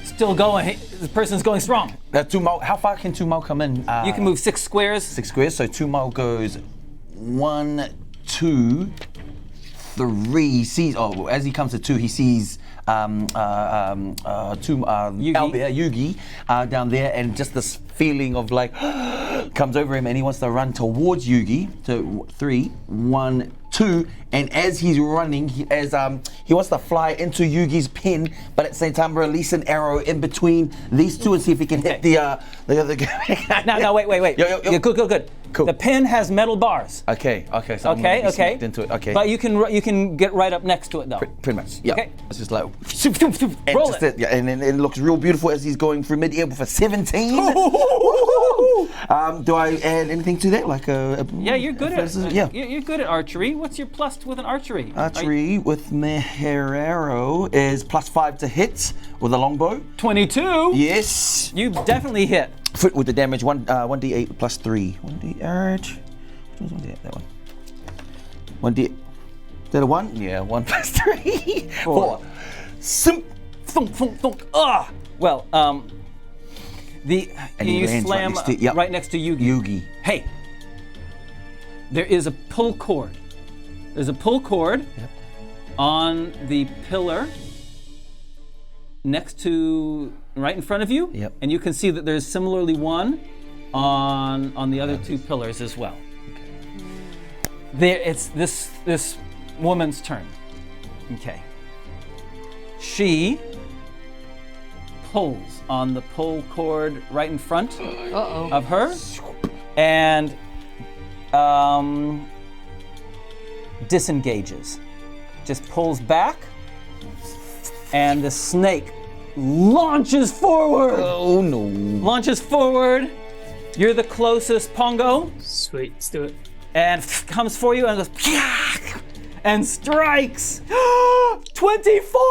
Still going. The person's going strong. Tumau, how far can Tumau come in? You can move 6 squares. 6 squares. So Tumau goes 1, 2, 3. Sees. Oh, as he comes to 2, he sees Yugi down there, and just this feeling of like comes over him, and he wants to run towards Yugi. So 3, 1, 2, and as he's running, he wants to fly into Yugi's pin, but at the same time release an arrow in between these two and see if he can hit the other guy. No, wait. Yo. Yeah, good. Cool. The pin has metal bars. Okay. So I'm gonna be smacked into it. Okay. But you can get right up next to it though. Pretty much. Yeah. Okay. It's just like roll it. And then it looks real beautiful as he's going through mid-air with a 17. Do I add anything to that? Like yeah, you're good at yeah. You're good at archery. What's your plus with an archery? Archery with Meherero is +5 to hit with a longbow. 22. Yes. You definitely hit. Foot with the damage 1d8 +3. 1d8. Which one's 1d8? That one. 1d8. Is that a 1? Yeah, 1 + 3. 4. Thunk. Well, you slam right next to Yugi. Hey, there is a pull cord. There's a pull cord on the pillar right in front of you. Yep. And you can see that there's similarly one on the other 2 pillars as well. Okay. It's this woman's turn. Okay. She pulls on the pull cord right in front of her, and disengages. Just pulls back, and the snake launches forward. Oh no. Launches forward. You're the closest, Pongo. Sweet, let's do it. And comes for you and goes and strikes. 24.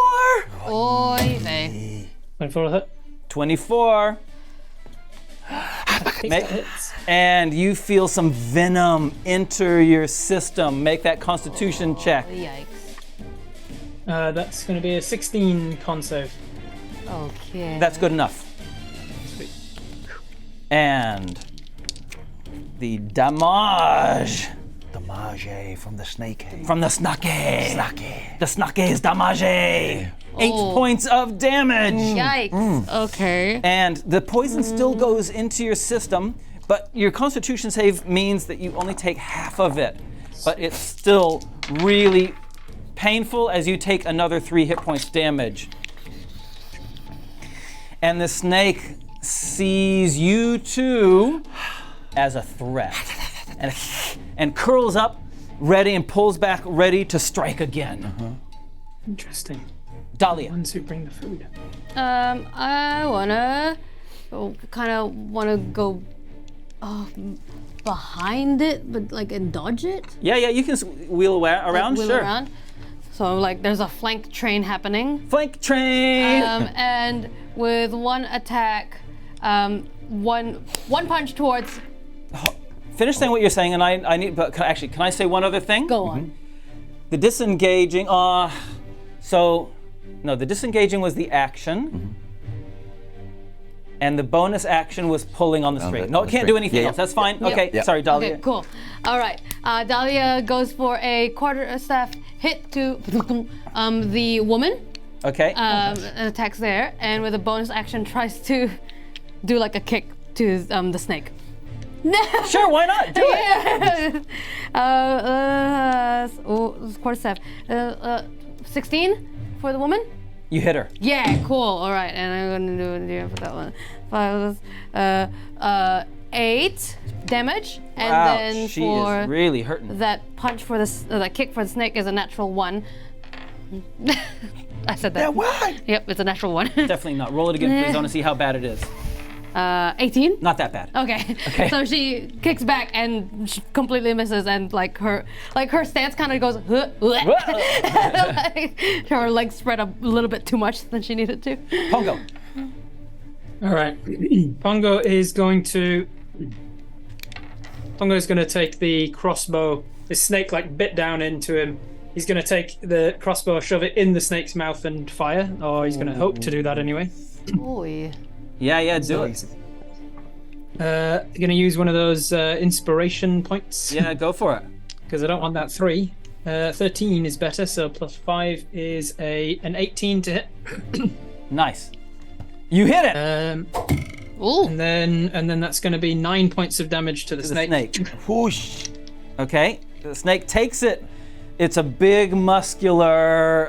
Oy vey. 24 hit. 24. That hits. And you feel some venom enter your system. Make that Constitution check. Yikes. That's going to be a 16 con save. Okay. That's good enough. Sweet. And the damage. Damage from the snake. From the snake. The snake's damage. 8 points of damage. Yikes. Okay. And the poison still goes into your system, but your Constitution save means that you only take half of it. But it's still really painful as you take another 3 hit points damage. And the snake sees you two as a threat and curls up ready and pulls back ready to strike again. Interesting. Dahlia. Ones who bring the food. I wanna go behind it, but like and dodge it. Yeah, you can wheel around, Wheel sure. around. So like there's a flank train happening. Flank train. And with one attack, one punch towards. Finish saying what you're saying, and I need. But can I say one other thing? Go on. The disengaging. The disengaging was the action, and the bonus action was pulling on the string. No, it can't do anything else. That's fine. Okay, sorry, Dahlia. Okay, cool. All right. Dahlia goes for a quarterstaff hit to the woman. Okay. And attacks there, and with a bonus action tries to do like a kick to the snake. Sure, why not? Do it. Quarterstaff. 16 for the woman. You hit her. Yeah, cool. All right, and I'm gonna do for that one. 8 damage, and Wow, then she for is really hurting. that punch for that kick for the snake is a natural 1. I said that. Yeah, what? Yep, it's a natural 1. Definitely not. Roll it again, please. I want to see how bad it is. 18. Not that bad. Okay. So she kicks back and she completely misses, and like her stance kind of goes. Like, her legs spread a little bit too much than she needed to. Pongo. All right. Pongo is going to take the crossbow. The snake like bit down into him. He's going to take the crossbow, shove it in the snake's mouth, and fire. Or he's going to hope to do that anyway. Oy. Yeah, do it. Going to use one of those inspiration points. Yeah, go for it. Because I don't want that 3. 13 is better, so plus 5 is an 18 to hit. Nice. You hit it. Ooh. And then that's going to be 9 points of damage to the snake. Whoosh. Okay. The snake takes it. It's a big, muscular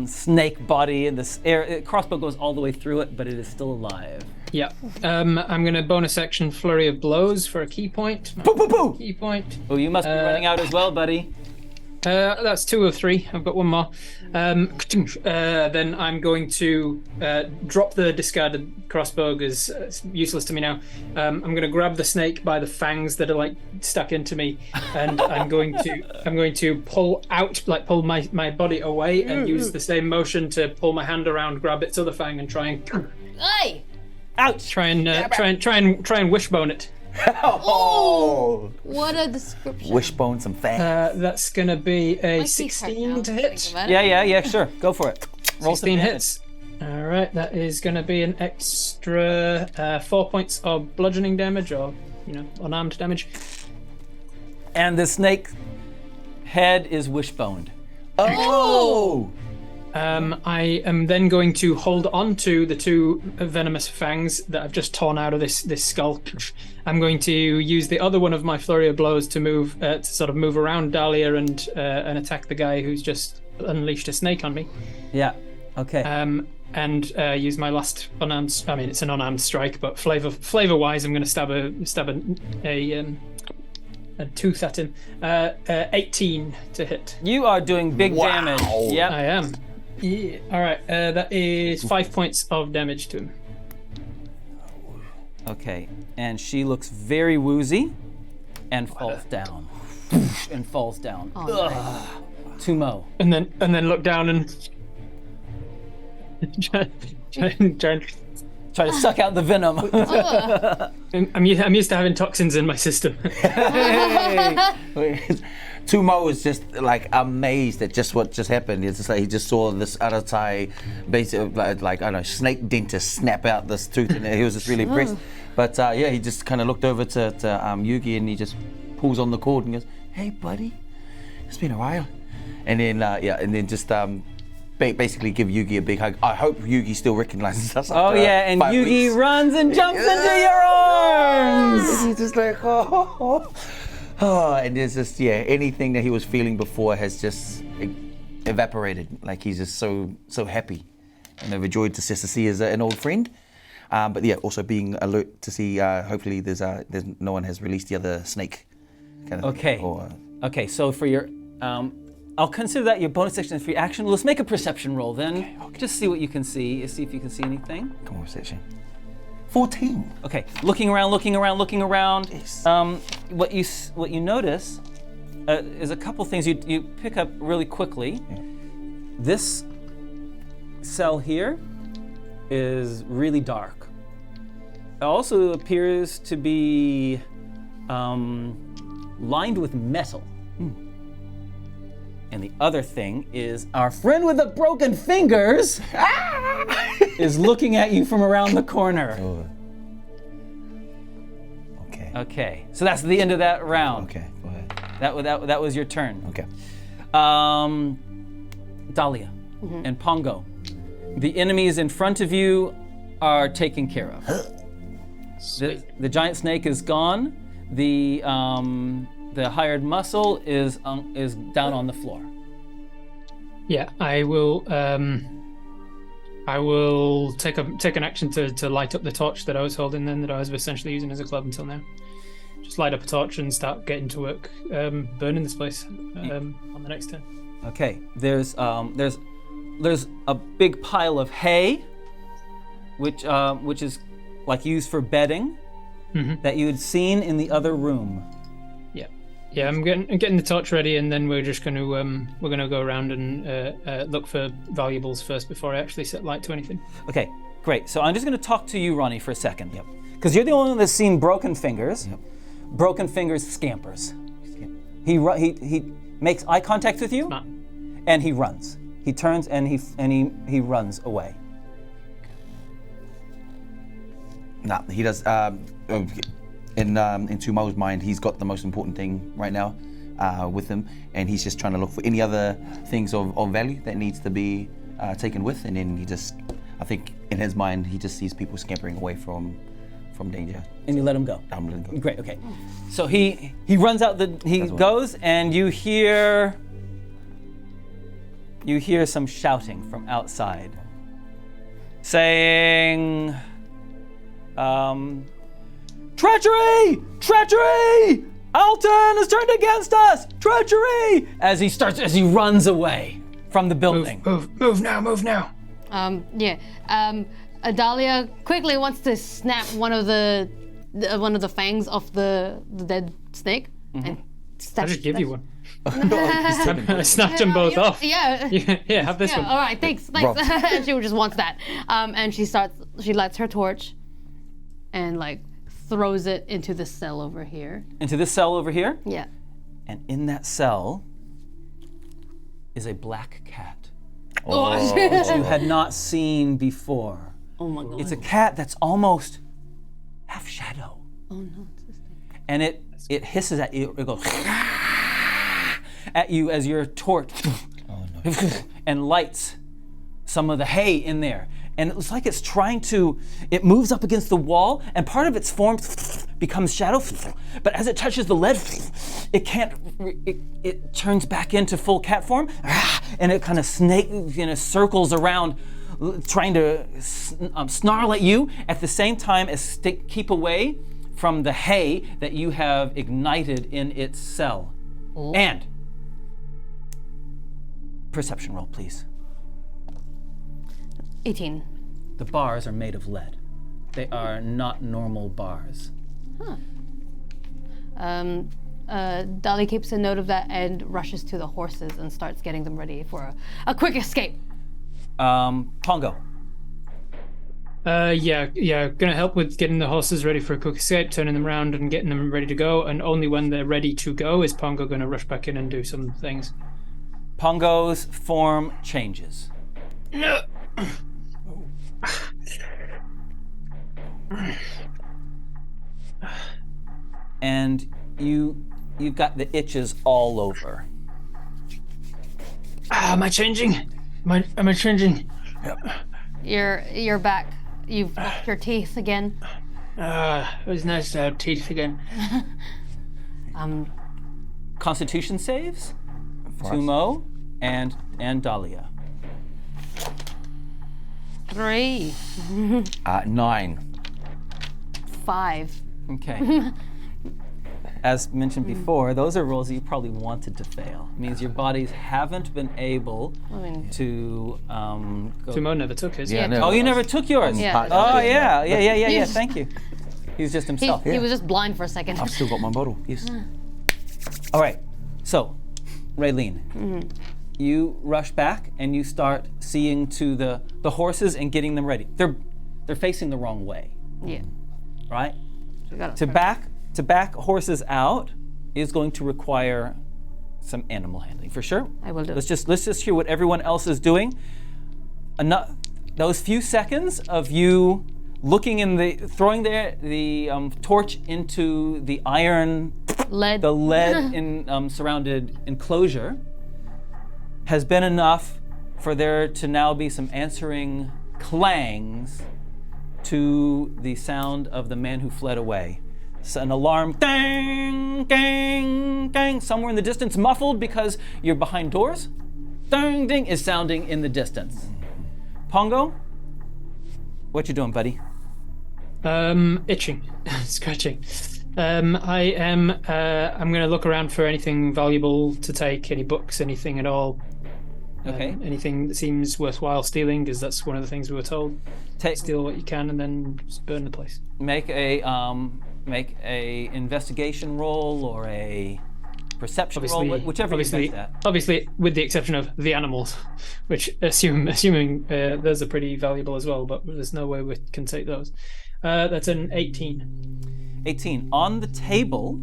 snake body, and the crossbow goes all the way through it, but it is still alive. Yeah. I'm going to bonus action flurry of blows for a key point. Boo, boo, boo. Key point. Oh, you must be running out as well, buddy. That's 2 of 3. I've got one more. Then I'm going to drop the discarded crossbow because it's useless to me now. I'm going to grab the snake by the fangs that are like stuck into me, and I'm going to pull my body away and use the same motion to pull my hand around, grab its other fang, and try and Hey. Ouch! try and wishbone it. Oh. What a description. Wishbone some fat. That's going to be a My teeth hurt now, 16 to think hit. about it. Yeah, sure. Go for it. Roll 16 some hits. All right, that is going to be an extra 4 points of bludgeoning damage, or unarmed damage. And the snake head is wishboned. Oh. I am then going to hold on to the 2 venomous fangs that I've just torn out of this skull. I'm going to use the other one of my flurry of blows to move around Dahlia and attack the guy who's just unleashed a snake on me. Yeah. Okay. And use my last unarmed. I mean, it's an unarmed strike, but flavor-wise, I'm going to stab a tooth at him. 18 to hit. You are doing big damage. Yep. I am. Yeah. All right. That is 5 points of damage to him. Okay. And she looks very woozy and falls down. And falls down. Oh, nice. Tumau. And then look down and try Try to suck out the venom. I'm used to having toxins in my system. Tumau is just like amazed at just what just happened. It's just like he just saw this Aratai, basically like I don't know, snake dentist snap out this tooth, and he was just really impressed. But he just kind of looked over to Yugi, and he just pulls on the cord and goes, "Hey, buddy, it's been a while." And then just basically give Yugi a big hug. I hope Yugi still recognizes us. Oh yeah, and Yugi runs and jumps into your arms. He's just like, oh, and there's just anything that he was feeling before has just evaporated. Like he's just so happy and overjoyed to see as an old friend. But also being alert to see. Hopefully, there's no one has released the other snake. Okay. Okay. So for your, I'll consider that your bonus action and free action. Let's make a perception roll then. Okay. Just see what you can see. See if you can see anything. Come on, perception. 14. Okay. Looking around. Yes. What you notice is a couple things you pick up really quickly. Yeah. This cell here is really dark. It also appears to be lined with metal. And the other thing is our friend with the broken fingers is looking at you from around the corner. Oh. Okay. Okay, so that's the end of that round. Okay, go ahead. That was your turn. Okay. Dahlia and Pongo, the enemies in front of you are taken care of. The giant snake is gone. The hired muscle is down on the floor. Yeah, I will. I will take an action to light up the torch that I was holding then, that I was essentially using as a club until now. Just light up a torch and start getting to work, burning this place on the next turn. Okay. There's a big pile of hay, which is like used for bedding, that you had seen in the other room. Yeah, I'm getting the torch ready, and then we're just going to go around and look for valuables first before I actually set light to anything. Okay, great. So I'm just going to talk to you, Ronnie, for a second. Yep. Because you're the only one that's seen Broken Fingers. Yep. Broken Fingers scampers. He makes eye contact with you, and he runs. He turns and he runs away. Nah, he does. In Tumau's mind, he's got the most important thing right now with him, and he's just trying to look for any other things of value that needs to be taken with, and then I think in his mind, he just sees people scampering away from danger. And you let him go? I'm letting go. Great, okay. So he runs out, he goes, and you hear some shouting from outside, saying, treachery! Treachery! Alton has turned against us! Treachery! As he runs away from the building. Move now! Dahlia quickly wants to snap one of the fangs off the dead snake and I'll just give you one. I snapped them both off. Yeah. Yeah, have this one. All right, thanks. And she just wants that. And she lights her torch and throws it into the cell over here. Into this cell over here? Yeah. And in that cell is a black cat. Oh. You had not seen before. Oh my god. It's a cat that's almost half shadow. Oh no, it's this thing. And it hisses at you. It goes at you as your torch and lights some of the hay in there. And it looks like it's it moves up against the wall, and part of its form becomes shadow, but as it touches the lead, it turns back into full cat form, and it kind of circles around, trying to snarl at you, at the same time as keep away from the hay that you have ignited in its cell. Oh. And perception roll, please. 18. The bars are made of lead. They are not normal bars. Dahlia keeps a note of that and rushes to the horses and starts getting them ready for a quick escape. Pongo. Gonna help with getting the horses ready for a quick escape, turning them around and getting them ready to go, and only when they're ready to go is Pongo gonna rush back in and do some things. Pongo's form changes. No. And you've got the itches all over. Am I changing? Am I changing? Yep. You're back. You've lost your teeth again. It was nice to have teeth again. Constitution saves. Tumau and Dahlia. 3. 9. 5. Okay. As mentioned before, those are rolls that you probably wanted to fail. It means your bodies haven't been able to go. Tumau never took his. Yeah, Oh, you never took yours? Yeah. Oh, yeah. Thank you. He was just himself. He was just blind for a second. I've still got my bottle. Yes. All right. So, Reylene, you rush back and you start seeing to the horses and getting them ready. They're facing the wrong way. Yeah. Right? To back horses out is going to require some animal handling for sure. I will do. Let's just hear what everyone else is doing. Those few seconds of you throwing the torch into the iron lead in surrounded enclosure has been enough for there to now be some answering clangs to the sound of the man who fled away. So an alarm, dang, dang, dang, somewhere in the distance, muffled because you're behind doors. Dang, ding is sounding in the distance. Pongo, What you doing, buddy? Itching, scratching. I'm gonna look around for anything valuable to take, any books, anything at all. Okay. Anything that seems worthwhile stealing, because that's one of the things we were told. Steal what you can and then just burn the place. Make a investigation roll or a perception roll, whichever you think that. Obviously, with the exception of the animals, which assuming those are pretty valuable as well, but there's no way we can take those. That's an 18. 18. On the table...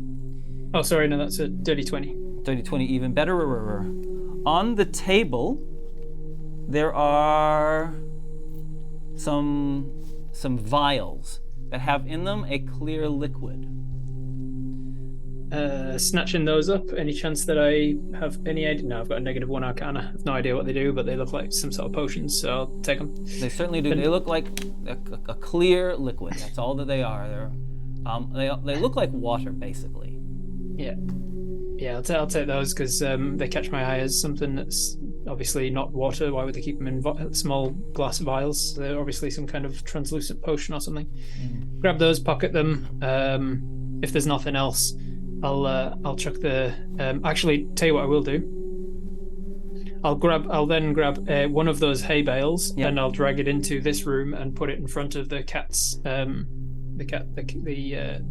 Oh, sorry, no, that's a dirty 20. Dirty 20, even better. On the table, there are some vials that have in them a clear liquid. Snatching those up. Any chance that I have any idea? No, I've got a -1 Arcana. I have no idea what they do, but they look like some sort of potions, so I'll take them. They certainly do. They look like a clear liquid. That's all that they are. They look like water, basically. Yeah, I'll take those because they catch my eye as something that's obviously not water. Why would they keep them in small glass vials? They're obviously some kind of translucent potion or something. Grab those, pocket them. If there's nothing else, I'll chuck the. Actually, tell you what I will do. I'll then grab one of those hay bales and I'll drag it into this room and put it in front of the cat's. The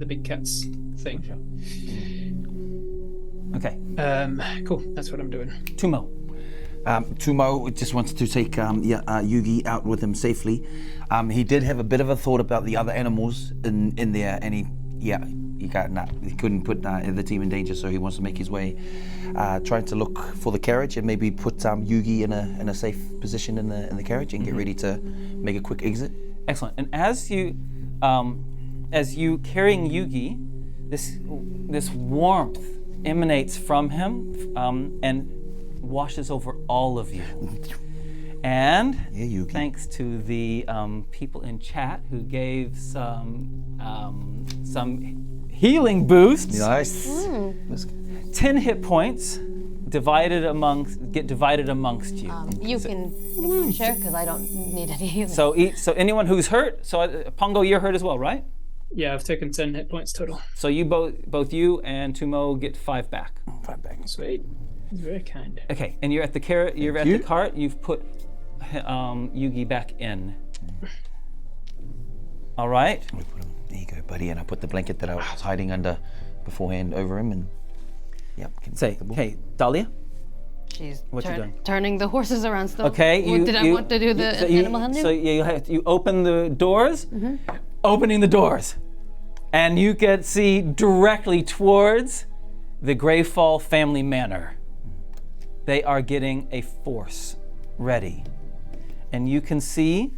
big cat's thing. Okay. Cool. That's what I'm doing. Tumau. Tumau just wants to take Yugi out with him safely. He did have a bit of a thought about the other animals in there, and he couldn't put the team in danger, so he wants to make his way, trying to look for the carriage and maybe put Yugi in a safe position in the carriage and get ready to make a quick exit. Excellent. And as you carrying Yugi, this warmth emanates from him and washes over all of you. And thanks to the people in chat who gave some healing boosts. Nice. 10 hit points get divided amongst you. You can share because I don't need any healing. So anyone who's hurt. So Pongo, you're hurt as well, right? Yeah, I've taken 10 hit points total. So you both you and Tumau get 5 back. 5 back. Sweet. Very kind. Okay, and you're at the cart. You've put Yugi back in. All right. There you go, buddy. And I put the blanket that I was hiding under beforehand over him, and Say, hey, Dahlia. She's What you doing? turning the horses around still. Okay. I want to do the animal handling? So you open the doors. Opening the doors, and you can see directly towards the Greyfall family manor. They are getting a force ready, and you can see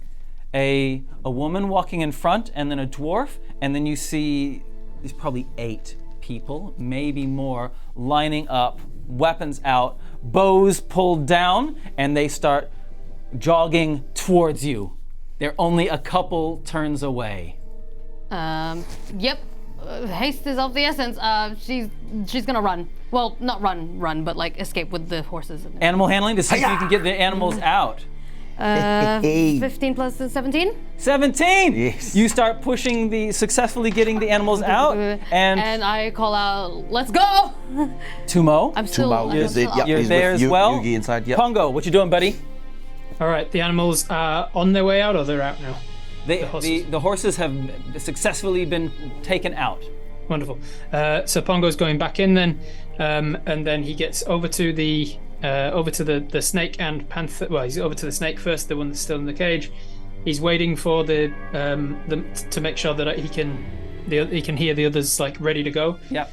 a woman walking in front, and then a dwarf, and then you see there's probably 8 people, maybe more, lining up, weapons out, bows pulled down, and they start jogging towards you. They're only a couple turns away. Yep. Haste is of the essence. She's gonna run. Well, not run, but like escape with the horses. Animal handling to see if you can get the animals out. 15 plus 17? 17! Yes. You start successfully getting the animals out, and I call out, let's go! Tumau. I'm still You're there as well. Yugi inside, yep. Pongo, what you doing, buddy? All right, the animals are on their way out, or they're out now? The horses have successfully been taken out. Wonderful. So Pongo's going back in then, and then he gets over to the snake and panther. Well, he's over to the snake first, the one that's still in the cage. He's waiting for the to make sure that he can hear the others like ready to go. Yeah.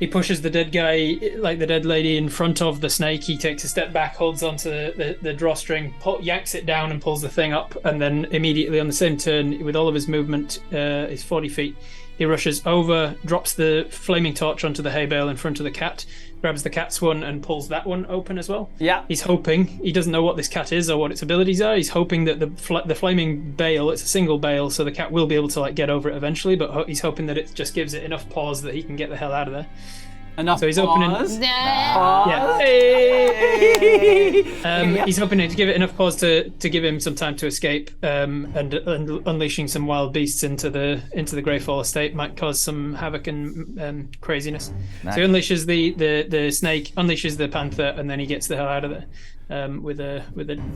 He pushes the dead guy, like the dead lady, in front of the snake. He takes a step back, holds onto the drawstring, yanks it down and pulls the thing up, and then immediately on the same turn, with all of his movement, is 40 feet. He rushes over, drops the flaming torch onto the hay bale in front of the cat, grabs the cat's one and pulls that one open as well. Yeah. He's hoping, he doesn't know what this cat is or what its abilities are. He's hoping that the flaming bale, it's a single bale, so the cat will be able to like get over it eventually, but he's hoping that it just gives it enough pause that he can get the hell out of there. Enough So he's opening- pause. Yeah. He's hoping to give it enough pause to give him some time to escape, and unleashing some wild beasts into the Greyfall estate might cause some havoc and craziness. Nice. So he unleashes the snake, unleashes the panther, and then he gets the hell out of there with a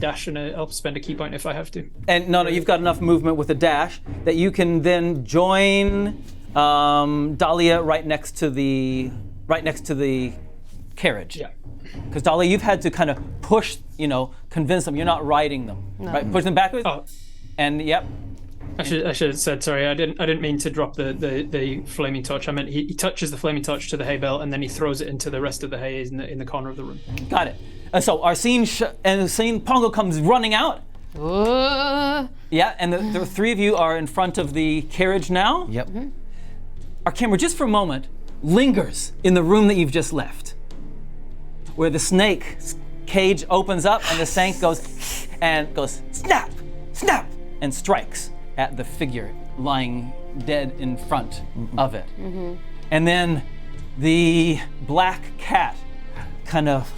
dash, and I'll spend a key point if I have to. And no, you've got enough movement with a dash that you can then join Dahlia right next to the carriage. Yeah. Because Dahlia, you've had to kind of push, convince them you're not riding them, right? Push them backwards. Oh. And yep. I should have said sorry. I didn't mean to drop the flaming torch. I meant he touches the flaming torch to the hay bale and then he throws it into the rest of the hay in the corner of the room. Got it. So our scene Pongo comes running out. Yeah, and the three of you are in front of the carriage now. Yep. Our camera, just for a moment, lingers in the room that you've just left, where the snake's cage opens up and the snake goes snap, snap, and strikes at the figure lying dead in front of it. And then the black cat kind of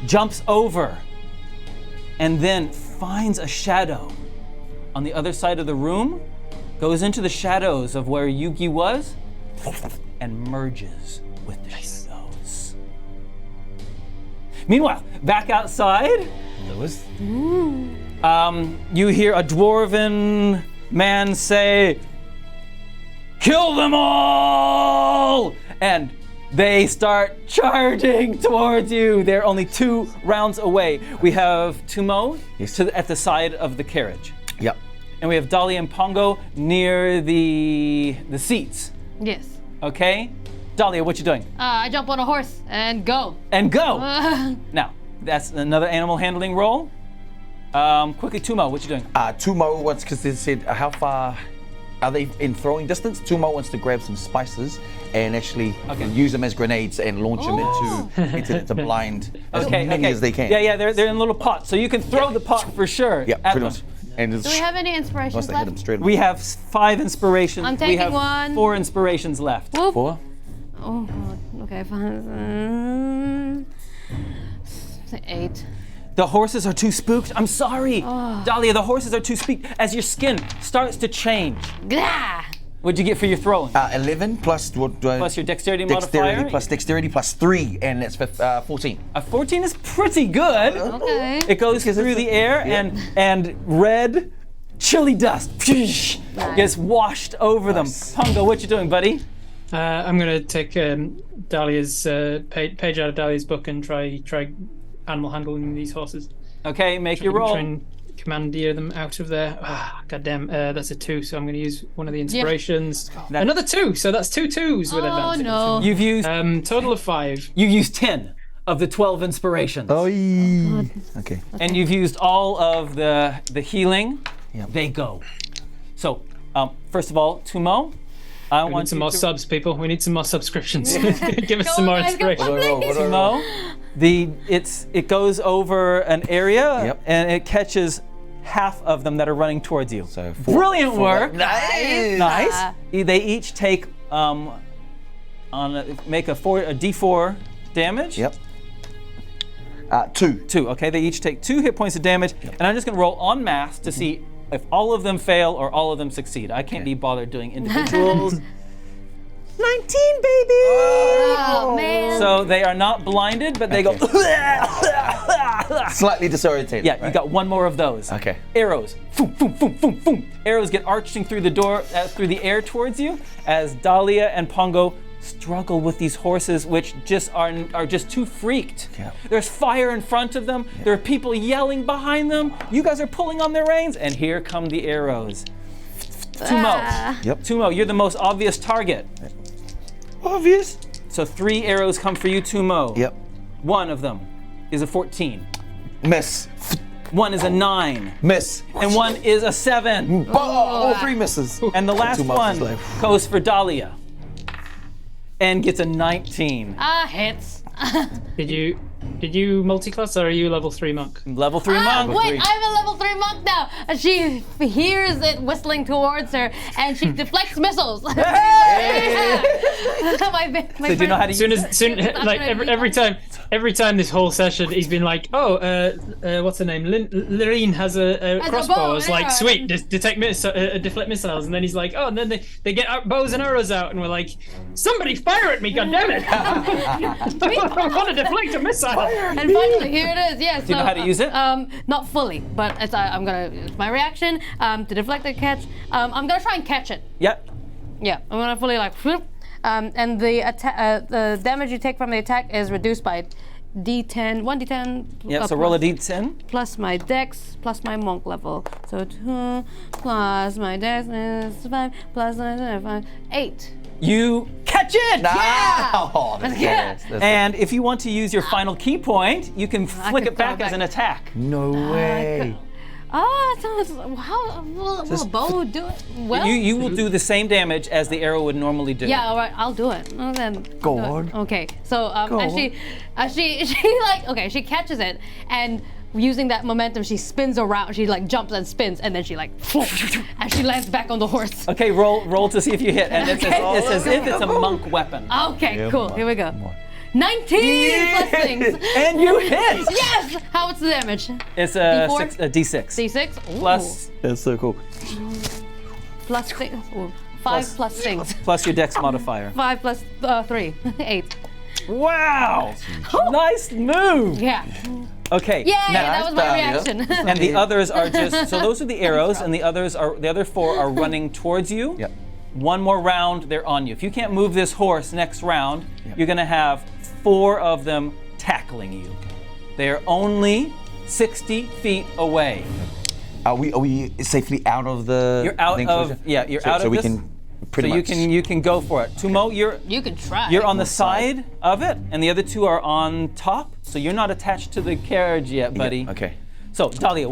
jumps over and then finds a shadow on the other side of the room, goes into the shadows of where Yugi was, and merges with the shadows. Meanwhile, back outside, Lewis. you hear a dwarven man say, "Kill them all!" And they start charging towards you. They're only 2 rounds away. We have Tumau at the side of the carriage. Yep. And we have Dahlia and Pongo near the seats. Yes. Okay? Dahlia, what you doing? I jump on a horse and go. And go! Now, that's another animal handling roll. Quickly, Tumau, what you doing? Tumau wants, because they said, how far are they in throwing distance? Tumau wants to grab some spices and actually use them as grenades and launch them into blind as many as they can. Yeah, they're in little pots, so you can throw the pot for sure. Yeah, at pretty them. much. And Do we have any inspirations once they hit them left? straight We have 5 inspirations. I'm taking we have one. 4 inspirations left. Whoop. 4. Oh god. Okay, fine. 8. The horses are too spooked. I'm sorry. Dahlia, the horses are too spooked. As your skin starts to change. Gah! What'd you get for your throwing? 11 plus what do I? Plus your dexterity Dexterity modifier? plus dexterity plus 3, and that's 14. A 14 is pretty good. Okay. It goes through the air and red chili dust gets washed over them. Pongo, what you doing, buddy? I'm gonna take Dahlia's page out of Dahlia's book and try animal handling these horses. Okay, make your roll. Try and commandeer them out of there. Goddamn, that's a 2, so I'm going to use one of the inspirations. Another 2, so that's 2 2s with advantage. Oh no. You've used Total of 5. you used 10 of the 12 inspirations. Okay. And you've used all of the healing. Yep. They go. So, first of all, Tumau, I We want need some you more to- subs, people. We need some more subscriptions. Give us some more guys, go inspiration. Tumau, it goes over an area Yep. and it catches half of them that are running towards you. So 4. Brilliant work. Nice. Nice. They each take make a D4 damage. Yep. 2. 2. Okay, they each take 2 hit points of damage, and I'm just going to roll en masse to see if all of them fail or all of them succeed. I can't be bothered doing individuals. 19, baby! Oh man. So they are not blinded, but they go. Slightly disorientated. Yeah, right? you got one more of those. Okay. Arrows. Boom, boom, boom, boom, boom. Arrows get arching through the door, through the air towards you, as Dahlia and Pongo struggle with these horses, which just are just too freaked. Yeah. There's fire in front of them. There are people yelling behind them. You guys are pulling on their reins, and here come the arrows. Tumau. Yep. Tumau, you're the most obvious target. Obvious. So 3 arrows come for you, Tumau. Yep. One of them is a 14. Miss. One is a 9. Miss. And one is a 7. All 3 misses. And the last Tumau's one is like, goes for Dahlia. And gets a 19. Hits. Did you multi-class or are you level 3 monk? Level 3 monk. Wait, I'm a level 3 monk now. She hears it whistling towards her, and she deflects missiles. So do you know how to use it? Like every time this whole session, he's been like, "Oh, what's her name? Reylene has a crossbow." I was like, "Sweet, deflect missiles." And then he's like, "Oh," and then they get bows and arrows out, and we're like, "Somebody fire at me, goddammit! I want to deflect a missile." And finally, here it is. Yes. Do you know how to use it? Not fully, but it's my reaction to deflect the catch. I'm gonna try and catch it. Yep. Yeah, I'm gonna fully like, whoop, and the damage you take from the attack is reduced by D10, 1d10. Yeah. So roll a d10. Plus my dex, plus my monk level. So 2 plus my dex is 5 plus 5, 8. You catch it! Yeah! Oh, that's Yeah. good. And if you want to use your final key point, you can flick can it back throw it as an back. attack. No way. How will a bow do it? Well, You will do the same damage as the arrow would normally do. yeah, all right, I'll do it. Oh, then Go I'll do on. it. Okay, so she catches it, and using that momentum, she spins around. She like jumps and spins, and then she like, and she lands back on the horse. Okay, roll to see if you hit, and it's as if it's a monk weapon. Okay, Yeah, cool. come on, Here we go. come on. 19 plus things. And you hit. Yes. How much the damage? It's a D4? D6. D6. Ooh. Plus That's so cool. Plus things. 5 plus things. plus your dex modifier. 5 plus 3. 8. Wow! Nice move. Yeah. Okay. Yay! Now, That was my Dahlia. reaction. and the others are just so those are the arrows, and the other 4 are running towards you. Yep. One more round, they're on you. If you can't move this horse next round, you're gonna have 4 of them tackling you. They're only 60 feet away. Are we safely out of the? You're out enclosure? of you're out so of we this. can pretty so much. you can go for it. Tumau, You can try. you're on the side of it, and the other 2 are on top. So you're not attached to the carriage yet, buddy. Okay. So Dahlia,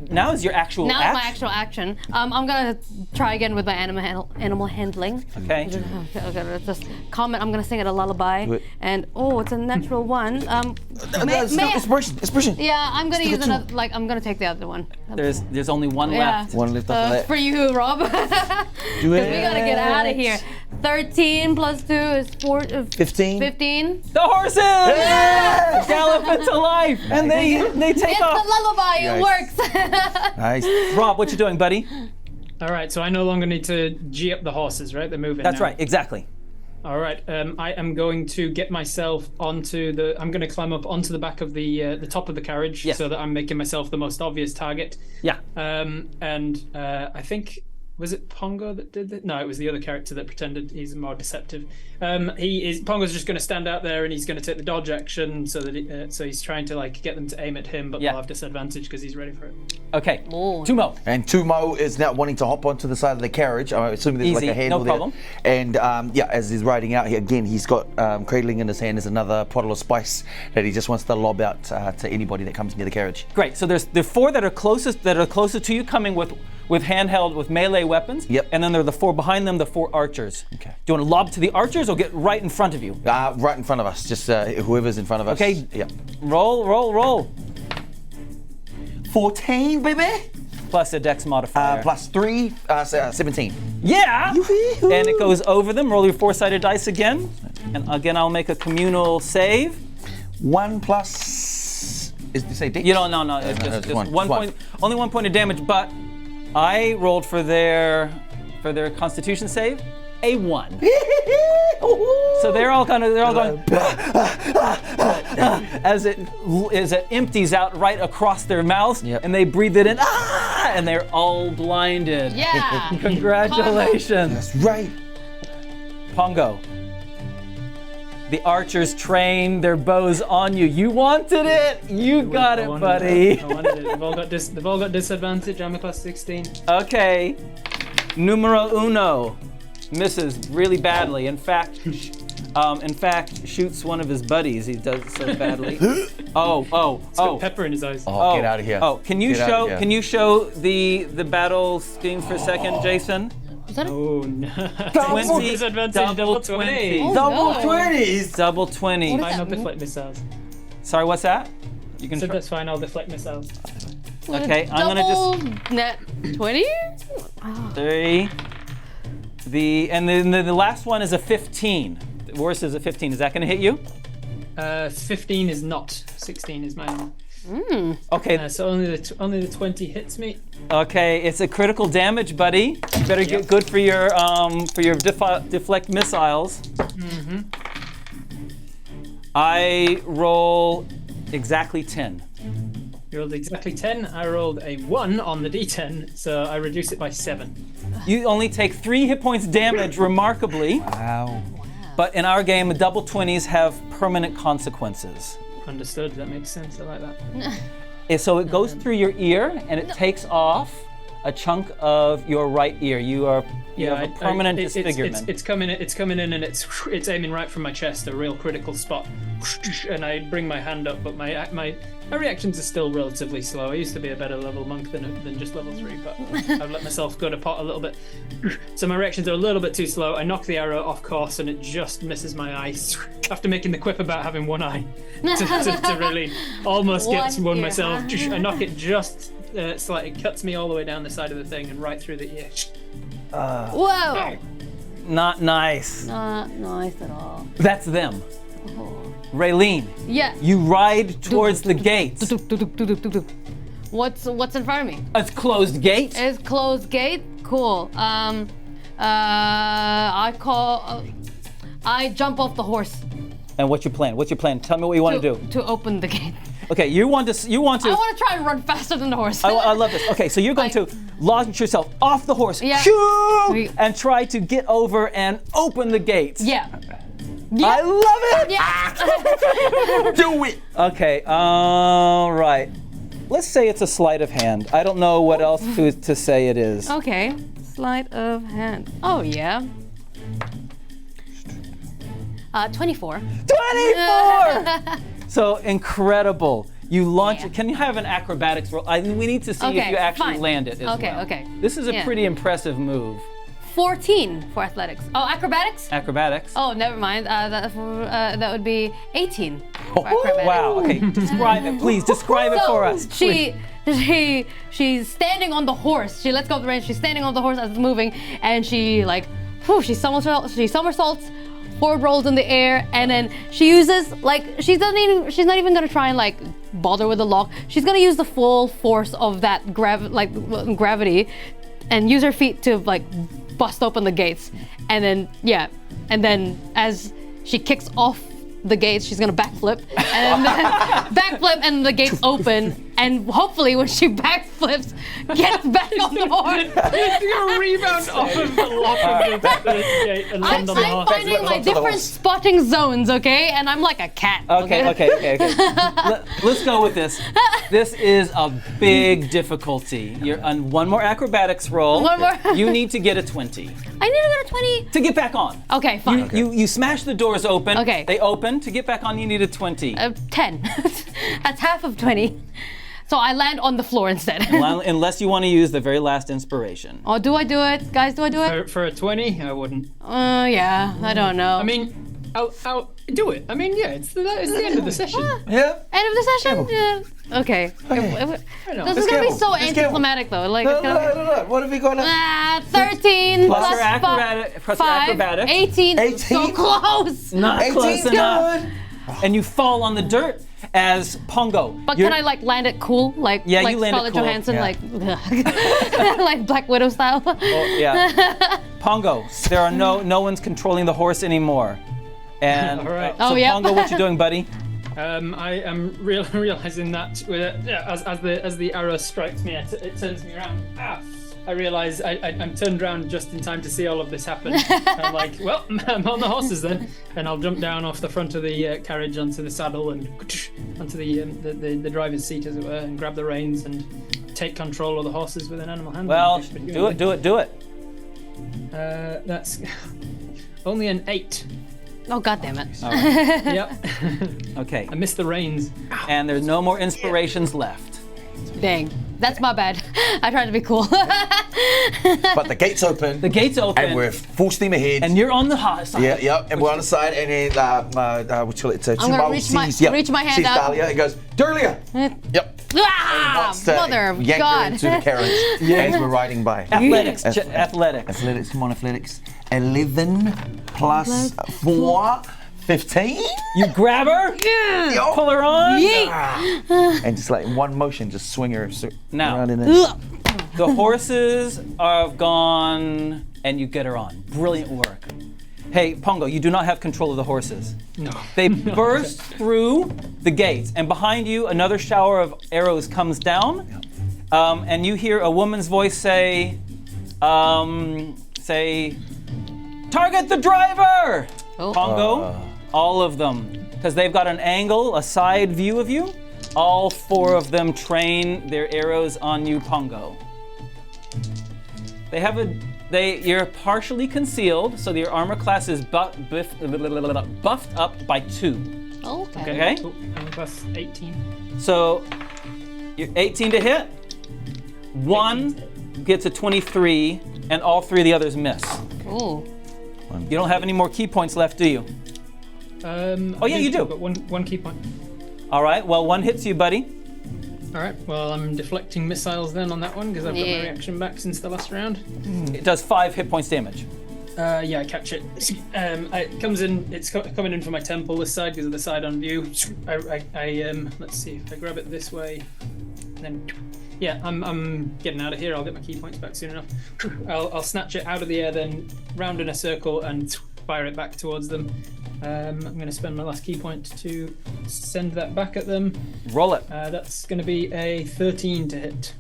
now is your actual Now act? it's my actual action. I'm gonna try again with my animal handling. Okay. Okay, just comment. I'm gonna sing it a lullaby. Do it. And it's a natural one. Inspiration. Yeah, I'm gonna Still use a another. Like I'm gonna take the other one. There's only one Yeah. left. One left after that. For you, Rob. Do 'Cause we gotta get out of here. 13 plus 2 is 15. 15. The horses gallop into life, and they take It's off. the lullaby. It Nice. works. Nice. Rob, what you doing, buddy? All right, so I no longer need to G up the horses, right? They're moving. That's now. right, exactly. All right, I am going to get myself onto the. I'm going to climb up onto the back of the top of the carriage, Yes. so that I'm making myself the most obvious target. Yeah. And I think was it Pongo that did it? No, it was the other character that pretended he's more deceptive. Pongo's just going to stand out there and he's going to take the dodge action, so that so he's trying to like get them to aim at him, but Yeah. they'll have disadvantage because he's ready for it. Okay. Ooh. Tumau. And Tumau is now wanting to hop onto the side of the carriage. I'm assuming there's Easy, like a handle no there. problem. And as he's riding out here again, he's got cradling in his hand is another bottle of spice that he just wants to lob out to anybody that comes near the carriage. Great. So there are 4 that are closest to you, coming with handheld with melee weapons. Yep. And then there are the 4 behind them, the 4 archers. Okay. Do you want to lob to the archers or get right in front of you? Right in front of us, just whoever's in front of us. Okay. Yep. Roll. 14, baby. Plus a dex modifier. Plus 3, 17. Yeah. Yoo-hoo. And it goes over them. Roll your 4-sided dice again. And again, I'll make a communal save. 1 plus. Did you say dex? You don't. No. It's just one. 1 point. Only 1 point of damage. But I rolled for their Constitution save a 1. So they're all going as it empties out right across their mouths, Yep. and they breathe it in, and they're all blinded. Yeah. Congratulations, That's right. Pongo. The archers train their bows on you. You wanted it. You got I it, wanted buddy. it. I wanted it. They've all got disadvantage. I'm a class 16. Okay. Numero uno misses really badly. In fact, shoots one of his buddies. He does so badly. Oh. Pepper in his eyes. Oh, get out of here. Oh, can you Get out of here. show the battle scheme for a second, Jason? Was that Oh no. 20, Disadvantage, double 20. Oh, Double no. 20s. Double 20. What is Fine, I'll that? deflect missiles. Sorry, what's that? You can So try. that's fine, I'll deflect missiles. Okay, I'm gonna just net 20? 3. And then the last one is a 15. The worst is a 15. Is that gonna hit you? 15 is not. 16 is mine. Okay. So only the 20 hits me. Okay, it's a critical damage, buddy. You better get good for your deflect missiles. Mm-hmm. I roll exactly 10. You rolled exactly 10. I rolled a 1 on the d10, so I reduce it by 7. You only take 3 hit points damage, remarkably. Wow. But in our game, double 20s have permanent consequences. Understood. That makes sense. I like that. So it goes through your ear and it takes off a chunk of your right ear. You have a permanent disfigurement. It's coming in, and it's aiming right from my chest, a real critical spot. And I bring my hand up, but my reactions are still relatively slow. I used to be a better level monk than just level 3, but I've let myself go to pot a little bit. So my reactions are a little bit too slow. I knock the arrow off course, and it just misses my eye. After making the quip about having one eye, to really almost get one ear, myself. huh? I knock it just slightly. It cuts me all the way down the side of the thing and right through the ear. Whoa! Not nice. Not nice at all. That's them. Oh. Raylene, Yeah. you ride towards the gates. What's in front of me? It's closed gate. It's closed gate. Cool. I jump off the horse. And what's your plan? What's your plan? Tell me what you want to do. To open the gate. Okay, you want to. I want to try and run faster than the horse. I love this. Okay, so you're going to launch yourself off the horse, Yeah. shoo, and try to get over and open the gates. Yeah. I love it. Yeah. Do it. Okay, all right. Let's say it's a sleight of hand. I don't know what else to say it is. Okay. Sleight of hand. Oh yeah. 24. 24! So incredible. You launch Yeah. it. Can you have an acrobatics roll? We need to see if Okay, you actually fine. land it as Okay, well. okay. This is a Yeah. pretty impressive move. 14 for athletics. Oh, acrobatics? Acrobatics. Oh, never mind. That would be 18 for acrobatics. Wow. Okay. Describe it, please. Describe it for us. She's standing on the horse. She lets go of the reins. She's standing on the horse as it's moving, and she she somersaults, forward rolls in the air, and then she uses she's not even gonna try and bother with the lock. She's gonna use the full force of that gravity, and use her feet to bust open the gates, and then as she kicks off the gates, she's gonna backflip, and then backflip, and the gates open, and hopefully when she backflips, gets back on the horse. You're gonna rebound off of the lock of the gate and land on the I'm horse. finding my onto the different horse. spotting zones, okay? And I'm like a cat. Okay. Let's go with this. This is a big difficulty. You're on one more acrobatics roll. One more. You need to get a 20 I need to get a 20. to get back on. Okay, fine. You smash the doors open. Okay. They open. To get back on, you need a 20. 10. That's half of 20. So I land on the floor instead. Well, unless you want to use the very last inspiration. Oh, do I do it? Guys, do I do it? For a 20, I wouldn't. Yeah, I don't know. I mean, I'll do it. I mean, yeah, it's the end of the session. Yeah. End of the session? Yeah. Okay. This is gonna be so anticlimactic though. It's gonna be, No. What have you got now? 13 Plus plus your acrobatic- plus your 5, acrobatics. 18. 18? So close. Not 18's close enough. good. And you fall on the dirt as Pongo. But you're- can I land it cool? Yeah, like you land it Scarlett cool. Johansson, Yeah. like Black Widow style. Oh, yeah. Pongo, there are no one's controlling the horse anymore. And All right. so Oh, yeah. Pongo, what you doing, buddy? I am realizing that as the arrow strikes me, it turns me around. I realize I'm turned around just in time to see all of this happen. I'm like, well, I'm on the horses then, and I'll jump down off the front of the carriage onto the saddle and onto the driver's seat, as it were, and grab the reins and take control of the horses with an animal handling. Well, fish. do it. That's only an 8. Oh, God damn it. Yep. Okay. I missed the reins. And there's no more inspirations left. Dang. That's my bad. I tried to be cool. But the gate's open. The gate's open. And we're full steam ahead. And you're on the hot side. Yeah, and we're on the side, and then Tumau reach my hand sees out. Dahlia and goes, Dahlia! Yep. Ah, Wants to mother of yank her God. into the carriage as we're riding by. Athletics. Athletics. Athletics, come on, athletics. 11 plus 4, 15. You grab her, Yo. pull her on. And just like in one motion, just swing her Now. around in it. The horses are gone, and you get her on. Brilliant work. Hey, Pongo, you do not have control of the horses. No. They burst through the gates, and behind you, another shower of arrows comes down, and you hear a woman's voice say, "Target the driver!" Oh. Pongo, all of them, because they've got an angle, a side view of you. All 4 of them train their arrows on you, Pongo. You're partially concealed, so your armor class is buffed up by 2. Okay. Okay? Cool. And plus 18. So you're 18 to hit. 1 gets a 23, and all 3 of the others miss. Ooh. You don't have any more key points left, do you? Oh yeah, you do. But one key point. All right. Well, 1 hits you, buddy. All right. Well, I'm deflecting missiles then on that one because I've got my reaction back since the last round. It does 5 hit points damage. Yeah, I catch it. It comes in. It's coming in from my temple this side because of the side on view. Let's see if I grab it this way. Then, yeah, I'm getting out of here. I'll get my key points back soon enough. I'll snatch it out of the air, then round in a circle and fire it back towards them. I'm going to spend my last key point to send that back at them. Roll it. That's going to be a 13 to hit.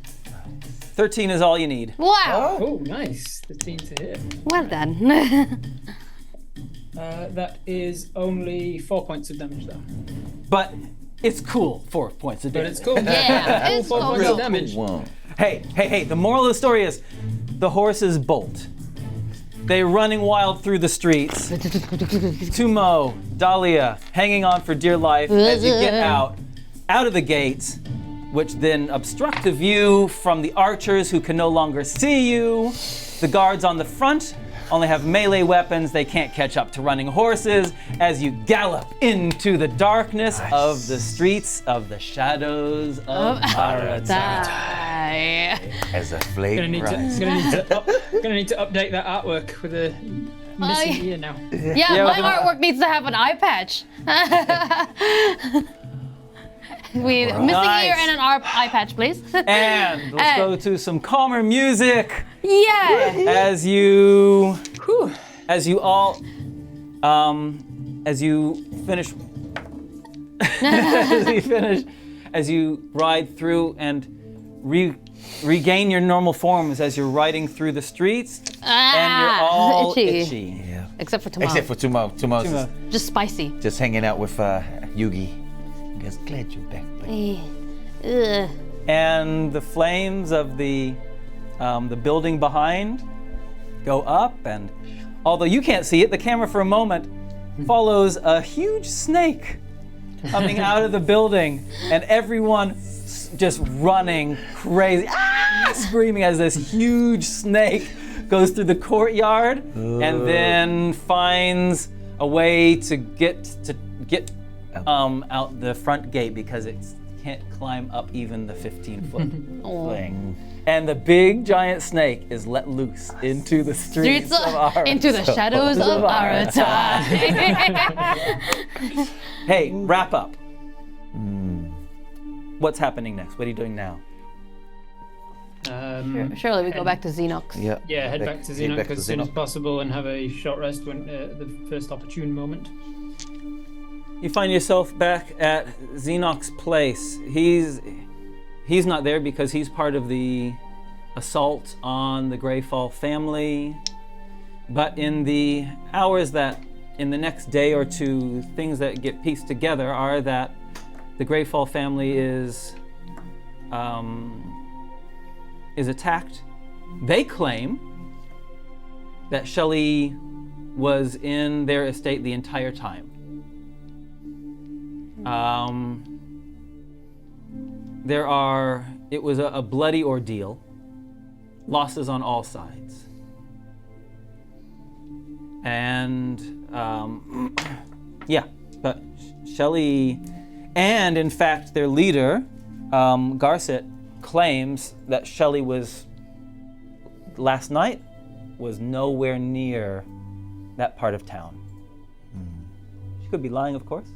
13 is all you need. Wow. Oh, nice. 13 to hit. Well done. That is only 4 points of damage, though. But it's cool. 4 points of But damage. it's cool. Yeah, it's 4 points cool. of damage. Whoa. Hey, the moral of the story is the horses bolt. They're running wild through the streets. Tumau, Dahlia, hanging on for dear life as you get out of the gates, which then obstruct the view from the archers who can no longer see you. The guards on the front only have melee weapons. They can't catch up to running horses as you gallop into the darkness of the streets of the Shadows of Aratai. As a flame Gonna need to update that artwork with a missing ear now. Yeah, my artwork needs to have an eye patch. Missing ear and an eye patch, please. And let's go to some calmer music. Yeah. As you ride through and regain your normal forms as you're riding through the streets, and you're all itchy. Yeah. Except for tomorrow. Except for Tumau. Just spicy. Just hanging out with Yugi. He goes, glad you're back, buddy. Ugh. And the flames of the building behind go up, and although you can't see it, the camera for a moment follows a huge snake coming out of the building, and everyone just running crazy, screaming as this huge snake goes through the courtyard and then finds a way to get out the front gate because it can't climb up even the 15-foot thing. And the big giant snake is let loose into the streets of Aratai. Into the shadows of Aratai. Hey, wrap up. What's happening next? What are you doing now? Surely we go back to Xenox. Yeah, head back to Xenox as soon as possible and have a short rest when the first opportune moment. You find yourself back at Xenox's place. He's not there because he's part of the assault on the Greyfall family. But in the hours that, in the next day or two, things that get pieced together are that the Greyfall family is attacked. They claim that Shelley was in their estate the entire time. It was a bloody ordeal. losses on all sides. And yeah, but Shelley, and in fact their leader, Garcet, claims that Shelley was, last night, was nowhere near that part of town. She could be lying, of course.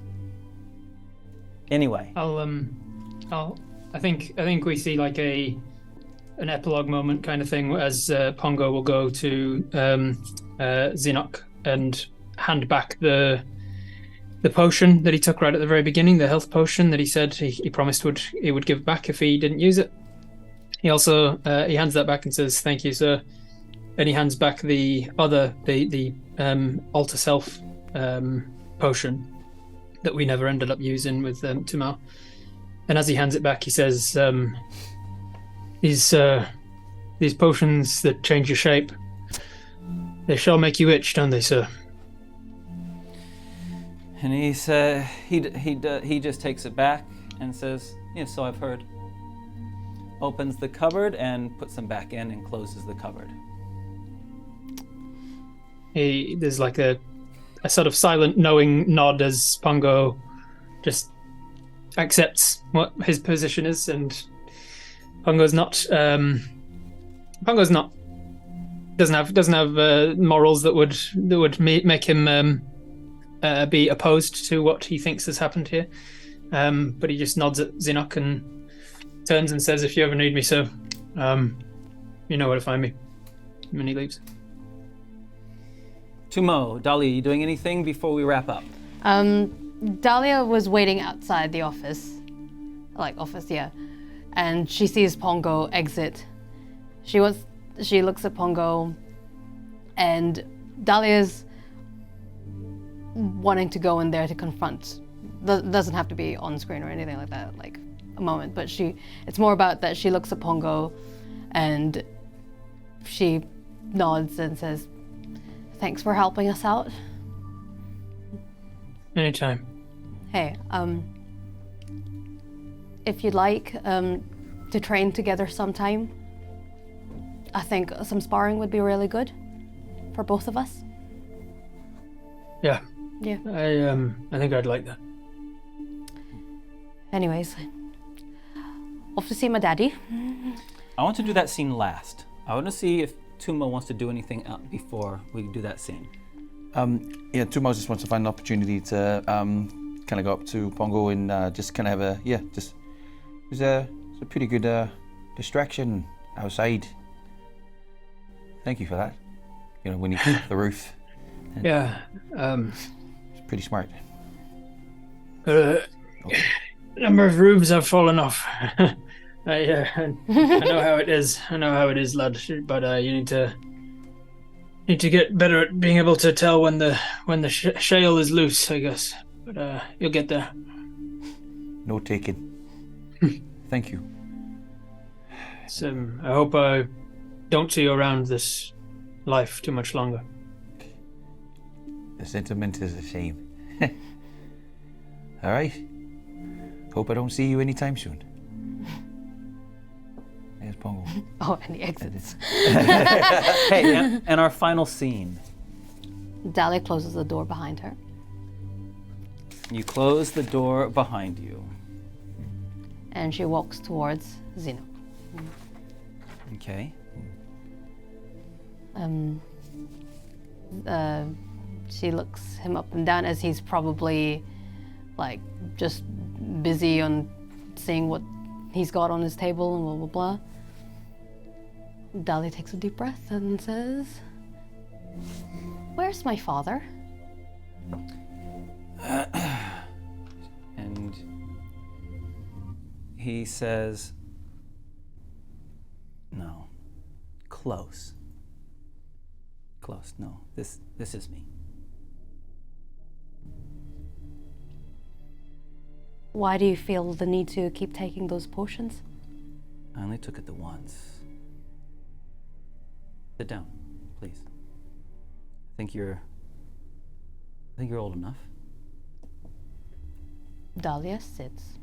Anyway. I think we see like an epilogue moment kind of thing as Pongo will go to Zinok and hand back the potion that he took right at the very beginning, the health potion that he said he promised he would give back if he didn't use it. He also he hands that back and says, "Thank you, sir." And he hands back the alter self potion that we never ended up using with Tumau. And as he hands it back, he says, "These potions that change your shape, they shall make you itch, don't they, sir?" And he said he just takes it back and says, "Yes, so I've heard." Opens the cupboard and puts them back in and closes the cupboard. There's like a sort of silent, knowing nod as Pongo just accepts what his position is, and Pongo's not doesn't have morals that would make him be opposed to what he thinks has happened here. But he just nods at Zinok and turns and says, "If you ever need me, sir, you know where to find me." And he leaves. Tumau, Dahlia, you doing anything before we wrap up? Dahlia was waiting outside the office, yeah, and she sees Pongo exit. She looks at Pongo, and Dahlia's wanting to go in there to confront. Doesn't have to be on screen or anything like that, like a moment, but it's more about that she looks at Pongo and she nods and says, "Thanks for helping us out." Anytime. Hey, if you'd like to train together sometime, I think some sparring would be really good for both of us. Yeah. Yeah. I think I'd like that. Anyways, off to see my daddy. I want to do that scene last. I want to see if Tumau wants to do anything before we do that scene. Tumau just wants to find an opportunity to kind of go up to Pongo and just kind of have it was a pretty good distraction outside. Thank you for that. You know, when you came off the roof. Yeah. It's pretty smart. Number of roofs have fallen off. I know how it is. I know how it is, lad. But you need to get better at being able to tell when the shale is loose, I guess. But you'll get there. No taking. Thank you. So I hope I don't see you around this life too much longer. The sentiment is a shame. All right. Hope I don't see you anytime soon. There's Pongo. Oh, and he exits. Hey, and our final scene. Dahlia closes the door behind her. You close the door behind you. And she walks towards Zeno. Okay. She looks him up and down as he's probably like just busy on seeing what he's got on his table and blah blah blah. Dahlia takes a deep breath and says, "Where's my father?" And he says, "No. Close. Close. No. This is me." Why do you feel the need to keep taking those potions? I only took it the once. Sit down, please. I think you're old enough. Dahlia sits.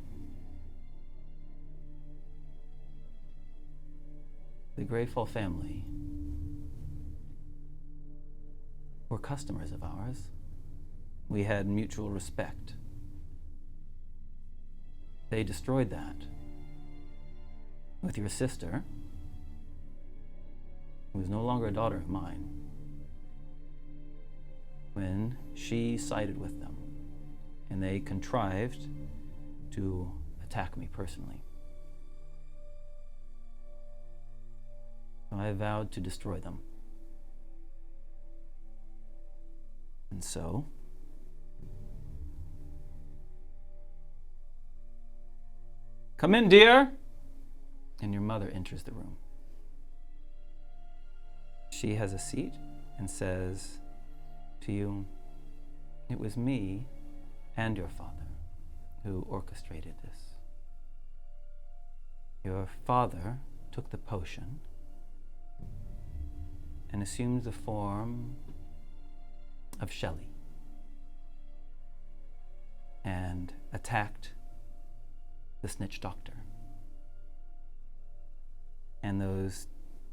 The Greyfall family were customers of ours. We had mutual respect. They destroyed that with your sister, who is no longer a daughter of mine, when she sided with them, and they contrived to attack me personally. So I vowed to destroy them. And so, come in, dear. And your mother enters the room. She has a seat and says to you, it was me and your father who orchestrated this. Your father took the potion and assumed the form of Shelley and attacked the snitch doctor.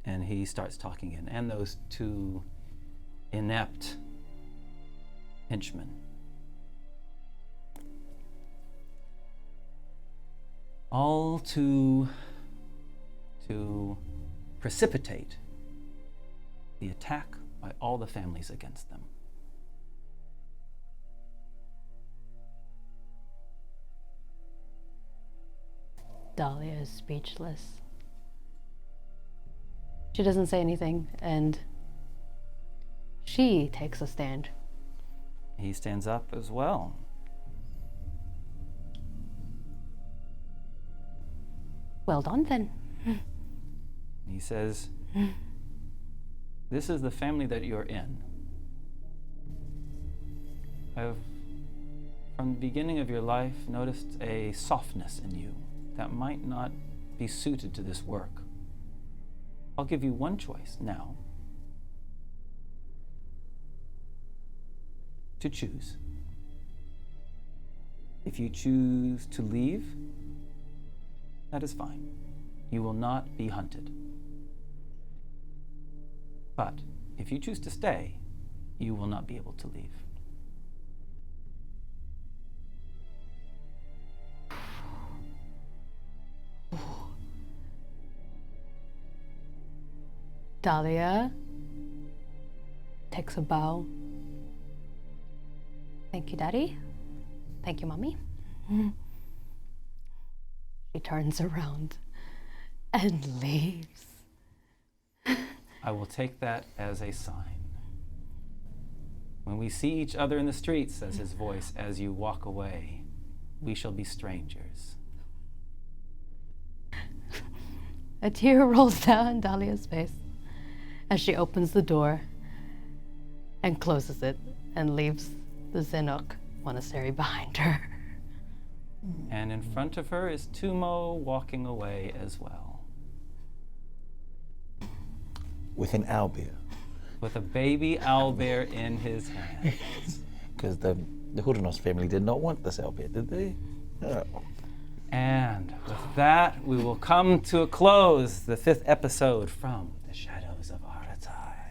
And he starts talking again, and those two inept henchmen. All to precipitate the attack by all the families against them. Dahlia is speechless. She doesn't say anything, and she takes a stand. He stands up as well. Well done, then. He says, this is the family that you're in. I've, from the beginning of your life, noticed a softness in you that might not be suited to this work. I'll give you one choice now to choose. If you choose to leave, that is fine. You will not be hunted. But if you choose to stay, you will not be able to leave. Dahlia takes a bow. Thank you, Daddy. Thank you, Mommy. She turns around and leaves. I will take that as a sign. When we see each other in the street, says his voice, as you walk away, we shall be strangers. A tear rolls down Dahlia's face as she opens the door and closes it and leaves the Zenok monastery behind her. And in front of her is Tumau walking away as well. With an owlbear. With a baby owlbear in his hands. Because the Huranos family did not want this owlbear, did they? Oh. And with that, we will come to a close, the 5th episode from the Shadows of Aratai.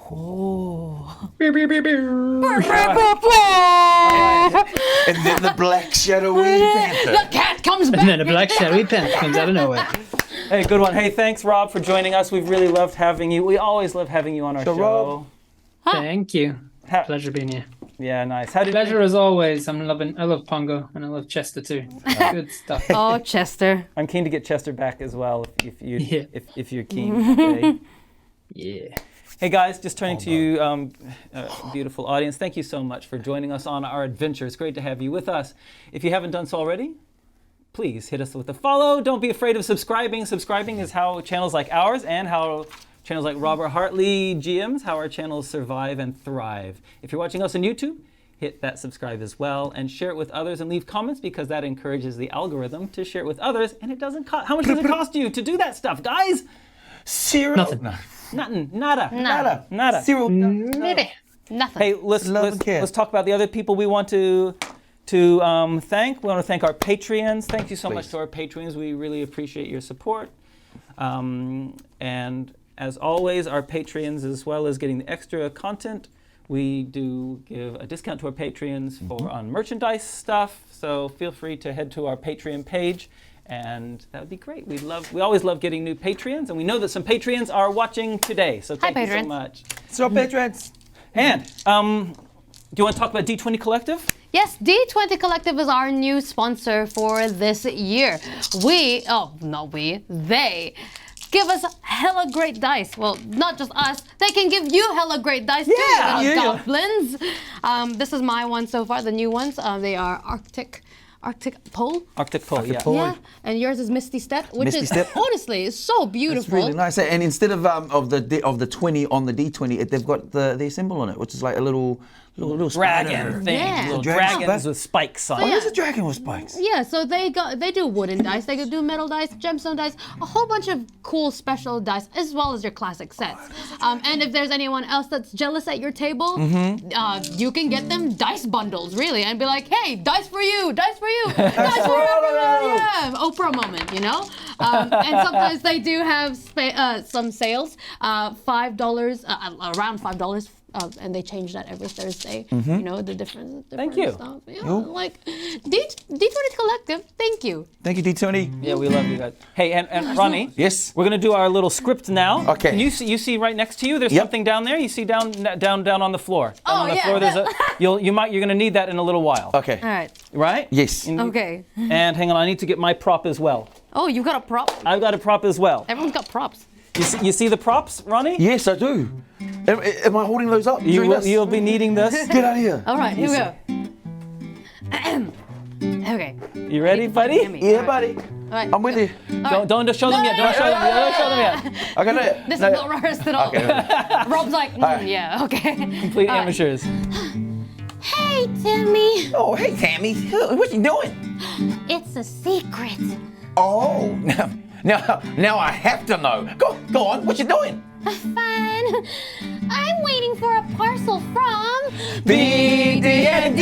Oh. And then the black shadowy panther. The cat comes back. And then a black shadowy panther comes out of nowhere. Hey, good one. Hey, thanks, Rob, for joining us. We've really loved having you. We always love having you on our show. Rob. Thank you. Pleasure being here. Yeah, nice. How did Pleasure as always. I love Pongo and I love Chester too. Good stuff. Oh, Chester. I'm keen to get Chester back as well if you're keen. Okay. Yeah. Hey guys, just turning to you, beautiful audience. Thank you so much for joining us on our adventure. It's great to have you with us. If you haven't done so already, please hit us with a follow. Don't be afraid of subscribing. Subscribing is how channels like ours and how channels like Robert Hartley GM's, how our channels survive and thrive. If you're watching us on YouTube, hit that subscribe as well and share it with others and leave comments because that encourages the algorithm to share it with others and it doesn't cost. How much does it cost you to do that stuff, guys? Zero. Nothing. Nothing. Nada. Zero. Nothing. Hey, let's talk about the other people we want to to thank. We want to thank our Patreons. Thank you so much to our Patreons. We really appreciate your support. And as always, our Patreons, as well as getting the extra content, we do give a discount to our Patreons for on merchandise stuff. So feel free to head to our Patreon page, and that would be great. We always love getting new Patreons, and we know that some Patreons are watching today. So thank you so much. So Patreons. And do you want to talk about D20 Collective? Yes, D20 Collective is our new sponsor for this year. They give us hella great dice. Well, not just us. They can give you hella great dice too. Goblins. This is my one so far, the new ones. They are Arctic Pole. Arctic Pole, yeah. Yeah, and yours is Misty Step, which honestly is so beautiful. It's really nice. And instead of the 20 on the D20, they've got their symbol on it, which is like a little dragon thing. Yeah. Little dragons with spikes on Oh, it. there's a dragon with spikes. Yeah, so they do wooden dice, they could do metal dice, gemstone dice, a whole bunch of cool special dice, as well as your classic sets. And if there's anyone else that's jealous at your table, you can get them dice bundles, really, and be like, hey, dice for you, dice for you, dice for everyone. Yeah, Oprah moment, you know? And sometimes they do have some sales, $5, around $5. And they change that every Thursday. You know, the different Thank you. stuff. Yeah, like D20 Collective, thank you. Thank you, D20. Yeah, we love you guys. Hey, and Ronnie. Yes. We're gonna do our little script now. Okay. Can you see right next to you? There's something down there. You see down on the floor. Down on the floor. There's you're gonna need that in a little while. Okay. All right. Right? Yes. Okay. And hang on, I need to get my prop as well. Oh, you got a prop? I've got a prop as well. Everyone's got props. You see the props, Ronnie? Yes, I do. Am I holding those up? You'll be needing this. Get out of here. All right, here we go. Okay. You ready, buddy? Yeah, buddy. All right. I'm with you. Don't show them yet. Don't show them yet. Don't show them yet. I got it. This is not rehearsed at all. Okay. Rob's like, yeah, okay. Complete amateurs. Hey, Timmy. Oh, hey, Tammy. What you doing? It's a secret. Oh, now I have to know. Go on. What you doing? Fine. I'm waiting for a parcel from DnD.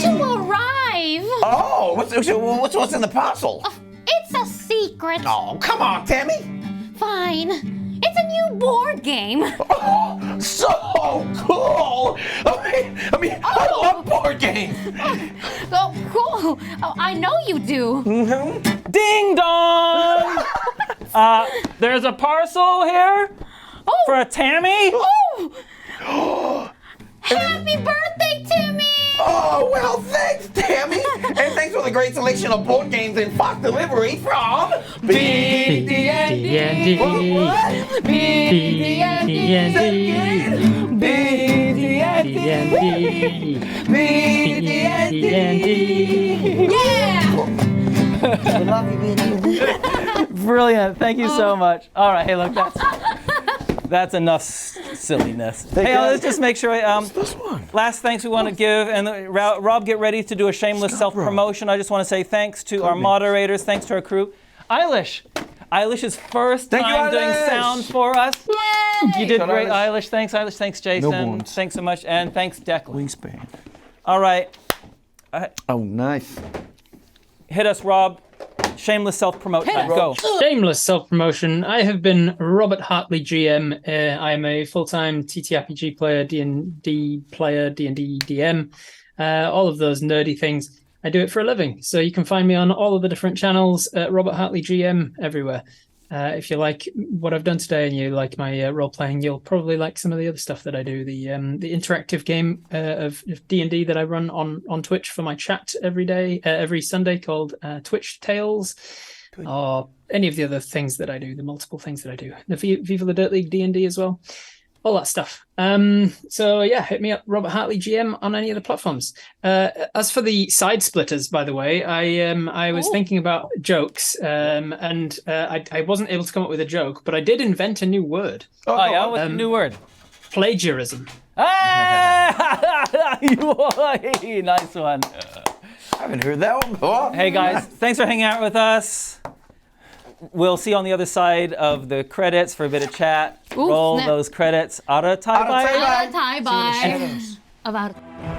to arrive. Oh, what's in the parcel? It's a secret. Oh, come on, Tammy. Fine. It's a new board game. Oh, so cool. I mean, I love board games. Oh, cool. Oh, I know you do. Ding dong! There's a parcel here for a Tammy. Oh. Happy birthday, Timmy. Oh, well, thanks, Tammy. And thanks for the great selection of board games and fast delivery from DnD. Brilliant. Thank you so much. All right. Hey, look, that's enough silliness. Hey, let's just make sure. This one. Last thanks we want to give, and Rob, get ready to do a shameless self-promotion. I just want to say thanks to our moderators, thanks to our crew. Eilish is first time doing sound for us. Yay! You did great, Eilish. Thanks, Eilish. Thanks, Jason. Millbones. Thanks so much, and thanks, Declan. Wingspan. All right, Oh, nice. hit us, Rob. Shameless self-promote time. Go. Shameless self-promotion. I have been Robert Hartley GM. I am a full-time TTRPG player, D&D player, D&D DM, all of those nerdy things. I do it for a living. So you can find me on all of the different channels, Robert Hartley GM, everywhere. If you like what I've done today and you like my role-playing, you'll probably like some of the other stuff that I do. The interactive game of D&D that I run on Twitch for my chat every Sunday called Twitch Tales. Or any of the other things that I do, the multiple things that I do. The Viva the Dirt League D&D as well. All that stuff. So yeah, hit me up, Robert Hartley GM, on any of the platforms. As for the side splitters, by the way, I was thinking about jokes, and I wasn't able to come up with a joke, but I did invent a new word. Oh yeah, what's the new word? Plagiarism. Ah! Nice one. I haven't heard that one before. Hey guys, thanks for hanging out with us. We'll see you on the other side of the credits for a bit of chat. Ooh, Roll snap. those credits. Aratai. Aratai, bye. of Aratai.